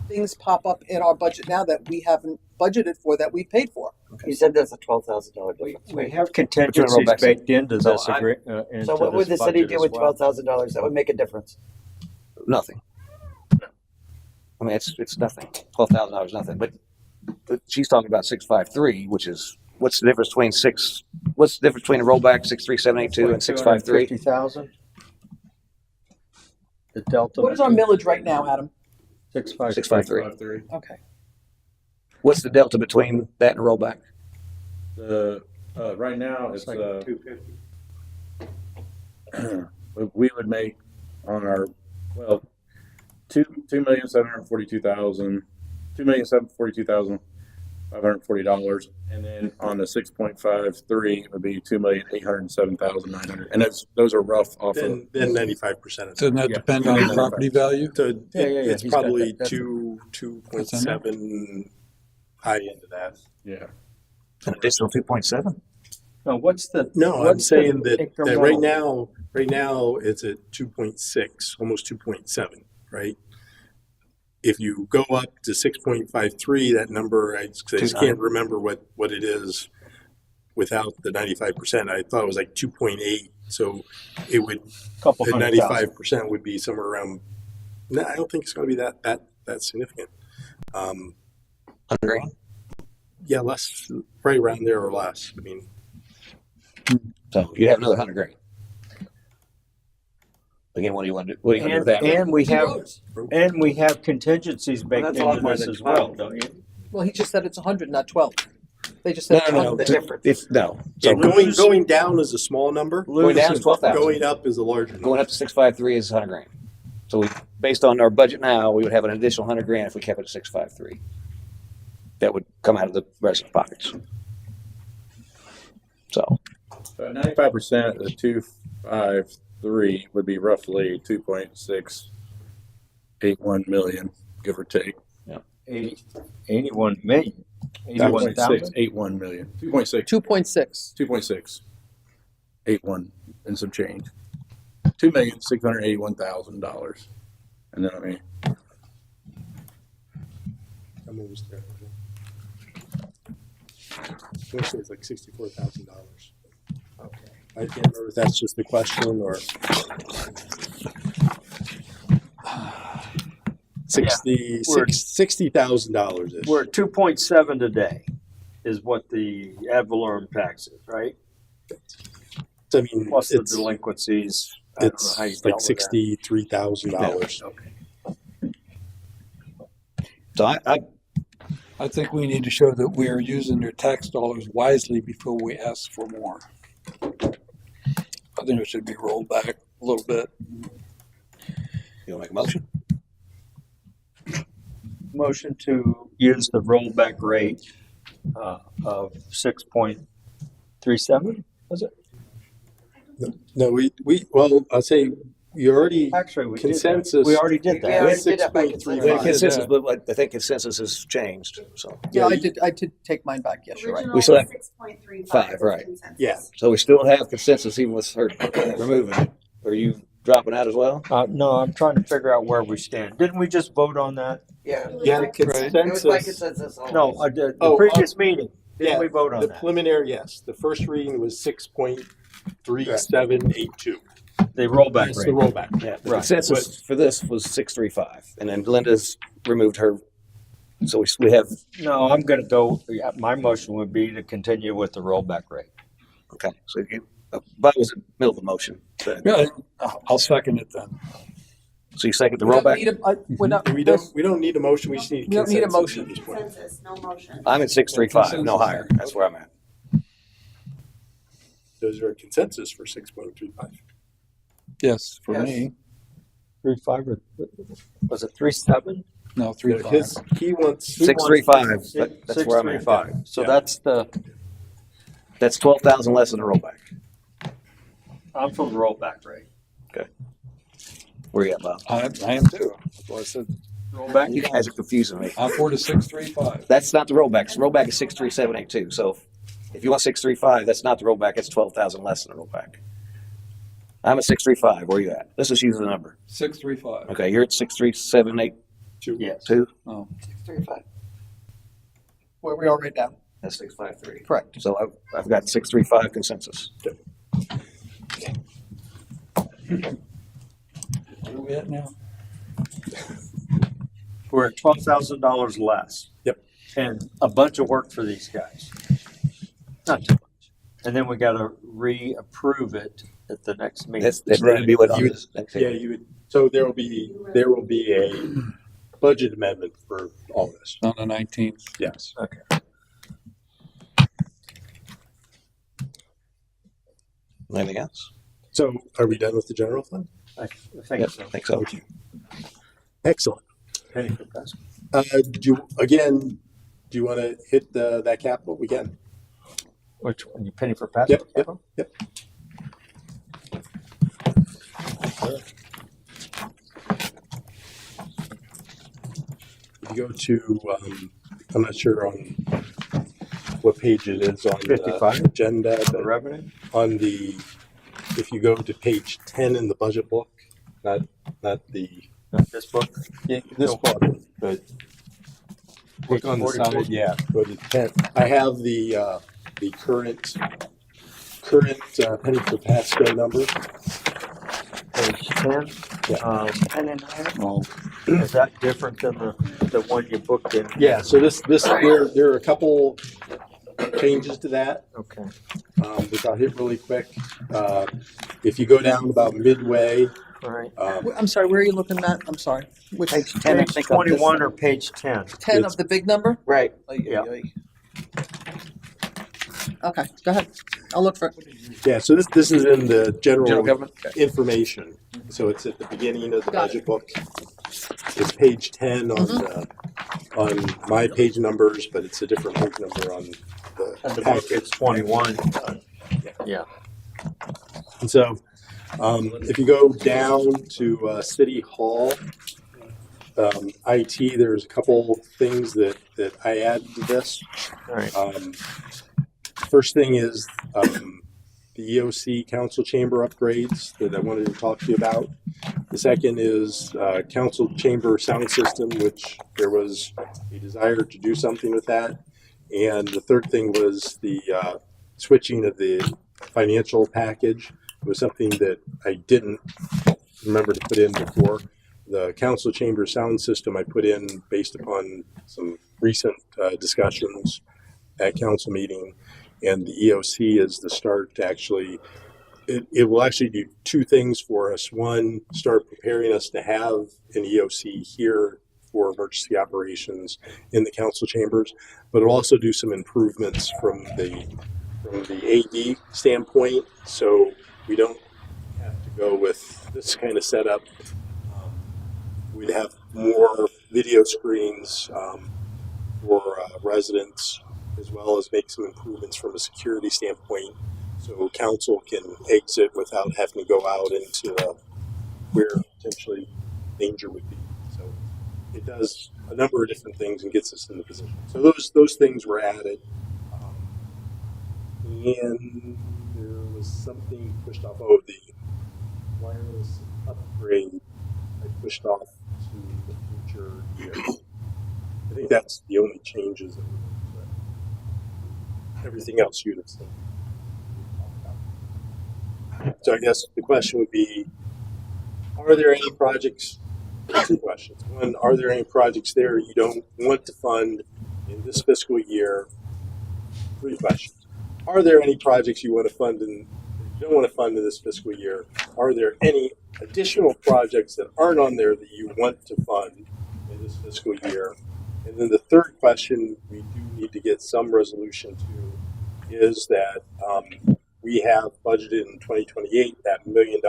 things pop up in our budget now that we haven't budgeted for, that we paid for. You said that's a $12,000 difference. We right? have contingencies baked into So this into So what would the this city budget do as with well. $12,000 that would make a difference? Nothing. I mean, it's nothing. $12,000 is nothing. But she's talking about 653, which is what's the difference between 6 what's the difference between a rollback 63782 and 653? 250,000. The delta. What is our millage right now, Adam? 653. Okay. What's the delta between that and a rollback? The, right now, it's, like 250. We would make on our, well, $2,742,540, and then on the 6.53 would be 2,807,900, and those are rough off of. Then 95% of Doesn't that depend on the property value? So Yeah. it's He's got probably that. That's 2.7 high into that. Yeah. An additional 2.7? No, what's the? No, I'm what's the saying that right incremental? now it's at 2.6, almost 2.7, right? If you go up to 6.53, that number, I just can't remember what it is without the 95%. I thought it was like 2.8. So it would, Couple the hundred thousand. 95% would be somewhere around, no, I don't think it's going to be that significant. 100 grand? Yeah, less, right around there or less. I mean, So you have another 100 grand. Again, what do you want to do? What do you want to do with that? And we have contingencies baked that's a lot into more this than as well, 12. don't you? Well, he just said it's 100, not 12. They just said it's 100. No. yeah, So going down is a small number. going down is 12,000. Going up is a larger number. Going up to 653 is 100 grand. So we, based on our budget now, we would have an additional 100 grand if we kept it at 653. That would come out of the residents' pockets. So 95% of the 253 would be roughly 2.681 million, give or take. 81 million. 81,000. 2.681 million. 2.6. 2.6. 2.681 and some change. $2,681,000. And then I'm almost there. Actually, it's like $64,000. Okay. I can't remember if that's just the question or 60,000 ish. We're at 2.7 today is what the ad valorem tax is, right? I mean, Plus the it's delinquencies. I don't know how you it's like dealt with that. $63,000. Okay. So I think we need to show that we are using their tax dollars wisely before we ask for more. I think it should be rolled back a little bit. you want to make a motion? Motion to use the rollback rate of 6.37, was it? No, well, I'll say you already Actually, we consensus. did that. We already did that. Yeah, we did that by 6.35. We had consensus, but I think consensus has changed. So Yeah, I did take mine back. Yes, you're right. we still have 6.35 right? Yeah. So we still have consensus even with her removing it. Are you dropping out as well? No, I'm trying to figure out where we stand. Didn't we just vote on that? Yeah. Yeah, the It was by consensus. consensus always. No, the Oh, previous meeting. Didn't Yeah, we vote on the that? preliminary, yes. The first reading was 6.3782. The rollback That's rate. the rollback. Yeah. The Right. consensus for this was 635, and then Linda's removed her. So we have No, I'm going to go. Yeah, my motion would be to continue with the rollback rate. okay. So you, Bob was in the middle of the motion. So Yeah, I'll second it then. you second the We don't rollback? need we're not, We don't need a motion. We just need We don't need a consensus motion. at this point. Consensus, no motion. I'm at 635, no higher. That's where I'm at. Those are a consensus for 6.35. Yes, for Yes. me. 3.5 or was it 3.7? No, 3.5. He wants 635. That's where I'm at. 6.35. So Yeah. That's 12,000 less than the rollback. I'm for the rollback rate. Where you at, Bob? I am too. That's why I said Rollback. You guys are confusing me. I'm for the 635. That's not the rollback. The rollback is 63782. So if you want 635, that's not the rollback. It's 12,000 less than the rollback. I'm at 635. Where are you at? Let's just use the number. 635. Okay, you're at 63782. Yes. Oh, 635. where we are right now. That's 653. Correct. So I've got 635 consensus. where are we at now? We're at $12,000 less. Yep. And a bunch of work for these guys. Not too much. And then we gotta reapprove it at the next meeting. That's gonna be what You this next Yeah, you would, so there will be a budget amendment for all this. On the 19th. Yes. Okay. Anything else? So are we done with the general fund? I think Yep, so. I think so. Thank you. Excellent. Penny for Pascal. Do you want to hit that capital? We can. Which one? You penny for Pascal? Yep. If you go to, I'm not sure on what page it is on 55? the agenda, The but revenue? on the, if you go to page 10 in the budget book, not the, Not this book? this book, but look on the 44. side, yeah, go to 10. I have the current penny per Pascal number. Page 10? Yeah. Oh, Is that different than the one you booked in? Yeah, so this there are a couple changes to that, Okay. which I'll hit really quick. If you go down about midway, All right. I'm sorry, where are you looking at? I'm sorry. Which Page 10, I Page think. on this 21 one. or page 10? 10 of the big number? Right. Yeah. Okay, go ahead. I'll look for it. yeah, so this is in the general government. information. So it's at the beginning of the Got budget book. It's page 10 on my page numbers, but it's a different page number on And the the book, packet. it's 21. Yeah. And so, if you go down to City Hall, IT, there's a couple things that I added to this. All right. First thing is the EOC council chamber upgrades that I wanted to talk to you about. The second is council chamber sound system, which there was a desire to do something with that. And the third thing was the switching of the financial package. It was something that I didn't remember to put in before. The council chamber sound system I put in based upon some recent discussions at council meeting, and the EOC is the start to actually, it will actually do two things for us. One, start preparing us to have an EOC here for emergency operations in the council chambers, but it'll also do some improvements from the AD standpoint, so we don't have to go with this kind of setup. We'd have more video screens for residents, as well as make some improvements from a security standpoint, so council can exit without having to go out into where potentially danger would be. So it does a number of different things and gets us in the position. So those things were added. And there was something pushed off. Oh, the wireless upgrade I pushed off to the future year. I think that's the only changes that we made. Everything else you'd have seen. So I guess the question would be, are there any projects, two questions. One, are there any projects there you don't want to fund in this fiscal year? Three questions. Are there any projects you want to fund you don't want to fund in this fiscal year? Are there any additional projects that aren't on there that you want to fund in this fiscal year? And then the third question we do need to get some resolution to is that we have budgeted in 2028 that $1 million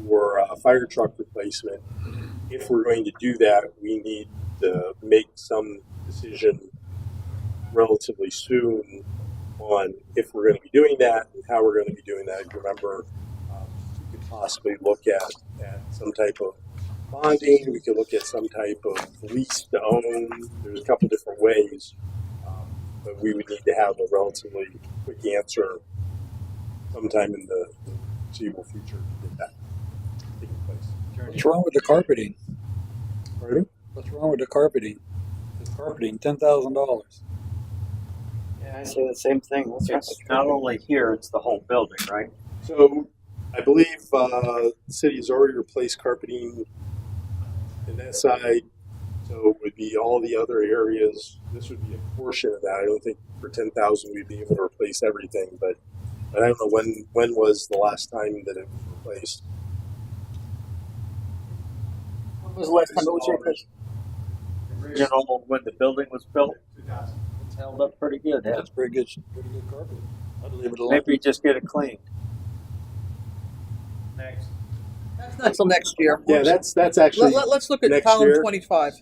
for a fire truck replacement. If we're going to do that, we need to make some decision relatively soon on if we're going to be doing that and how we're going to be doing that. If you remember, we could possibly look at some type of bonding. We could look at some type of lease to own. There's a couple different ways, but we would need to have a relatively quick answer sometime in the foreseeable future to get that taking place. what's wrong with the carpeting? Pardon? What's wrong with the carpeting? The carpeting, $10,000. Yeah, I say the same thing. What's wrong It's with not only here, it's the whole building, right? So I believe the city has already replaced carpeting in that side. So it would be all the other areas. This would be a portion of that. I don't think for 10,000 we'd be able to replace everything, but I don't know when was the last time that it was replaced. When was the last time it was replaced? Original, when the building was built, it's held up pretty good. That's pretty good carpet. I'd leave it alone. Maybe just get it cleaned. Next. That's not till next year. Yeah, that's actually. Let's look at next column year. 25.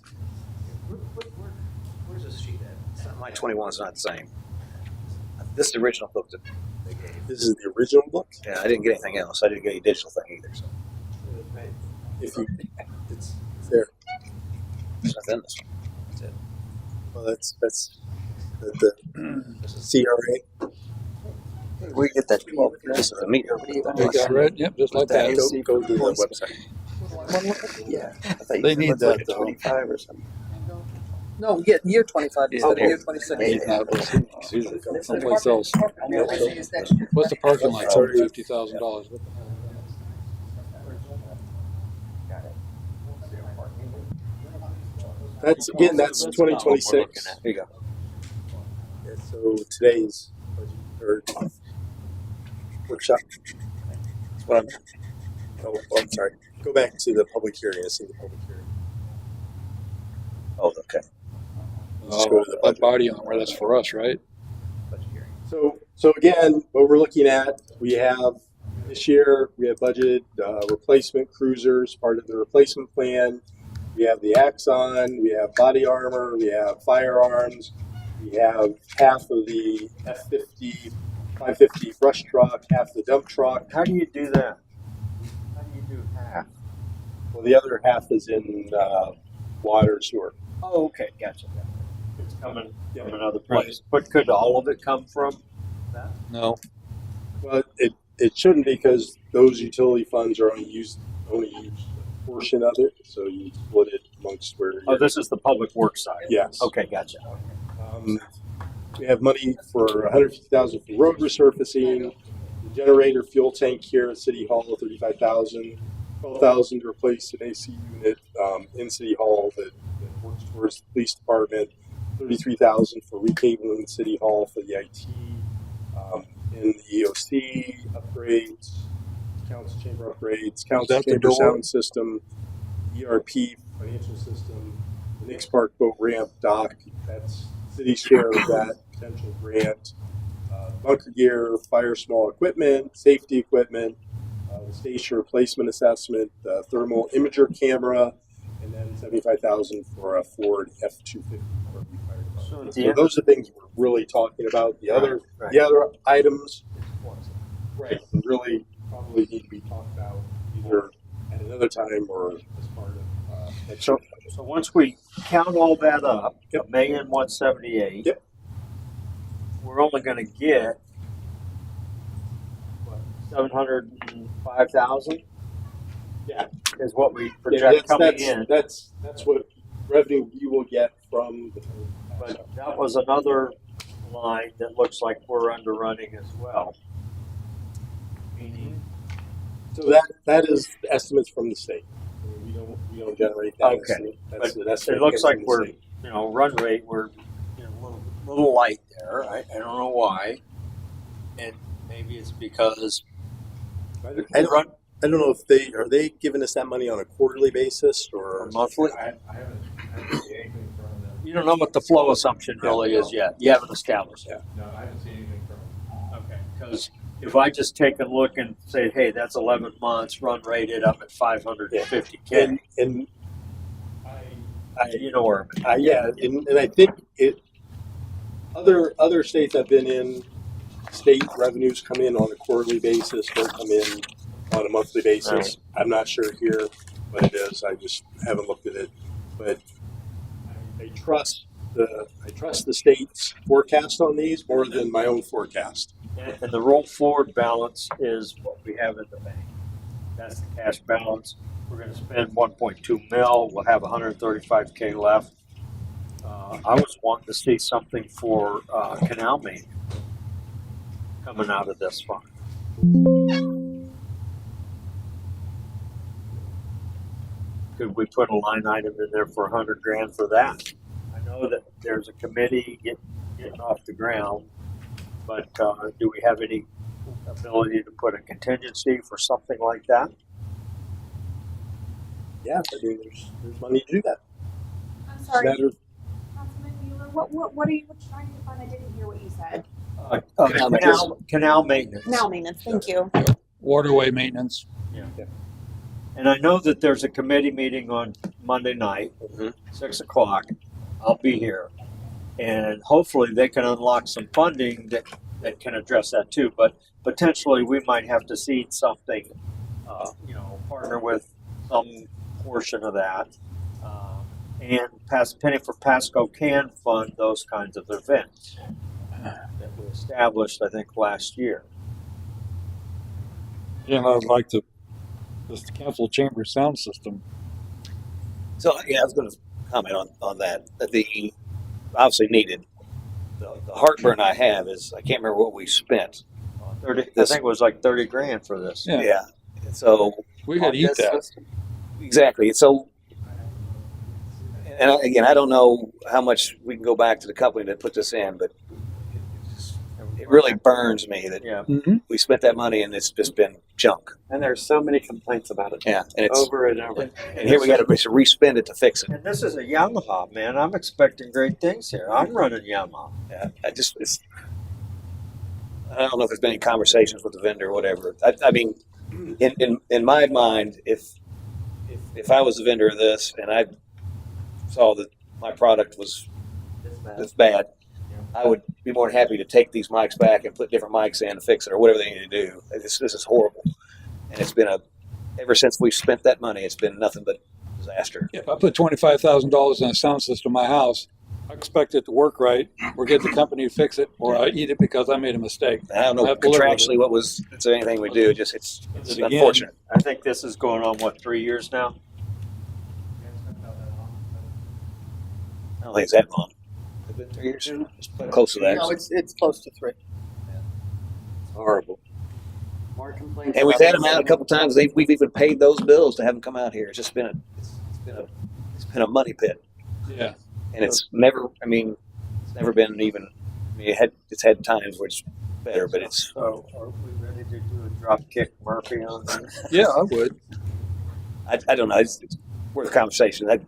Where's this sheet at? My 21 is not the same. This is the original book that they gave. This is the original book. Yeah, I didn't get anything else. I didn't get any digital thing either. So If you, it's there. it's not in this one. That's it. Well, that's the CRA. We get that 12. This is a meter. You got right? Yep, just like that. Go to the website. Yeah. They need that though. 25 or something. No, yeah, year 25 instead of Okay. year 26. It's usually someplace else. I know, I see it's next year. What's the parking lot? $150,000. That's 2026. There you go. Yeah, so today's budget or workshop. That's what I'm. Oh, I'm sorry. Go back to the public hearing. I see the public hearing. Oh, okay. Just go to the That budget. body on where that's for us, right? So again, what we're looking at, we have this year, we have budgeted replacement cruisers, part of the replacement plan. We have the Axon, we have body armor, we have firearms, we have half of the F-50, 550 brush truck, half the dump truck. How do you do that? How do you do half? Well, the other half is in water sewer. Oh, okay, gotcha. It's coming from another place. But could all of it come from that? No. Well, it shouldn't, because those utility funds are only used a portion of it, so you split it amongst where. Oh, this is the public works side. Yes. Okay, gotcha. We have money for $150,000 for road resurfacing, the generator fuel tank here at City Hall, $35,000, $12,000 to replace an AC unit in City Hall that works towards the police department, $33,000 for recabling City Hall for the IT, in the EOC upgrades, council chamber upgrades, council that the chamber door? sound system, ERP financial system, the Knicks Park boat ramp dock. That's city's share of that potential grant. Bunker gear, fire small equipment, safety equipment, the station replacement assessment, the thermal imager camera, and then $75,000 for a Ford F-250. So those are things we're really talking about. The other items, right, really probably need to be talked about either at another time or as part of. So once we count all that up, $1,178,000. Yep. We're only going to get what, 705,000. Yeah, is what we project coming in. That's what revenue you will get from the. But that was another line that looks like we're underrunning as well. Meaning, So that is estimates from the state. We don't generate that. okay, estimate. That's but an estimate it looks from like the we're state. run rate we're a little light there. I don't know why, and maybe it's because I don't know if they giving us that money on a quarterly basis or monthly. I haven't seen anything from them. You don't know what the flow assumption really is yet. You haven't established it. No, I haven't seen anything from them. Okay, because if I just take a look and say, hey, that's 11 months, run rated up at 550K, and you know where I'm at. yeah, and I think other states I've been in, state revenues come in on a quarterly basis, don't come in on a monthly basis. Right. I'm not sure here what it is. I just haven't looked at it, but I trust the state's forecast on these more than my own forecast. And the roll forward balance is what we have in the bank. That's the cash balance. We're going to spend 1.2 mil. We'll have 135K left. I was wanting to see something for canal main coming out of this fund. could we put a line item in there for $100,000 for that? I know that there's a committee getting off the ground, but do we have any ability to put a contingency for something like that? Yeah, I mean, there's money to do that. I'm It's a sorry, matter of Councilman Mueller, what are you trying to find? I didn't hear what you said. Canal maintenance. Canal maintenance, thank you. Waterway maintenance. And I know that there's a committee meeting on Monday night, 6 o'clock. I'll be here. And hopefully they can unlock some funding that can address that too. But potentially we might have to seed something, partner with some portion of that. And Penny for Pasco can fund those kinds of events that we established, I think, last year. Yeah, and I'd like to, this council chamber sound system. So yeah, I was going to comment on that. That the obviously needed. The heartburn I have is I can't remember what we spent. 30. I think it was like $30,000 for this. Yeah. So we got to eat that. Exactly. So, and again, I don't know how much we can go back to the company that put this in, but it really burns me that we spent that money and it's just been junk. And there's so many complaints about it. Yeah, and it's over and over. And here we got to re-spend it to fix it. And this is a Yamaha, man. I'm expecting great things here. I'm running Yamaha. Yeah, I don't know if there's been any conversations with the vendor or whatever. I mean, in my mind, if I was the vendor of this and I saw that my product was this bad, I would be more than happy to take these mics back and put different mics in to fix it or whatever they need to do. This is horrible, and it's been ever since we spent that money, it's been nothing but disaster. If I put $25,000 in a sound system in my house, I expect it to work right, or get the company to fix it, or I eat it because I made a mistake. I don't know contractually what was. It's anything we do. Just it's unfortunate. I think this is going on 3 years now. I don't think it's that long. It's been 3 years. It's close to that. No, it's close to 3. It's horrible. More complaints. And we've had them out a couple times. We've even paid those bills to have them come out here. It's just been a money pit. Yeah. And it's never. I mean, it's never been even. I mean, it's had times where it's better, but it's. So, are we ready to do a drop kick Murphy on this? Yeah, I would. I don't know. It's worth a conversation. I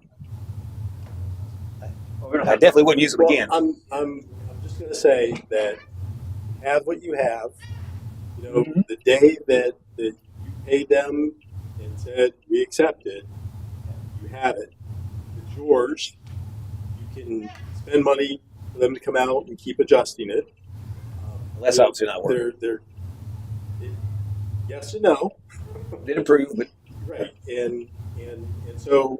definitely wouldn't use it again. I'm just going to say that have what you have. You know, the day that you paid them and said we accept it, you have it. It's yours. You can spend money for them to come out and keep adjusting it. That's obviously not working. Yes and no. Did improve, but right, and so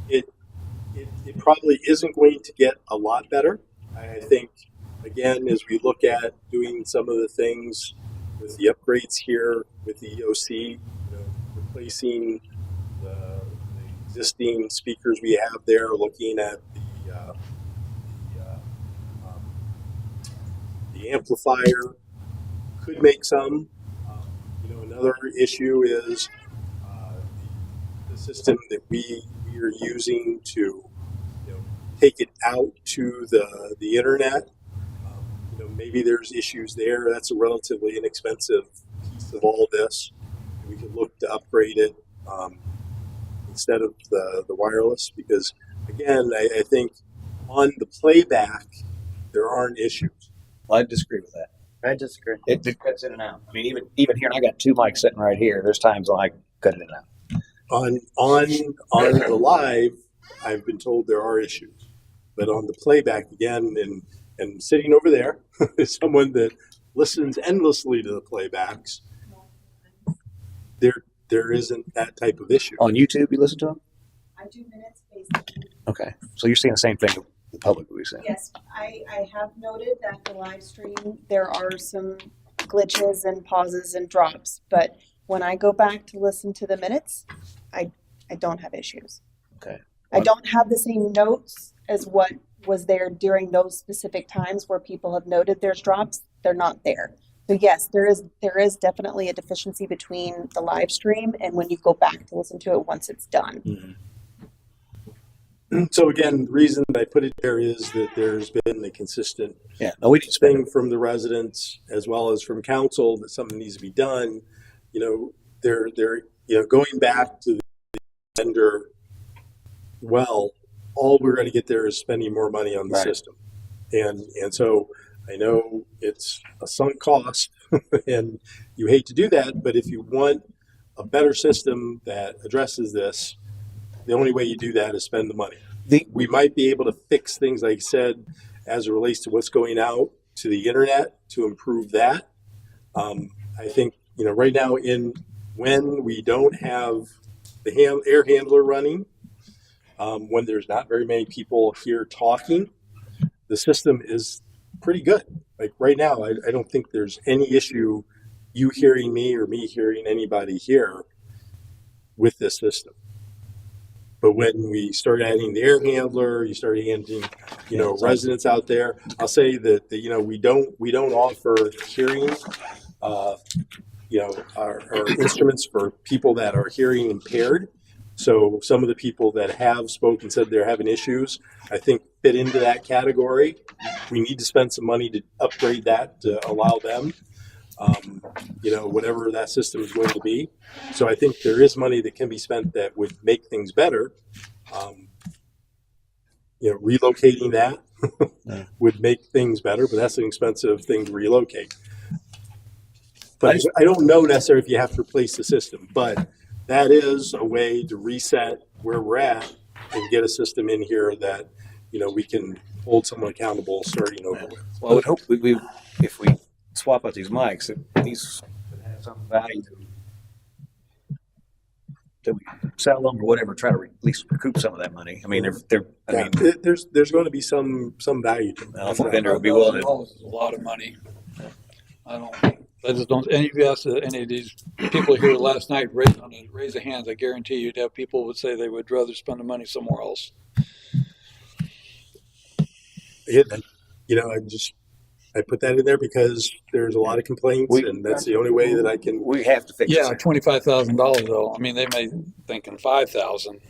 it probably isn't going to get a lot better. I think again, as we look at doing some of the things with the upgrades here with the EOC, replacing the existing speakers we have there, looking at the amplifier could make some. Another issue is the system that we are using to take it out to the internet. Maybe there's issues there. That's a relatively inexpensive piece of all this. We could look to upgrade it instead of the wireless because, again, I think on the playback there aren't issues. Well, I disagree with that. I disagree. It cuts in and out. I mean, even here, and I got 2 mics sitting right here. There's times when I cut it in and out. On the live, I've been told there are issues, but on the playback again, and sitting over there is someone that listens endlessly to the playbacks. There isn't that type of issue. On YouTube, you listen to them? I do minutes basically. Okay, so you're seeing the same thing the public will be saying. Yes, I have noted that the live stream, there are some glitches and pauses and drops, but when I go back to listen to the minutes, I don't have issues. Okay. I don't have the same notes as what was there during those specific times where people have noted there's drops. They're not there. So yes, there is definitely a deficiency between the live stream and when you go back to listen to it once it's done. So again, the reason that I put it there is that there's been a consistent we didn't spend thing from the residents as well as from council that something needs to be done. You know, they're going back to the vendor. Well, all we're going to get there is spending more money on the system, and so I know it's a sunk cost, and you hate to do that. But if you want a better system that addresses this, the only way you do that is spend the money. We might be able to fix things, like I said, as it relates to what's going out to the internet to improve that. I think, right now when we don't have the air handler running, when there's not very many people here talking, the system is pretty good. Like right now, I don't think there's any issue you hearing me or me hearing anybody here with this system. But when we start adding the air handler, you start adding, residents out there. I'll say that we don't offer hearing, our instruments for people that are hearing impaired. So some of the people that have spoken said they're having issues, I think fit into that category. We need to spend some money to upgrade that to allow them, whatever that system is going to be. So I think there is money that can be spent that would make things better. Relocating that would make things better, but that's an expensive thing to relocate. But I don't know necessarily if you have to replace the system, but that is a way to reset where we're at and get a system in here that, we can hold someone accountable starting over with. Well, I would hope if we swap out these mics, that these could have some value that we sell them or whatever, try to at least recoup some of that money. I mean, there's going to be some value to them. If a vendor would be willing to. A lot of money. I just don't. And if you ask any of these people here last night, raise a hand. I guarantee you'd have people would say they would rather spend the money somewhere else. I put that in there because there's a lot of complaints, and that's the only way that I can. We have to fix it. Yeah, $25,000 though. I mean, they may thinking 5,000,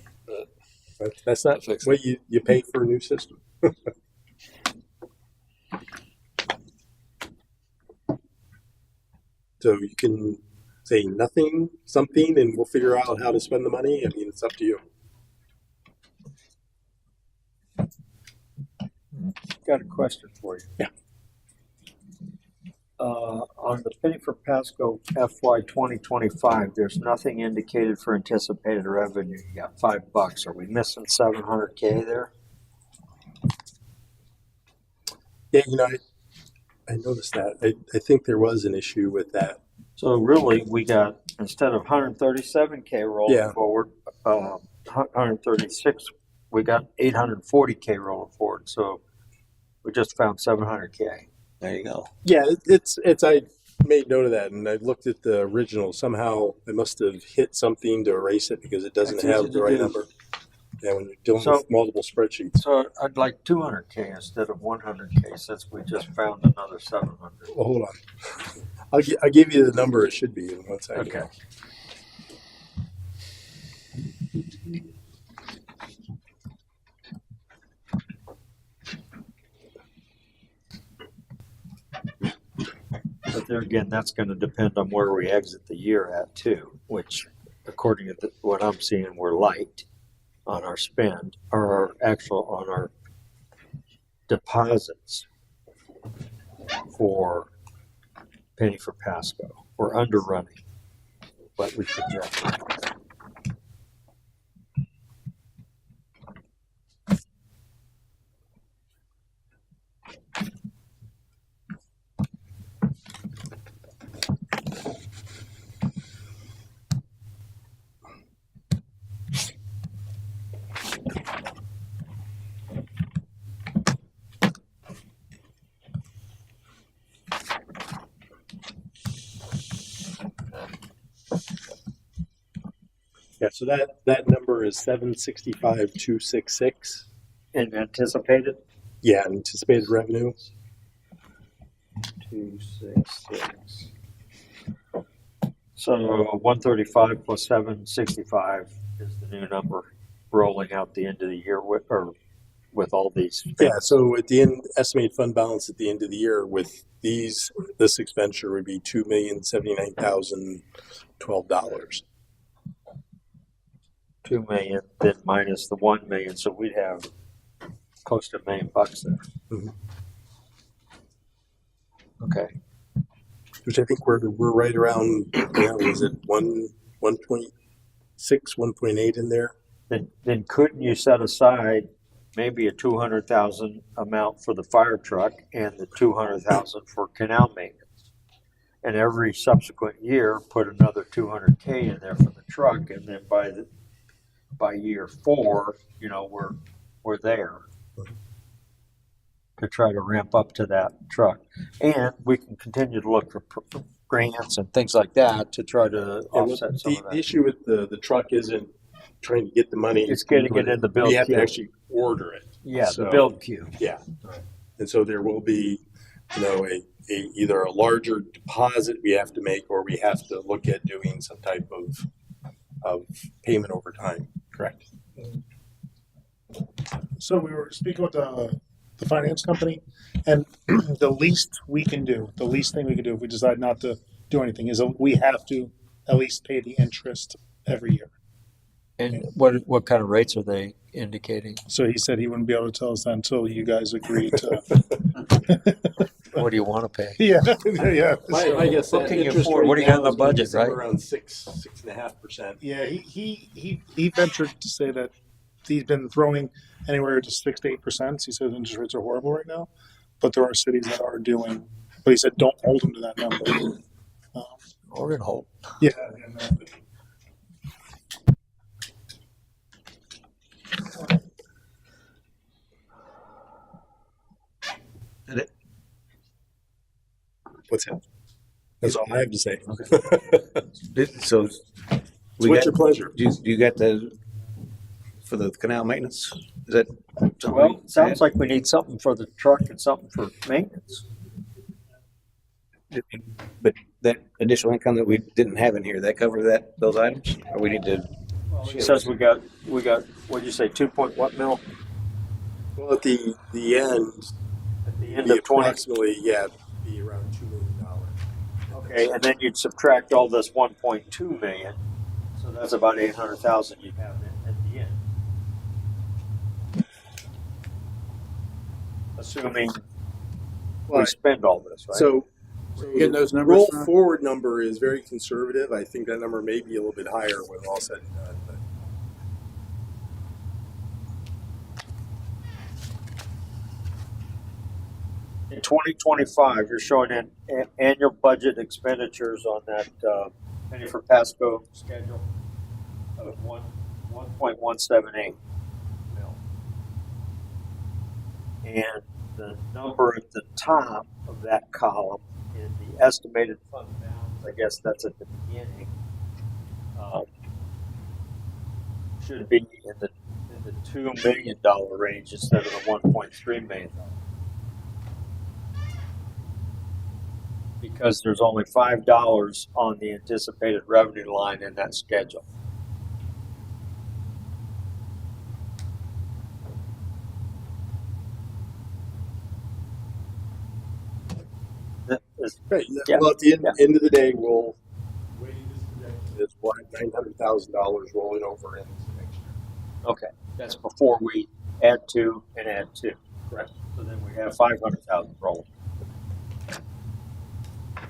but that's not what you pay for a new system. So you can say nothing, something, and we'll figure out how to spend the money. I mean, it's up to you. Got a question for you. Yeah. On the Penny for Pasco FY 2025, there's nothing indicated for anticipated revenue. You got $5. Are we missing $700K there? Yeah, I noticed that. I think there was an issue with that. So really, we got, instead of 137K rolling forward, 136, we got 840K rolling forward. So we just found 700K. There you go. Yeah, it's. I made note of that, and I looked at the original. Somehow I must have hit something to erase it because it doesn't have the right number. Yeah, when you're dealing with multiple spreadsheets. So I'd like 200K instead of 100K since we just found another 700. Well, hold on. I'll give you the number it should be in 1 second. Okay. But there again, that's going to depend on where we exit the year at too, which according to what I'm seeing, we're light on our spend or on our deposits for Penny for Pasco. We're underrunning what we projected. Yeah, so that number is 765,266. And anticipated? Yeah, anticipated revenue. 266. So 135 plus 765 is the new number rolling out the end of the year with all these. Yeah, so at the end, estimated fund balance at the end of the year with this expenditure would be $2,079,012. 2 million, then minus the 1 million, so we'd have close to $1 million there. Mhm. Okay. Which I think we're right around, is it 1.6, 1.8 in there? Then couldn't you set aside maybe a 200,000 amount for the fire truck and the 200,000 for canal maintenance, and every subsequent year put another 200K in there for the truck, and then by year 4, we're there to try to ramp up to that truck, and we can continue to look for grants and things like that to try to offset some of that. The issue with the truck isn't trying to get the money. It's getting it in the build We have queue. to actually order it. Yeah, So, the build queue. Yeah. And so there will be, either a larger deposit we have to make, or we have to look at doing some type of payment over time. Correct. So we were speaking with the finance company, and the least thing we can do if we decide not to do anything is we have to at least pay the interest every year. And what kind of rates are they indicating? So he said he wouldn't be able to tell us that until you guys agree to. What do you want to pay? Yeah, yeah. I guess What that can you interest afford? rate What do you got in now the is gonna be budget, somewhere right? around 6.5%. Yeah, he ventured to say that he's been throwing anywhere to 6 to 8%. He says interest rates are horrible right now, but there are cities that are doing. But he said don't hold him to that number. We're gonna hold. Yeah. What's that? That's all I have to say. So, What's your pleasure? Do you got for the canal maintenance? Is that something? Well, it sounds like we need something for the truck and something for maintenance. But that additional income that we didn't have in here, that cover those items? Or we need to? It says we got. What'd you say? 2 point what mil? Well, at the end, At the end be of 20. approximately, be around $2 million. Okay, and then you'd subtract all this 1.2 million, so that's about 800,000 you'd have at the end. Assuming we spend all this, right? So Getting those numbers roll from? forward number is very conservative. I think that number may be a little bit higher when all said and done. But in 2025, you're showing annual budget expenditures on that penny for Pasco schedule of 1.178 mil. And the number at the top of that column in the estimated fund balance, I guess that's at the beginning, should be in the $2 million range instead of the $1.3 million. Because there's only $5 on the anticipated revenue line in that schedule. Right. Yeah. Well, at the end of the day, we'll is what $900,000 rolling over into next year. Okay, that's before we add 2 and add 2. Correct. So then we have 500,000 rolling.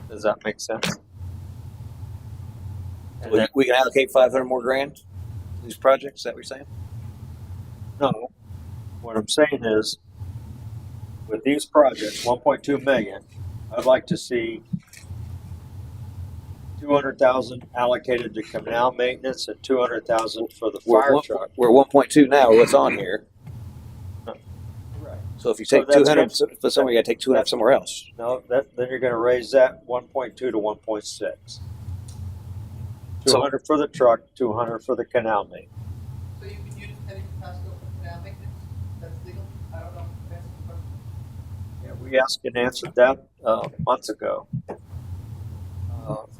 Does that make sense? And then, We can allocate 500 more grand to these projects. Is that what you're saying? no, what I'm saying is, with these projects, 1.2 million, I'd like to see 200,000 allocated to canal maintenance and 200,000 for the fire truck. We're at 1.2 now. What's on here? Right. So if you So take that's 200 good. for somewhere, you got to take 200 somewhere else. No, then you're going to raise that 1.2 to 1.6. So- 200 for the truck, 200 for the canal maintenance. So you can use penny for Pasco for canal maintenance? That's legal? I don't know. That's the question. Yeah, we we asked and answered that months ago.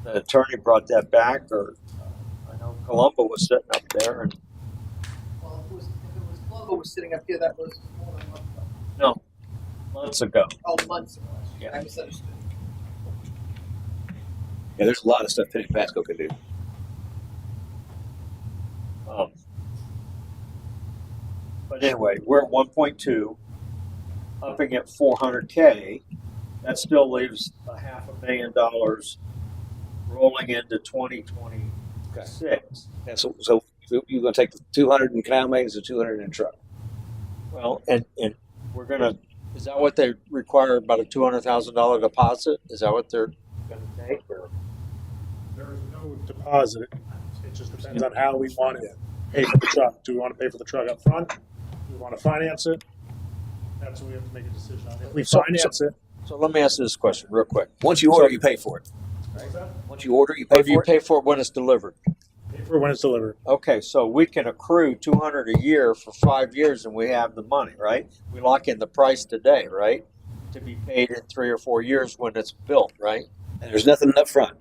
The attorney brought that back, or I know Columbo was sitting up there, and Well, if it was Columbo was sitting up here, that was more than a month ago. no, months ago. Oh, months ago. Yeah. I misunderstood. Yeah, there's a lot of stuff Penny Pasco could do. But anyway, we're at 1.2, upping at 400K. That still leaves $500,000 rolling into 2026. Yeah, so you're going to take the 200 in canal maintenance and 200 in truck. Well, and we're gonna. Is that what they require? About a $200,000 deposit? Is that what they're gonna take? Or? There's no deposit. It just depends on how we want to pay for the truck. Do we want to pay for the truck up front? Do we want to finance it? That's what we have to make a decision on. If we finance it. So let me ask you this question real quick. Once you order, you pay for it. Once you order, you pay Or do you for it. pay for it when it's delivered? Pay for it when it's delivered. Okay, so we can accrue 200 a year for 5 years, and we have the money, right? We lock in the price today, right? To be paid in 3 or 4 years when it's built, right? And there's nothing up front.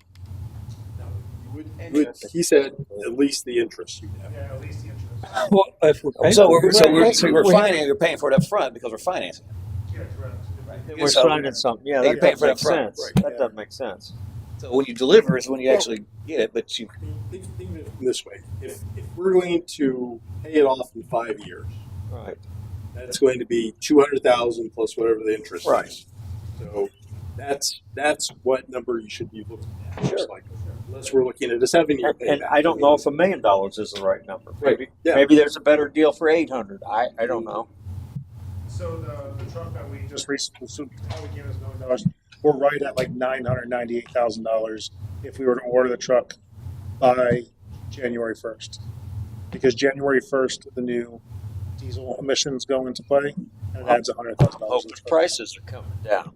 He said at least the interest. Yeah, at least the interest. Well, if we're paying So for we're it, financing. We're paying for it up front because we're financing. Yeah, correct. We're So- signing something. Yeah, They that pay doesn't for it make up front. sense. Right. That doesn't make sense. So when you deliver is when you actually get it, but you. Think of it this way: if we're going to pay it off in 5 years, Right. that's going to be 200,000 plus whatever the interest Right. is. So that's what number you should be looking at. Sure. Like, unless we're looking at a 7-year payback. And I don't know if $1 million is the right number. Right. Maybe, Yeah. maybe there's a better deal for 800. I don't know. So the truck that we just recently, so how we gave us $1 million, we're right at like $998,000 if we were to order the truck by January 1st. Because January 1st, the new diesel emissions go into play, and it adds $100,000. Hope the prices are coming down.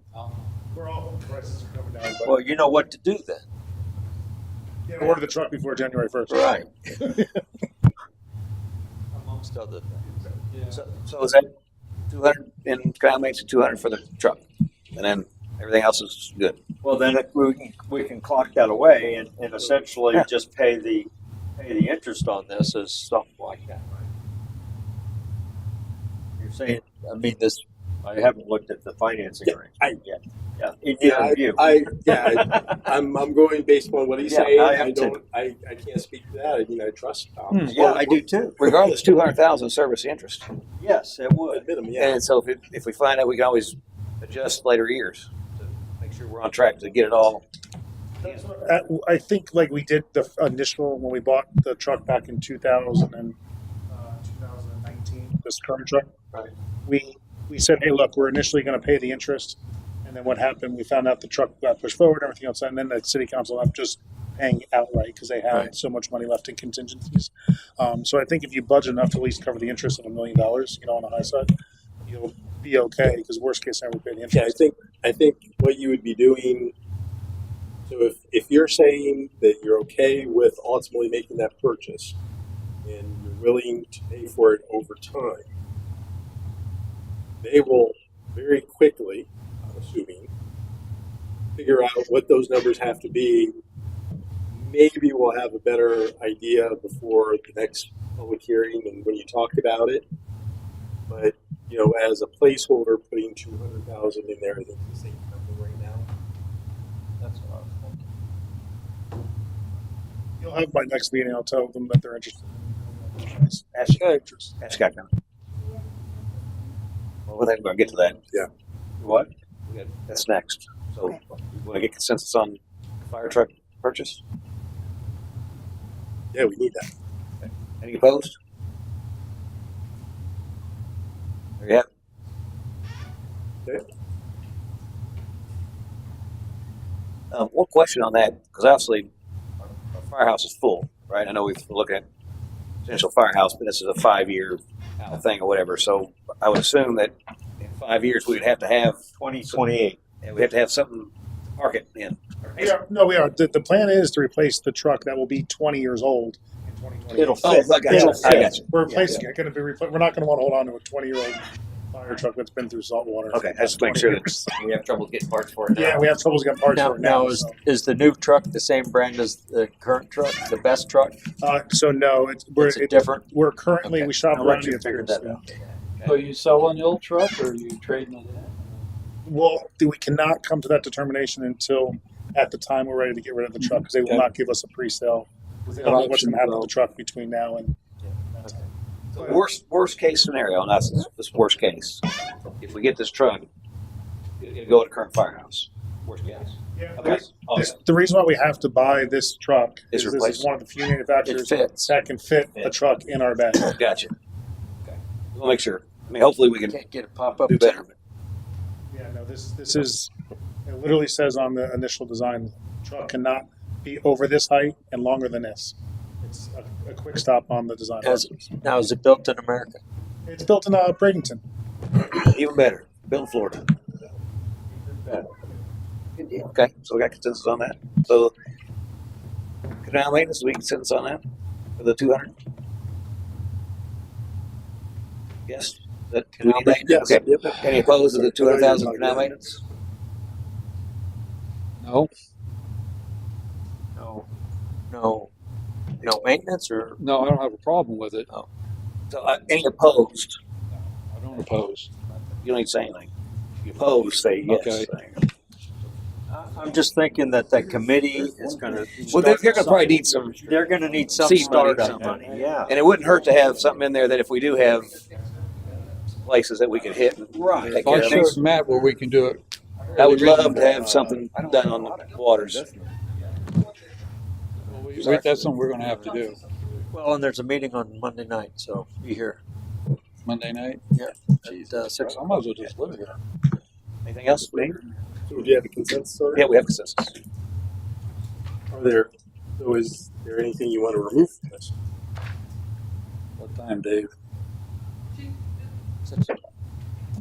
We're all hoping prices are coming down, but Well, you know what to do then. yeah, order the truck before January 1st. Right. Amongst other things. So is that 200 in canal maintenance and 200 for the truck, and then everything else is good. Well, then we can clock that away and essentially just pay the interest on this as something like that, right? You're saying, I mean, this. I haven't looked at the financing arrangement yet. Yeah, neither of you. I'm going based on what he's Yeah, saying. I am too. I can't speak to that. I mean, I trust Tom. Yeah, I do too. Regardless, 200,000 service interest. Yes, it would. Minimum, yeah. And so if we find out, we can always adjust later years to make sure we're on track to get it all. That's what, I think like we did the initial when we bought the truck back in 2019, this current truck. Right. We said, hey, look, we're initially going to pay the interest, and then what happened? We found out the truck got pushed forward, and everything else, and then the city council ended up just paying outright because they had Right. so much money left in contingencies. So I think if you budget enough to at least cover the interest of $1 million, on the high side, you'll be okay. Because worst case scenario, we pay the interest. Yeah, I think what you would be doing. So if you're saying that you're okay with ultimately making that purchase, and you're willing to pay for it over time, they will very quickly, I'm assuming, figure out what those numbers have to be. Maybe we'll have a better idea before the next public hearing and when you talk about it. But as a placeholder, putting 200,000 in there, I think the same number right now. That's what I was thinking. You'll have by next meeting. I'll tell them that they're interested. Ask Scott now. Well, we're going to get to that. Yeah. What? That's next. So you want to get consensus on the fire truck purchase? Yeah, we need that. Okay. Any opposed? There you have it. Okay. One question on that, because obviously our firehouse is full, right? I know we've looked at potential firehouse, but this is a 5-year thing or whatever. So I would assume that in 5 years we would have to have 2028. and we have to have something to park it in. We are. The plan is to replace the truck that will be 20 years old in 2020. It'll Oh, fit. I got you. I got you. We're replacing it. We're not going to want to hold on to a 20-year-old fire truck that's been through salt water. Okay, I just make sure that We have trouble getting parts for it now. Yeah, we have troubles getting parts Now, for it now. is, so. is the new truck the same brand as the current truck, the best truck? So no, we're It's a different. we're currently Okay. we shop I'll around let you it figure too, that so. out. So you selling the old truck or are you trading it in? Well, we cannot come to that determination until at the time we're ready to get rid of the truck because they will Okay. not give us a pre-sale. They don't know what's going to happen to the truck between now and. worst case scenario, and that's this worst case. If we get this truck, it'll go to current firehouse. Worst case. Yeah. Okay. Awesome. The reason why we have to buy this truck Is is this replace- is one of the few manufacturers It fits. that can fit Yeah. a truck in our bag. Gotcha. Okay. We'll make sure. I mean, hopefully we can Can't get a pop up. do better. Yeah, no, this is, it literally says on the initial design, truck cannot be over this height and longer than this. It's a quick stop on the design. Now, is it built in America? It's built in Bradenton. Even better. Built in Florida. Good deal. Okay, so we got consensus on that. So, canal maintenance, we consensus on that for the 200. Yes. Do we need that? Yes. Okay. Yep. Any opposed to the 200,000 canal maintenance? No, No maintenance or? no, I don't have a problem with it. So, any opposed? I don't oppose. You don't need to say anything. If you oppose, say yes. Okay. I'm just thinking that committee is gonna. Well, they're going to probably need some, They're gonna need some Seed money, startup something. money, yeah. and it wouldn't hurt to have something in there that if we do have places that we can hit and Right. take If care I of show things. Matt where we can do it. I would love to have something done on the waters. That's something we're gonna have to do. Well, and there's a meeting on Monday night, so be here. Monday night. At 6. I might as well just live here. Anything else, Lee? So do you have a consensus already? Yeah, we have consensus. Is there anything you want to remove from this? What time, Dave?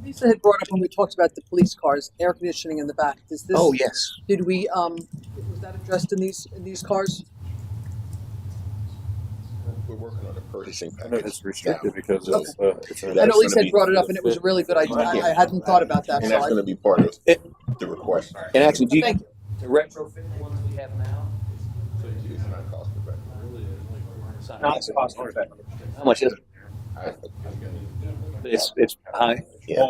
Lisa had brought up when we talked about the police cars, air conditioning in the back. Does this? Oh, yes. Did we? Was that addressed in these cars? We're working on a purchasing I know package. it's restricted because Okay. it's I know Lisa had brought it up, and it was a really good idea. I hadn't thought about that. And So that's I, going to be part of the request. And actually, do you, Thank you. to retrofit the ones we have now? It's not cost effective. It's not cost effective. How much is it? It's high. Yeah.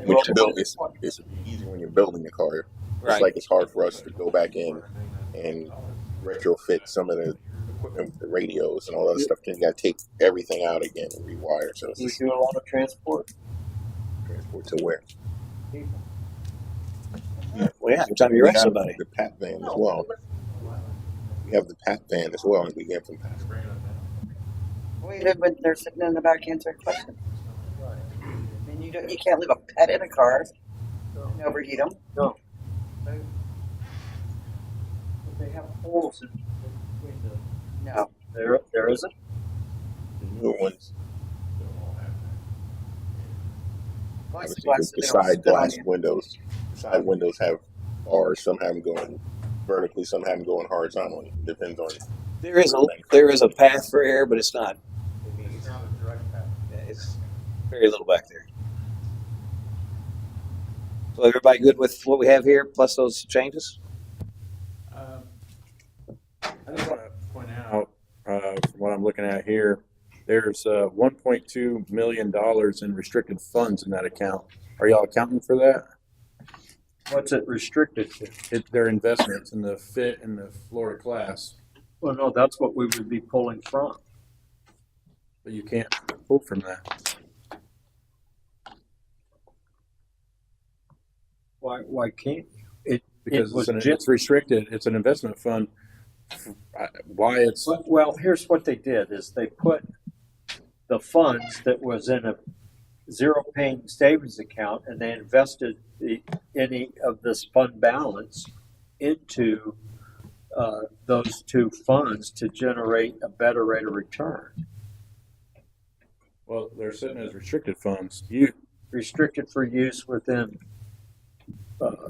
When you build, it's easy when you're building the car. Right. It's like it's hard for us to go back in and retrofit some of the equipment, the radios and all that stuff. Then you got to take everything out again and rewire. So it's We do a lot of transport. transport to where? Well, yeah, every time you We wreck have somebody. the PAT van as well. We have the PAT van as well, and we get from PAT. Wait, when they're sitting in the back answering questions. I mean, you can't leave a pet in a car and overheat them. No. They have holes in between the. No. There isn't. The newer ones, obviously, Plexiglass, the they don't side spit on glass you. windows. The side windows have bars. Some have them going vertically, some have them going horizontally. Depends on. There is a path for air, but it's not. Yeah, it's very little back there. So everybody good with what we have here, plus those changes? I just want to point out, from what I'm looking at here, there's $1.2 million in restricted funds in that account. Are y'all accounting for that? What's it restricted to? Their investments in the FIT and the Florida class, Well, no, that's what we would be pulling from. but you can't pull from that. Why can't you? It Because was it's restricted. It's an investment fund. Why it's well, here's what they did: is they put the funds that was in a zero-paying savings account, and they invested any of this fund balance into those two funds to generate a better rate of return. well, they're sitting as restricted funds. Restricted for use within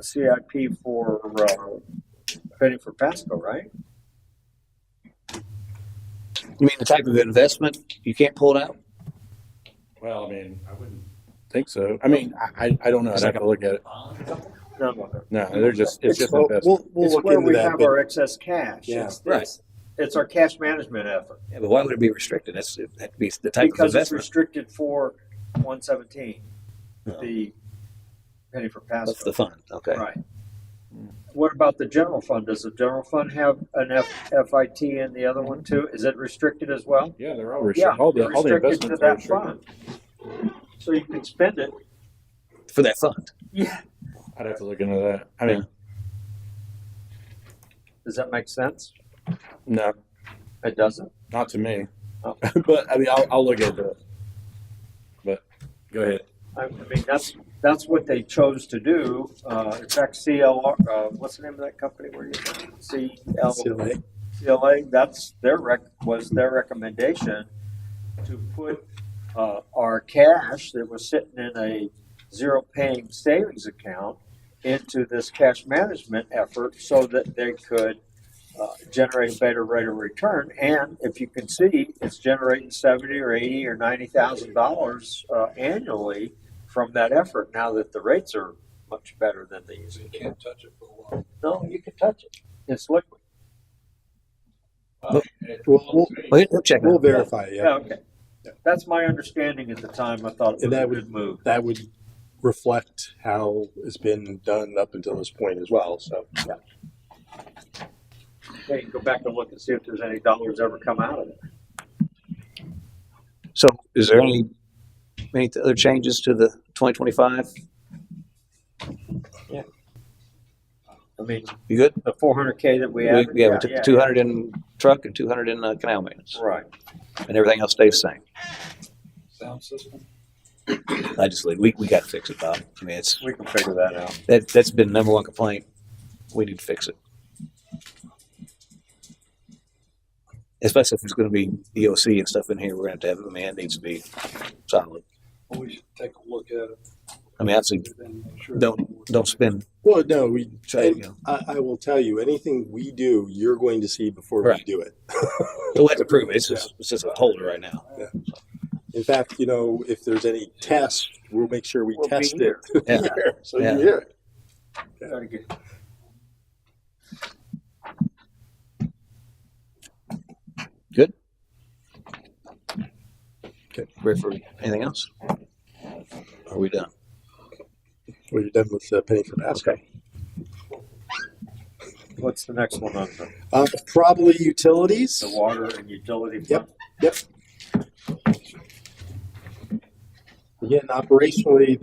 CIP for Penny for Pasco, right? You mean the type of investment you can't pull it out? Well, I mean, I wouldn't think so. I mean, I don't know. I'd have to look at it. No, they're just, it's just investment. We'll It's look where into we that. have but- our excess cash. Yeah. Right. It's our cash management effort. Yeah, but why would it be restricted? That'd be the type Because of it's investment. restricted for 117, the penny for pass. That's the fund. Okay. Right. What about the general fund? Does the general fund have an FIT in the other one too? Is it restricted as well? Yeah, they're all Yeah, restricted. All the restricted to investments are that restricted. fund. So you can spend it. For that fund. Yeah. I'd have to look into that. I mean, Does that make sense? no, It doesn't. not to me. Oh. But I mean, I'll look into it. But go ahead. I mean, that's what they chose to do. In fact, CLR, what's the name of that company? Where you CLA? That's their was their recommendation to put our cash that was sitting in a zero-paying savings account into this cash management effort, so that they could generate a better rate of return. And if you can see, it's generating $70 or $80 or $90,000 annually from that effort. Now that the rates are much better than they used to be. You can't touch it for a while. No, you can touch it. It's liquid. We'll check it We'll out. verify it. Yeah, okay. That's my understanding at the time. I thought it was And a that good move. That would reflect how it's been done up until this point as well. So Okay, go back and look and see if there's any dollars ever come out of it. So, is there any other changes to the 2025? I mean, You good? the 400K that we We, have. yeah, we took 200 in truck and 200 in canal maintenance, Right. and everything else stays the same. Sound system. I just leave. We got to fix it, Bob. I mean, We can figure that out. that's been the number one complaint. We need to fix it, especially if there's going to be EOC and stuff in here. We're going to have. I mean, it needs to be solid. Well, we should take a look at it. I mean, I'd say and make sure don't spend. well, no, we. Try, and you know. I will tell you, anything we do, you're going to see before Right. we do it. We'll have to prove it. It's just a holder right now. In fact, if there's any tests, we'll make sure we We'll be test here. it. Yeah. Here, so Yeah. you hear it. Very good. Good. Okay. Ready for anything else? Are we done? Well, you're done with penny for pass. Okay. What's the next one on Probably utilities. the water and utility Yep. fund? Yep. Again, operationally,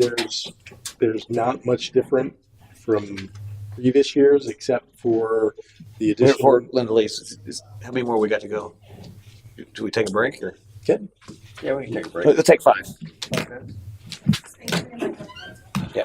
there's not much different from previous years, except for the additional. For Linda Lee, how many more we got to go? Do we take a break or? Okay. Yeah, we can take a break. Let's take 5. Okay. Yeah.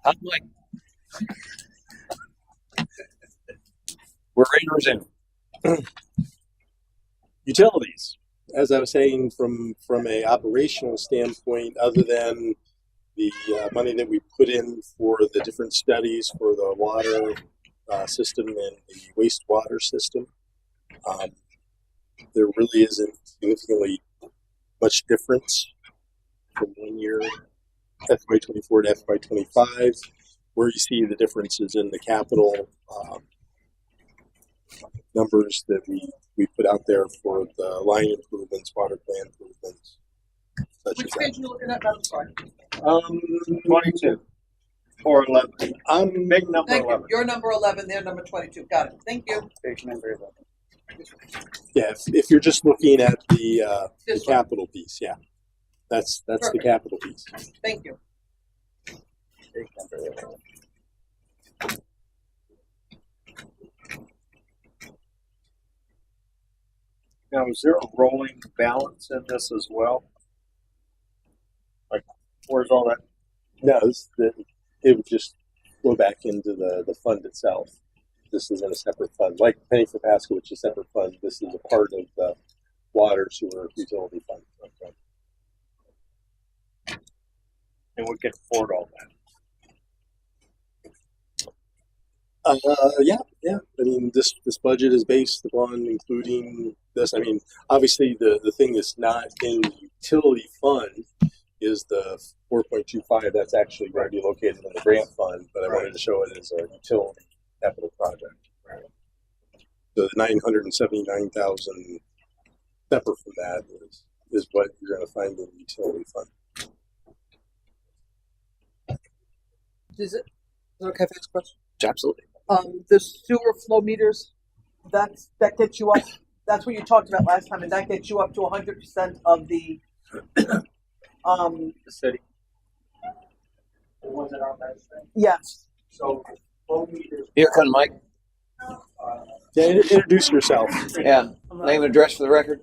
I'm like, we're ready to resume. Utilities. As I was saying, from a operational standpoint, other than the money that we put in for the different studies for the water system and the wastewater system, there really isn't significantly much difference from 1 year, FY24 to FY25. Where you see the differences in the capital numbers that we put out there for the line improvements, water plant improvements, such Which as that. page are you looking at? I'm sorry. 22 or 11. I'm Big number Thank 11. you. You're number 11, they're number 22. Got it. Thank you. Page number 11. Yeah, if you're just looking at the This one. capital piece, yeah, that's the Perfect. capital piece. Thank you. Page number 11. Now, is there a rolling balance in this as well? Like, where's all that? No, it would just go back into the fund itself. This isn't a separate fund. Like Penny for Pasco, which is a separate fund, this is a part of the water sewer utility fund. And we can afford all that. Yeah. I mean, this budget is based upon including this. I mean, obviously, the thing that's not in the utility fund is the 4.25. That's actually going to be located in the grant fund, but I wanted to show it as a utility capital project. Right. So the 979,000 separate from that is what you're going to find in the utility fund. Is it okay if I ask a question? Absolutely. The sewer flow meters, that gets you up. That's what you talked about last time, and that gets you up to 100% of the The city. Was it on that thing? yes. So, flow meters. Here, come Mike. Yeah, introduce yourself. Yeah, name and address for the record.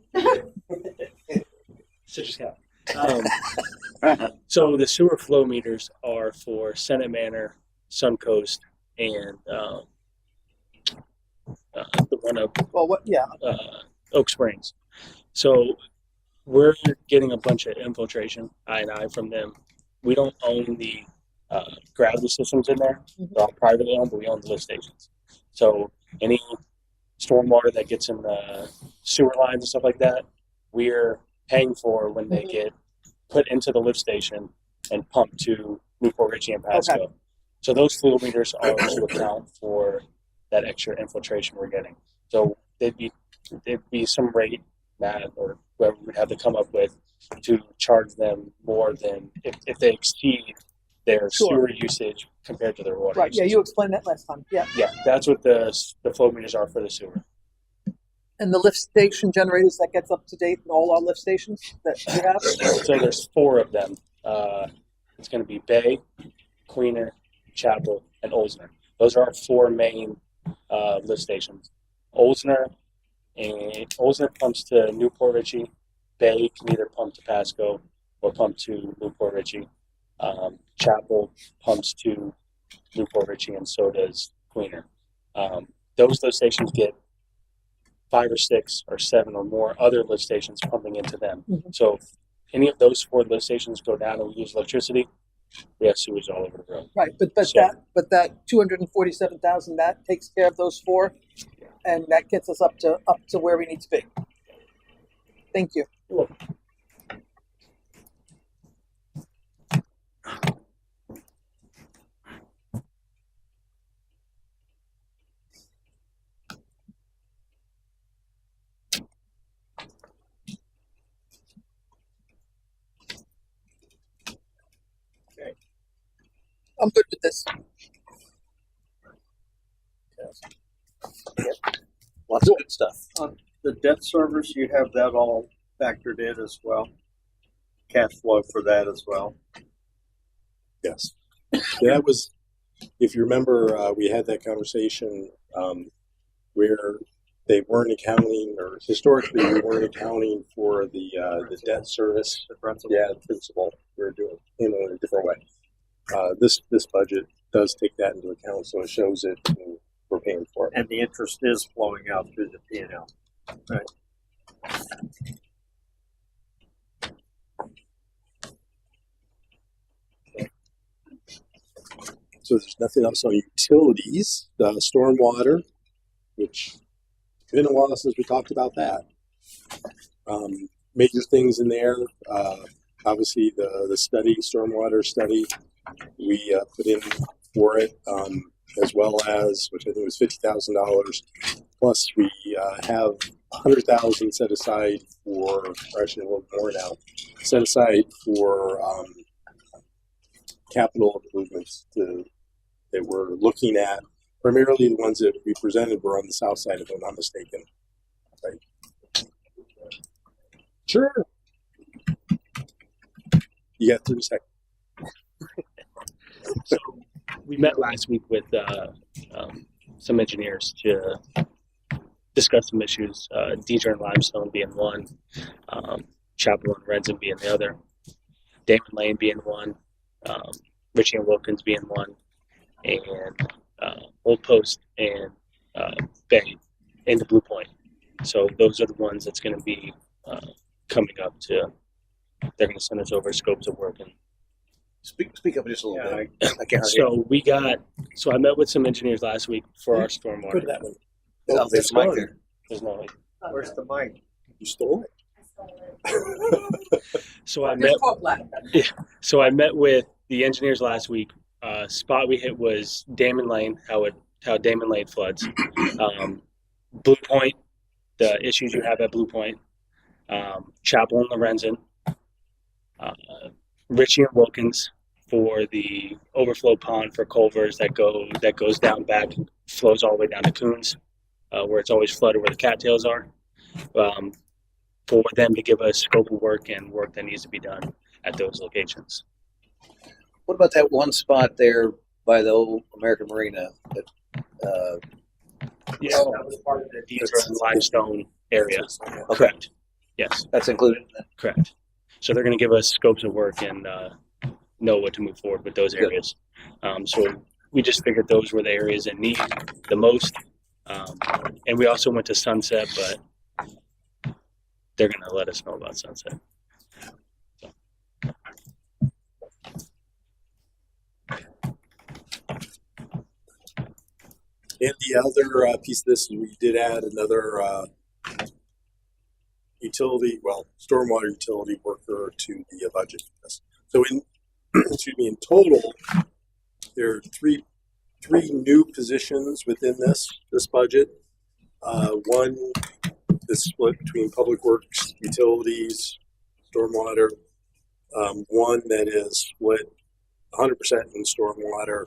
So the sewer flow meters are for Senate Manor, Suncoast, and the one up Well, what? Yeah. Oak Springs. So we're getting a bunch of infiltration, I from them. We don't own the gravity systems in there. They're all privately owned, but we own the lift stations. So any stormwater that gets in the sewer lines and stuff like that, we're paying for when they get put into the lift station and pumped to Newport Richey and Pasco. Okay. So those flow meters are to account for that extra infiltration we're getting. So there'd be some rate that or whoever would have to come up with to charge them more than if they exceed their Sure. sewer usage compared to their water Right. Yeah, usage. you explained that last time. Yeah. Yeah, that's what the flow meters are for the sewer. And the lift station generators that gets up to date in all our lift stations that you have. So there's 4 of them. It's going to be Bay, Queener, Chapel, and Olsner. Those are our 4 main lift stations. Olsner pumps to Newport Richey. Bay can either pump to Pasco or pump to Newport Richey. Chapel pumps to Newport Richey, and so does Queener. Those lift stations get 5 or 6 or 7 or more other lift stations pumping into them. Mhm. So if any of those 4 lift stations go down and we use electricity, we have sewage all over the road. Right, but that 247,000 that takes care of those 4, and that gets us up to where we need to be. Thank you. I'm good with this. Lots of good stuff. The debt service, you have that all factored in as well. Cash flow for that as well. Yes. That was, if you remember, we had that conversation where they weren't accounting, or historically we weren't accounting for the debt service. The principal. Yeah, the principal. We were doing it in a different way. This budget does take that into account, so it shows it and we're paying for it. And the interest is flowing out through the P&L. Right. So there's nothing else on utilities, stormwater, which it's been a while since we talked about that. Major things in there, obviously the study, stormwater study, we put in for it, as well as, which I think was $50,000. Plus we have $100,000 set aside for, or actually a little more now, set aside for capital improvements that we're looking at. Primarily the ones that we presented were on the south side, if I'm not mistaken. Right? Sure. You got 30 seconds. So we met last week with some engineers to discuss some issues. Deidre and Limestone being one, Chapel and Renton being the other, Damon Lane being one, Richie and Wilkins being one, and Old Post and Bay into Blue Point. So those are the ones that's going to be coming up to. They're going to send us over scopes of work and. Speak up just a little bit. I can't So I met with some engineers last week for our stormwater. Put that one. Oh, there's Mike there. There's no. Where's the mic? You stole it. So I met with the engineers last week. Spot we hit was Damon Lane, how Damon Lane floods. Blue Point, the issues you have at Blue Point. Chapel and Lorenzen. Richie and Wilkins for the overflow pond for Culvers that goes down back and flows all the way down to Coons, where it's always flooded where the cattails are. For them to give us scope of work and work that needs to be done at those locations. What about that one spot there by the old American Marina? Yes, that was part of the Deidre and Limestone area. Correct. Yes. That's included. Correct. So they're going to give us scopes of work and know what to move forward with those areas. So we just figured those were the areas that need the most. And we also went to Sunset, but they're going to let us know about Sunset. So. And the other piece of this, we did add another stormwater utility worker to the budget for this. So in total, there are three new positions within this budget. One is split between public works, utilities, stormwater. One that is split 100% in stormwater,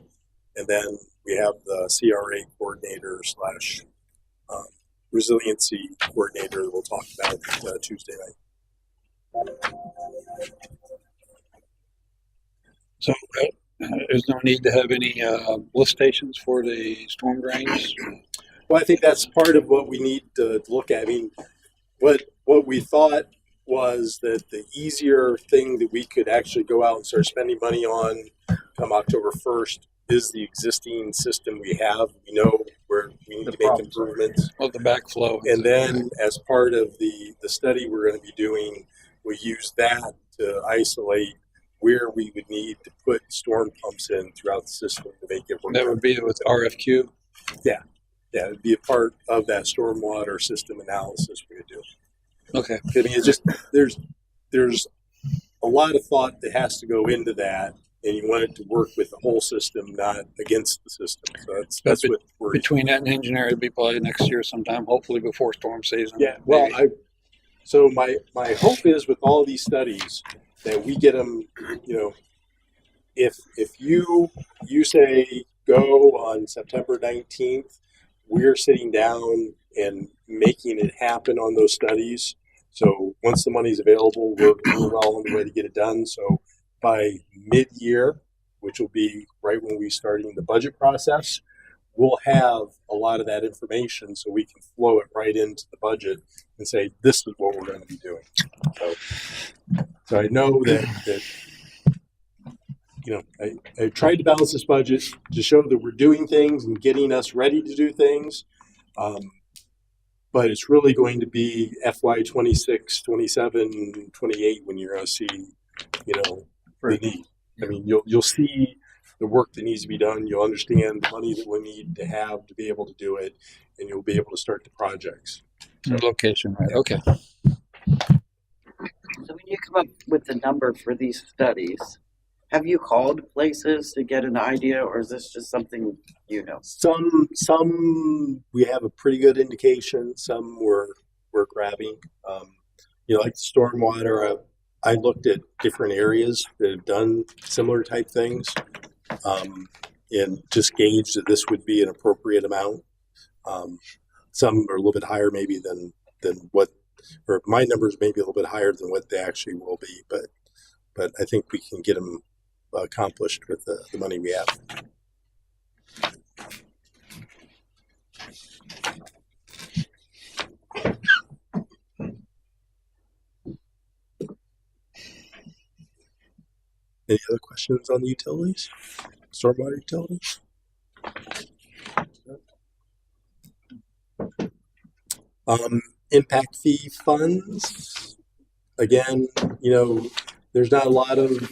and then we have the CRA coordinator / resiliency coordinator that we'll talk about Tuesday night. So there's no need to have any lift stations for the storm drains? Well, I think that's part of what we need to look at. I mean, what we thought was that the easier thing that we could actually go out and start spending money on come October 1st is the existing system we have. We know where we need to make improvements. Of the backflow. And then as part of the study we're going to be doing, we use that to isolate where we would need to put storm pumps in throughout the system to make it work. That would be with RFQ? Yeah, it would be a part of that stormwater system analysis we would do. Okay. I mean, it's just, there's a lot of thought that has to go into that, and you want it to work with the whole system, not against the system. So that's what we're between that and engineer, it'd be probably next year sometime, hopefully before storm season. Yeah. Well, so my hope is with all these studies that we get them. You know, if you say go on September 19th, we're sitting down and making it happen on those studies. So once the money's available, we're well on the way to get it done. So by mid-year, which will be right when we're starting the budget process, we'll have a lot of that information so we can flow it right into the budget and say, this is what we're going to be doing. So I know that I tried to balance this budget to show that we're doing things and getting us ready to do things. But it's really going to be FY 26, 27, 28 when you're going to see, the need. I mean, you'll see the work that needs to be done. You'll understand the money that we need to have to be able to do it, and you'll be able to start the projects. Location, right? Okay. So when you come up with the number for these studies, have you called places to get an idea, or is this just something you know? Some we have a pretty good indication. Some we're grabbing. Like the stormwater. I looked at different areas that have done similar type things, and just gauged that this would be an appropriate amount. Some are a little bit higher maybe than what, or my numbers may be a little bit higher than what they actually will be, but I think we can get them accomplished with the money we have. Any other questions on the utilities? Stormwater utilities? Impact fee funds. Again, there's not a lot of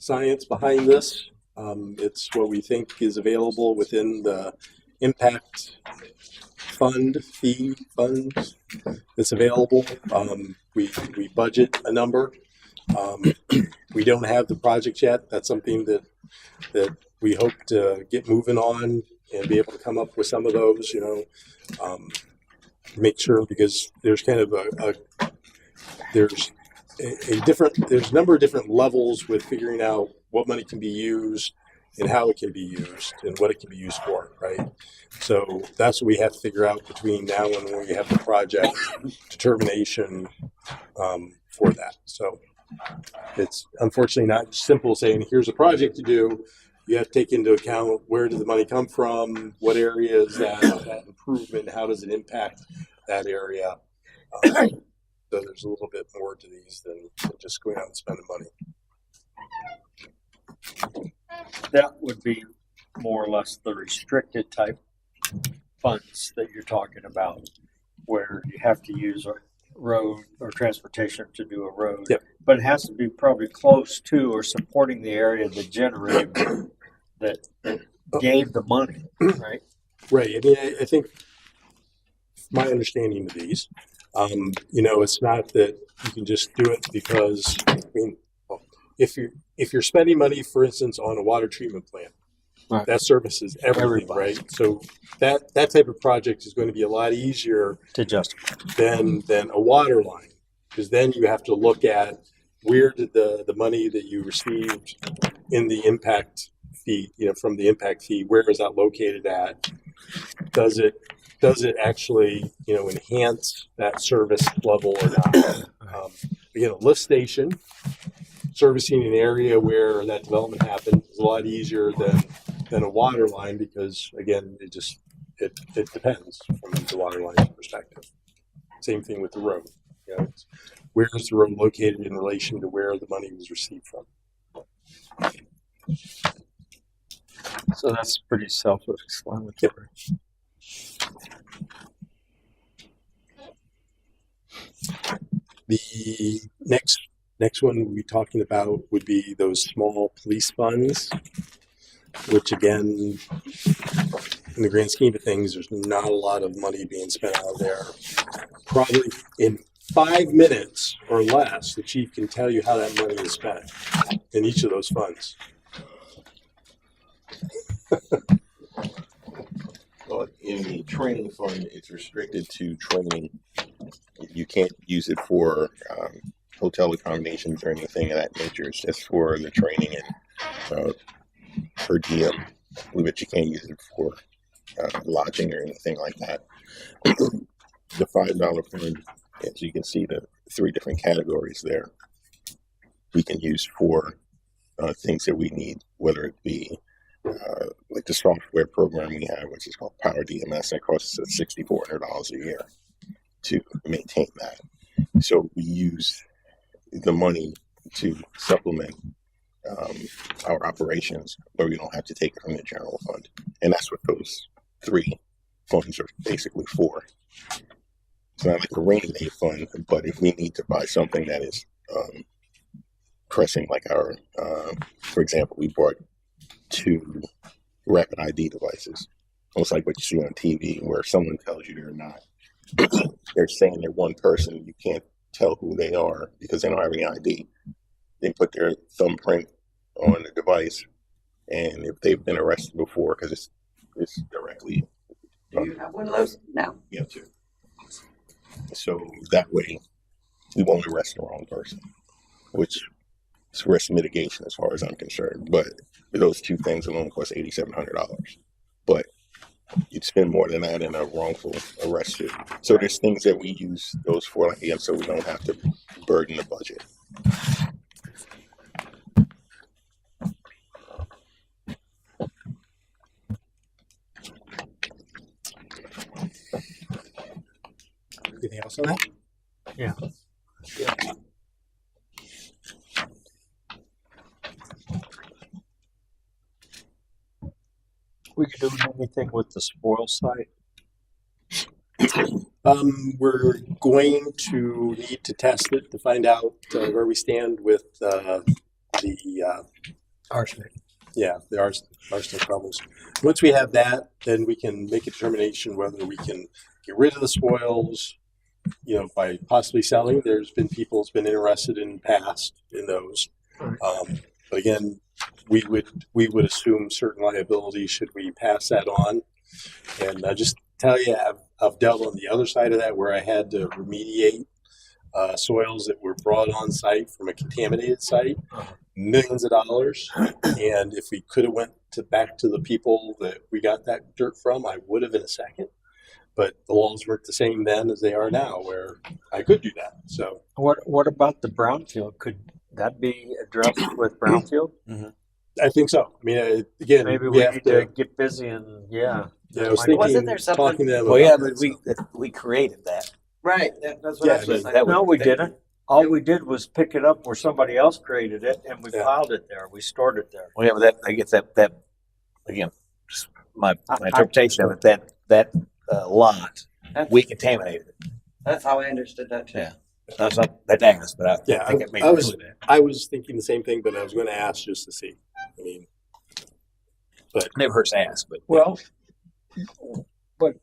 science behind this. It's what we think is available within the impact fee funds that's available. We budget a number. We don't have the project yet. That's something that we hope to get moving on and be able to come up with some of those, make sure, because there's kind of there's a number of different levels with figuring out what money can be used and how it can be used and what it can be used for, right? So that's what we have to figure out between now and when we have the project determination for that. So it's unfortunately not simple saying, here's a project to do. You have to take into account, where did the money come from? What area is that improvement? How does it impact that area? So there's a little bit more to these than just going out and spending money. That would be more or less the restricted type funds that you're talking about, where you have to use a road or transportation to do a road. Yep. But it has to be probably close to or supporting the area that generated, that gave the money, right? Right. I mean, I think my understanding of these, it's not that you can just do it because, if you're spending money, for instance, on a water treatment plant, right, that services everything, right? So that type of project is going to be a lot easier to justify than a water line, because then you have to look at, where did the money that you received in the impact fee, from the impact fee, where is that located at? Does it actually, enhance that service level or not? A lift station servicing an area where that development happened is a lot easier than a water line, because again, it depends from the water line perspective. Same thing with the road. Where is the road located in relation to where the money was received from? So that's pretty self-explanatory. The next one we'll be talking about would be those small police funds, which again, in the grand scheme of things, there's not a lot of money being spent out there. Probably in 5 minutes or less, the chief can tell you how that money is spent in each of those funds. Well, in the training fund, it's restricted to training. You can't use it for hotel accommodations or anything of that nature. It's just for the training and per diem, but you can't use it for lodging or anything like that. The $5 fund, as you can see, the 3 different categories there, we can use for things that we need, whether it be like the software program we have, which is called Power DMS, that costs us $6,400 a year to maintain that. So we use the money to supplement our operations, where we don't have to take it from the general fund. And that's what those three funds are basically for. It's not like a rainy day fund, but if we need to buy something that is pressing, like our, for example, we bought 2 rapid ID devices. Almost like what you see on TV, where someone tells you they're not. They're saying they're one person. You can't tell who they are because they don't have any ID. They put their thumbprint on the device, and if they've been arrested before, because it's directly. Do you have one of those? No. You have to. So that way, we won't arrest the wrong person, which is risk mitigation as far as I'm concerned. But those 2 things alone cost $8,700. But you'd spend more than that in a wrongful arrest suit. So there's things that we use those for, like, again, so we don't have to burden the budget. Anything else on that? Yeah. We could do anything with the spoil site. We're going to need to test it to find out where we stand with the arsenic. Yeah, the arsenic problems. Once we have that, then we can make a determination whether we can get rid of the spoils, by possibly selling. There's been people who's been interested in past in those. But again, we would assume certain liability should we pass that on. And just tell you, I've dealt on the other side of that, where I had to remediate soils that were brought on site from a contaminated site, millions of dollars. And if we could have went back to the people that we got that dirt from, I would have in a second. But the laws weren't the same then as they are now, where I could do that. So what about the brownfield? Could that be addressed with brownfield? Mm-hmm. I think so. I mean, again, maybe we have to get busy and Yeah, I was thinking, Wasn't there something? talking to them. Well, about yeah, but we created that. Right. That's what I was just like. No, we didn't. All we did was pick it up where somebody else created it, and we filed it there. We stored it there. Well, yeah, but I guess that again, just my interpretation of it, that lot, we contaminated it. That's how I understood that too. Yeah. That's not that dangerous, but I think it made I was that. I was thinking the same thing, but I was going to ask just to see. I mean, but Never hurts to ask, but But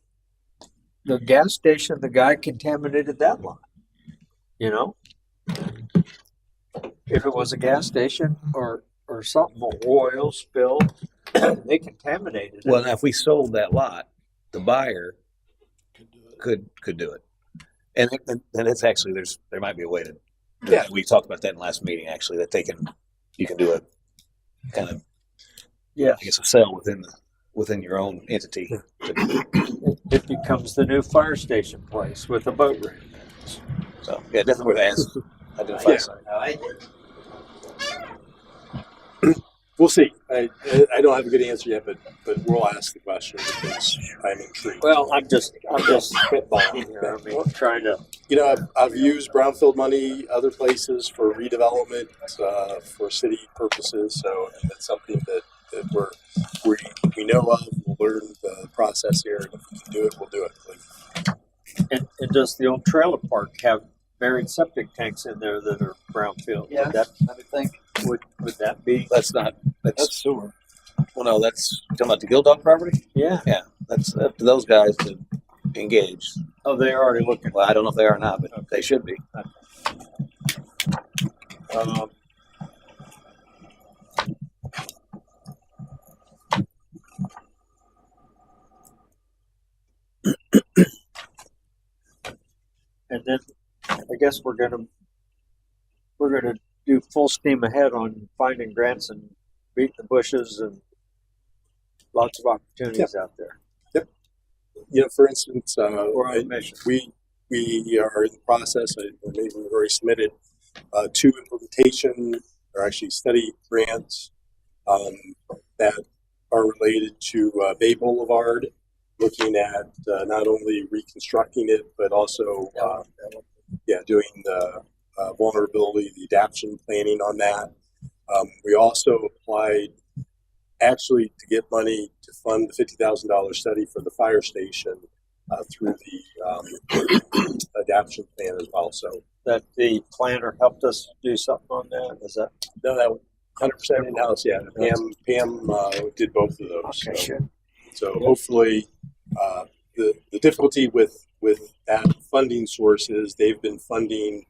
the gas station, the guy contaminated that lot. If it was a gas station or something, oil spill, they contaminated it. Well, now if we sold that lot, the buyer could do it, and it's actually there might be a way to. Yeah, we talked about that in the last meeting. Actually, that you can do a kind of I guess a sale within your own entity. It becomes the new fire station place with a boat ramp. So yeah, definitely worth asking. Identify site. we'll see. I don't have a good answer yet, but we'll ask the question because I'm intrigued. Well, I'm just spitballing here. I mean, I'm trying to. I've used brownfield money other places for redevelopment for city purposes. So, and it's something that we know of. We'll learn the process here, and if we can do it, we'll do it. And does the old trailer park have buried septic tanks in there that are brownfield? Yeah, Would that, I would think. would that be? That's sewer. Well, no, that's talking about the Gill Dog property. Yeah. Yeah, that's up to those guys to engage. Oh, they're already looking. Well, I don't know if they are or not, but they should be. And then I guess we're gonna do full steam ahead on finding grants and beating the bushes and lots of opportunities out there. Yep. For instance, We're on a mission. we are in the process. Maybe we've already submitted 2 implementation or actually study grants that are related to Bay Boulevard, looking at not only reconstructing it but also doing the vulnerability, the adaptation planning on that. We also applied actually to get money to fund the $50,000 study for the fire station through the adoption plan as well. So That the planner helped us do something on that. Is that? no, that was 100% in-house. Yeah, Pam did both of those. Okay, so, good. so hopefully, the difficulty with that funding source is they've been funding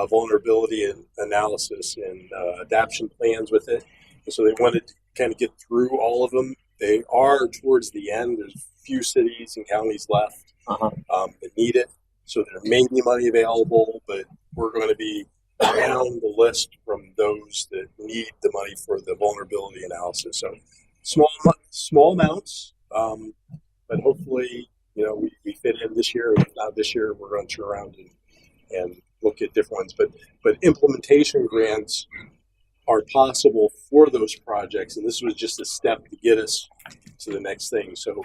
vulnerability and analysis and adoption plans with it, and so they wanted to kind of get through all of them. They are towards the end. There's a few cities and counties left that need it, so there may be money available, but we're going to be down the list from those that need the money for the vulnerability analysis. So small amounts, but hopefully, we fit in this year. If not this year, we're going to turn around and look at different ones. But implementation grants are possible for those projects, and this was just a step to get us to the next thing. So,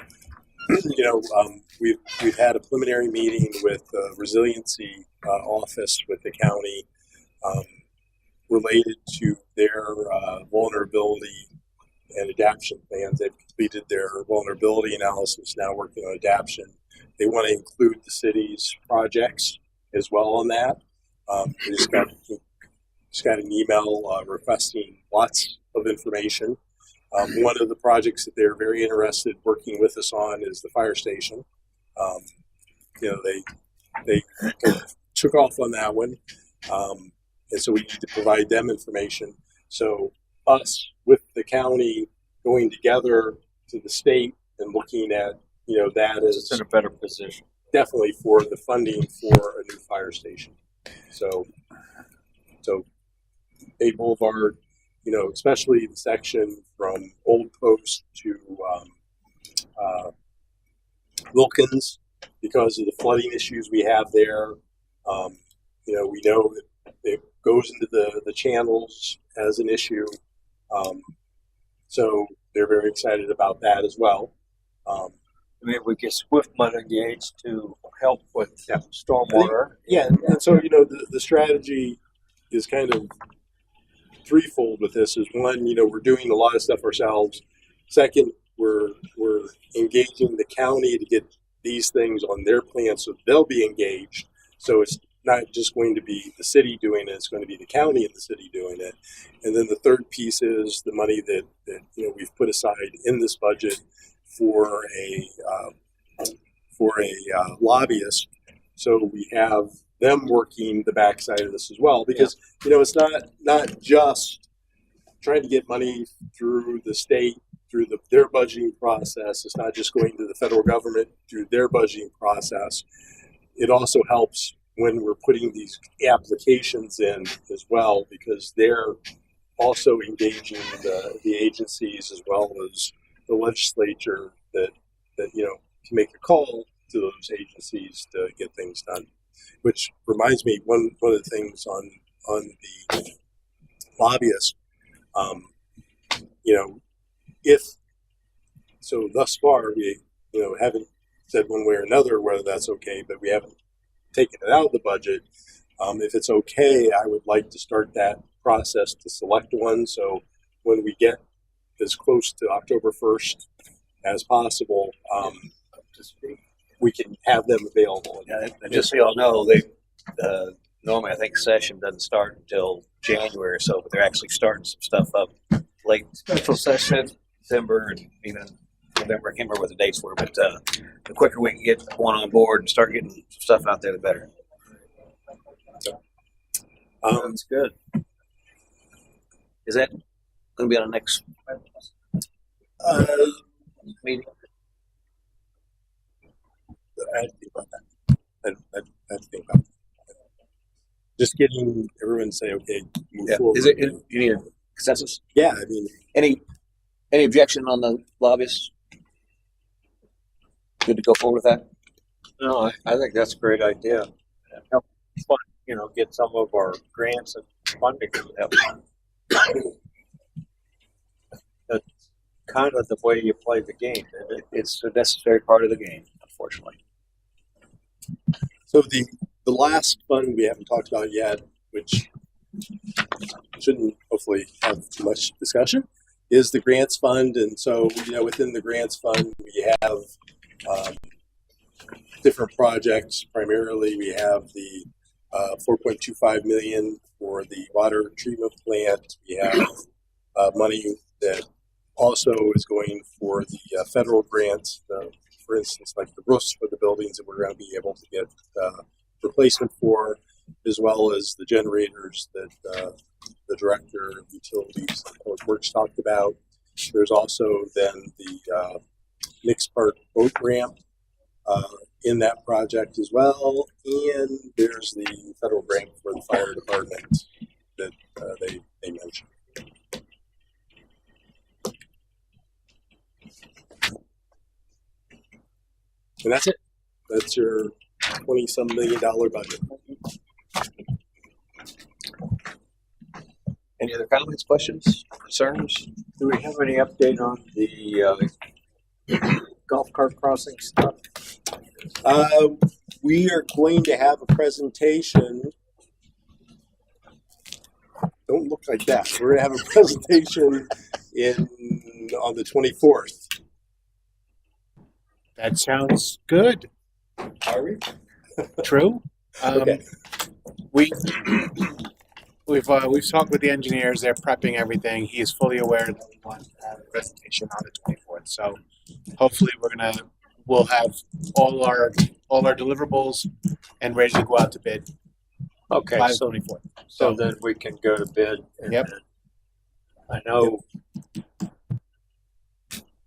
we've had a preliminary meeting with the resiliency office with the county related to their vulnerability and adaptation plans. They've completed their vulnerability analysis, now working on adaptation. They want to include the city's projects as well on that. We just got an email requesting lots of information. One of the projects that they're very interested working with us on is the fire station. They took off on that one. And so we need to provide them information. So us with the county going together to the state and looking at, that is in a better position. Definitely for the funding for a new fire station. So Bay Boulevard, especially the section from Old Post to Wilkins, because of the flooding issues we have there. We know that it goes into the channels as an issue. So they're very excited about that as well. Maybe we get Swift money engaged to help with stormwater. Yeah, and so the strategy is kind of threefold with this. Is one, we're doing a lot of stuff ourselves. Second, we're engaging the county to get these things on their plan so they'll be engaged. So it's not just going to be the city doing it; it's going to be the county and the city doing it. And then the third piece is the money that we've put aside in this budget for a lobbyist. So we have them working the backside of this as well, because it's not just trying to get money through the state through their budgeting process. It's not just going to the federal government through their budgeting process. It also helps when we're putting these applications in as well, because they're also engaging the agencies as well as the legislature that can make a call to those agencies to get things done. Which reminds me, one of the things on the lobbyist, so thus far we haven't said one way or another whether that's okay, but we haven't taken it out of the budget. If it's okay, I would like to start that process to select one. So when we get as close to October 1st as possible, we can have them available. Yeah, and just so y'all know, they normally I think session doesn't start until January or so, but they're actually starting some stuff up late special session, December, and even November. I can't remember what the dates were, but the quicker we can get one on board and start getting some stuff out there, the better. So, that's good. Is that going to be on the next meeting? I have to think about that. I have to think about that. Just getting everyone to say, okay, move forward. Is it? You need a consensus? Yeah, I mean, any objection on the lobbyists? Good to go forward with that? No, I think that's a great idea. Help fund, get some of our grants and funding. That's kind of the way you play the game. It's a necessary part of the game, unfortunately. So the last fund we haven't talked about yet, which shouldn't hopefully have too much discussion, is the grants fund. And so, within the grants fund, we have different projects. Primarily, we have the 4.25 million for the water treatment plant. We have money that also is going for the federal grants. For instance, like the roofs for the buildings that we're going to be able to get replacement for, as well as the generators that the director of utilities and public works talked about. There's also then the Nix Park boat ramp in that project as well, and there's the federal grant for the fire department that they mentioned. And that's it. That's your $20-some million budget. Any other comments, questions, concerns? Do we have any update on the golf cart crossing stuff? We are going to have a presentation. Don't look like that. We're going to have a presentation on the 24th. That sounds good. Are we? True. Okay. We've talked with the engineers. They're prepping everything. He is fully aware that we want to have a presentation on the 24th. So hopefully we'll have all our deliverables and ready to go out to bid. Okay, by the so 24th. So then we can go to bid. Yep. I know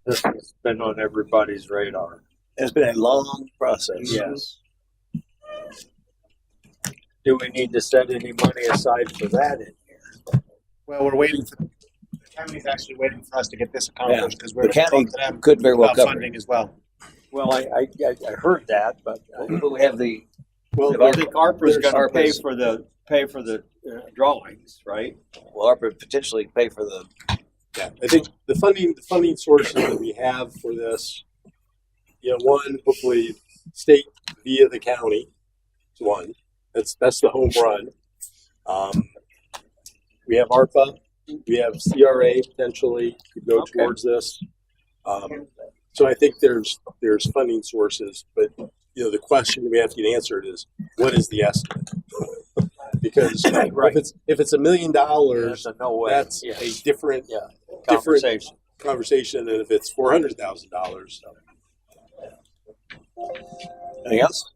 this has been on everybody's radar. It's been a long process. Yes. Do we need to set any money aside for that in here? Well, we're waiting for the county's actually waiting for us to get this accomplished because we're The county talking to them could very well about cover funding it. as well. Well, I heard that, but we have the. I think ARPA's going to pay ARPA's- for the drawings, right? Well, ARPA potentially pay for the. Yeah, I think the funding sources that we have for this, one, hopefully state via the county is one. That's the home run. We have ARPA, we have CRA potentially could go towards this. So I think there's funding sources, but the question we have to get answered is, what is the estimate? Because if it's $1 million, that's a different conversation than if it's $400,000. Anything else?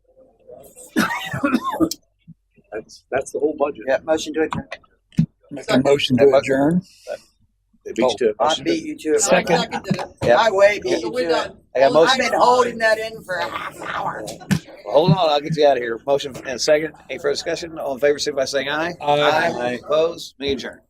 That's the whole budget. Yeah, motion to adjourn. Make a motion to adjourn. They beat you to it. I beat you to it. Second. Yep. I way beat you to it. I got motion. I've been holding that in for a half an hour. Well, hold on, I'll get you out of here. Motion and a second. Any further discussion? All in favor, signify by saying aye. Aye. Opposed? Meeting adjourned.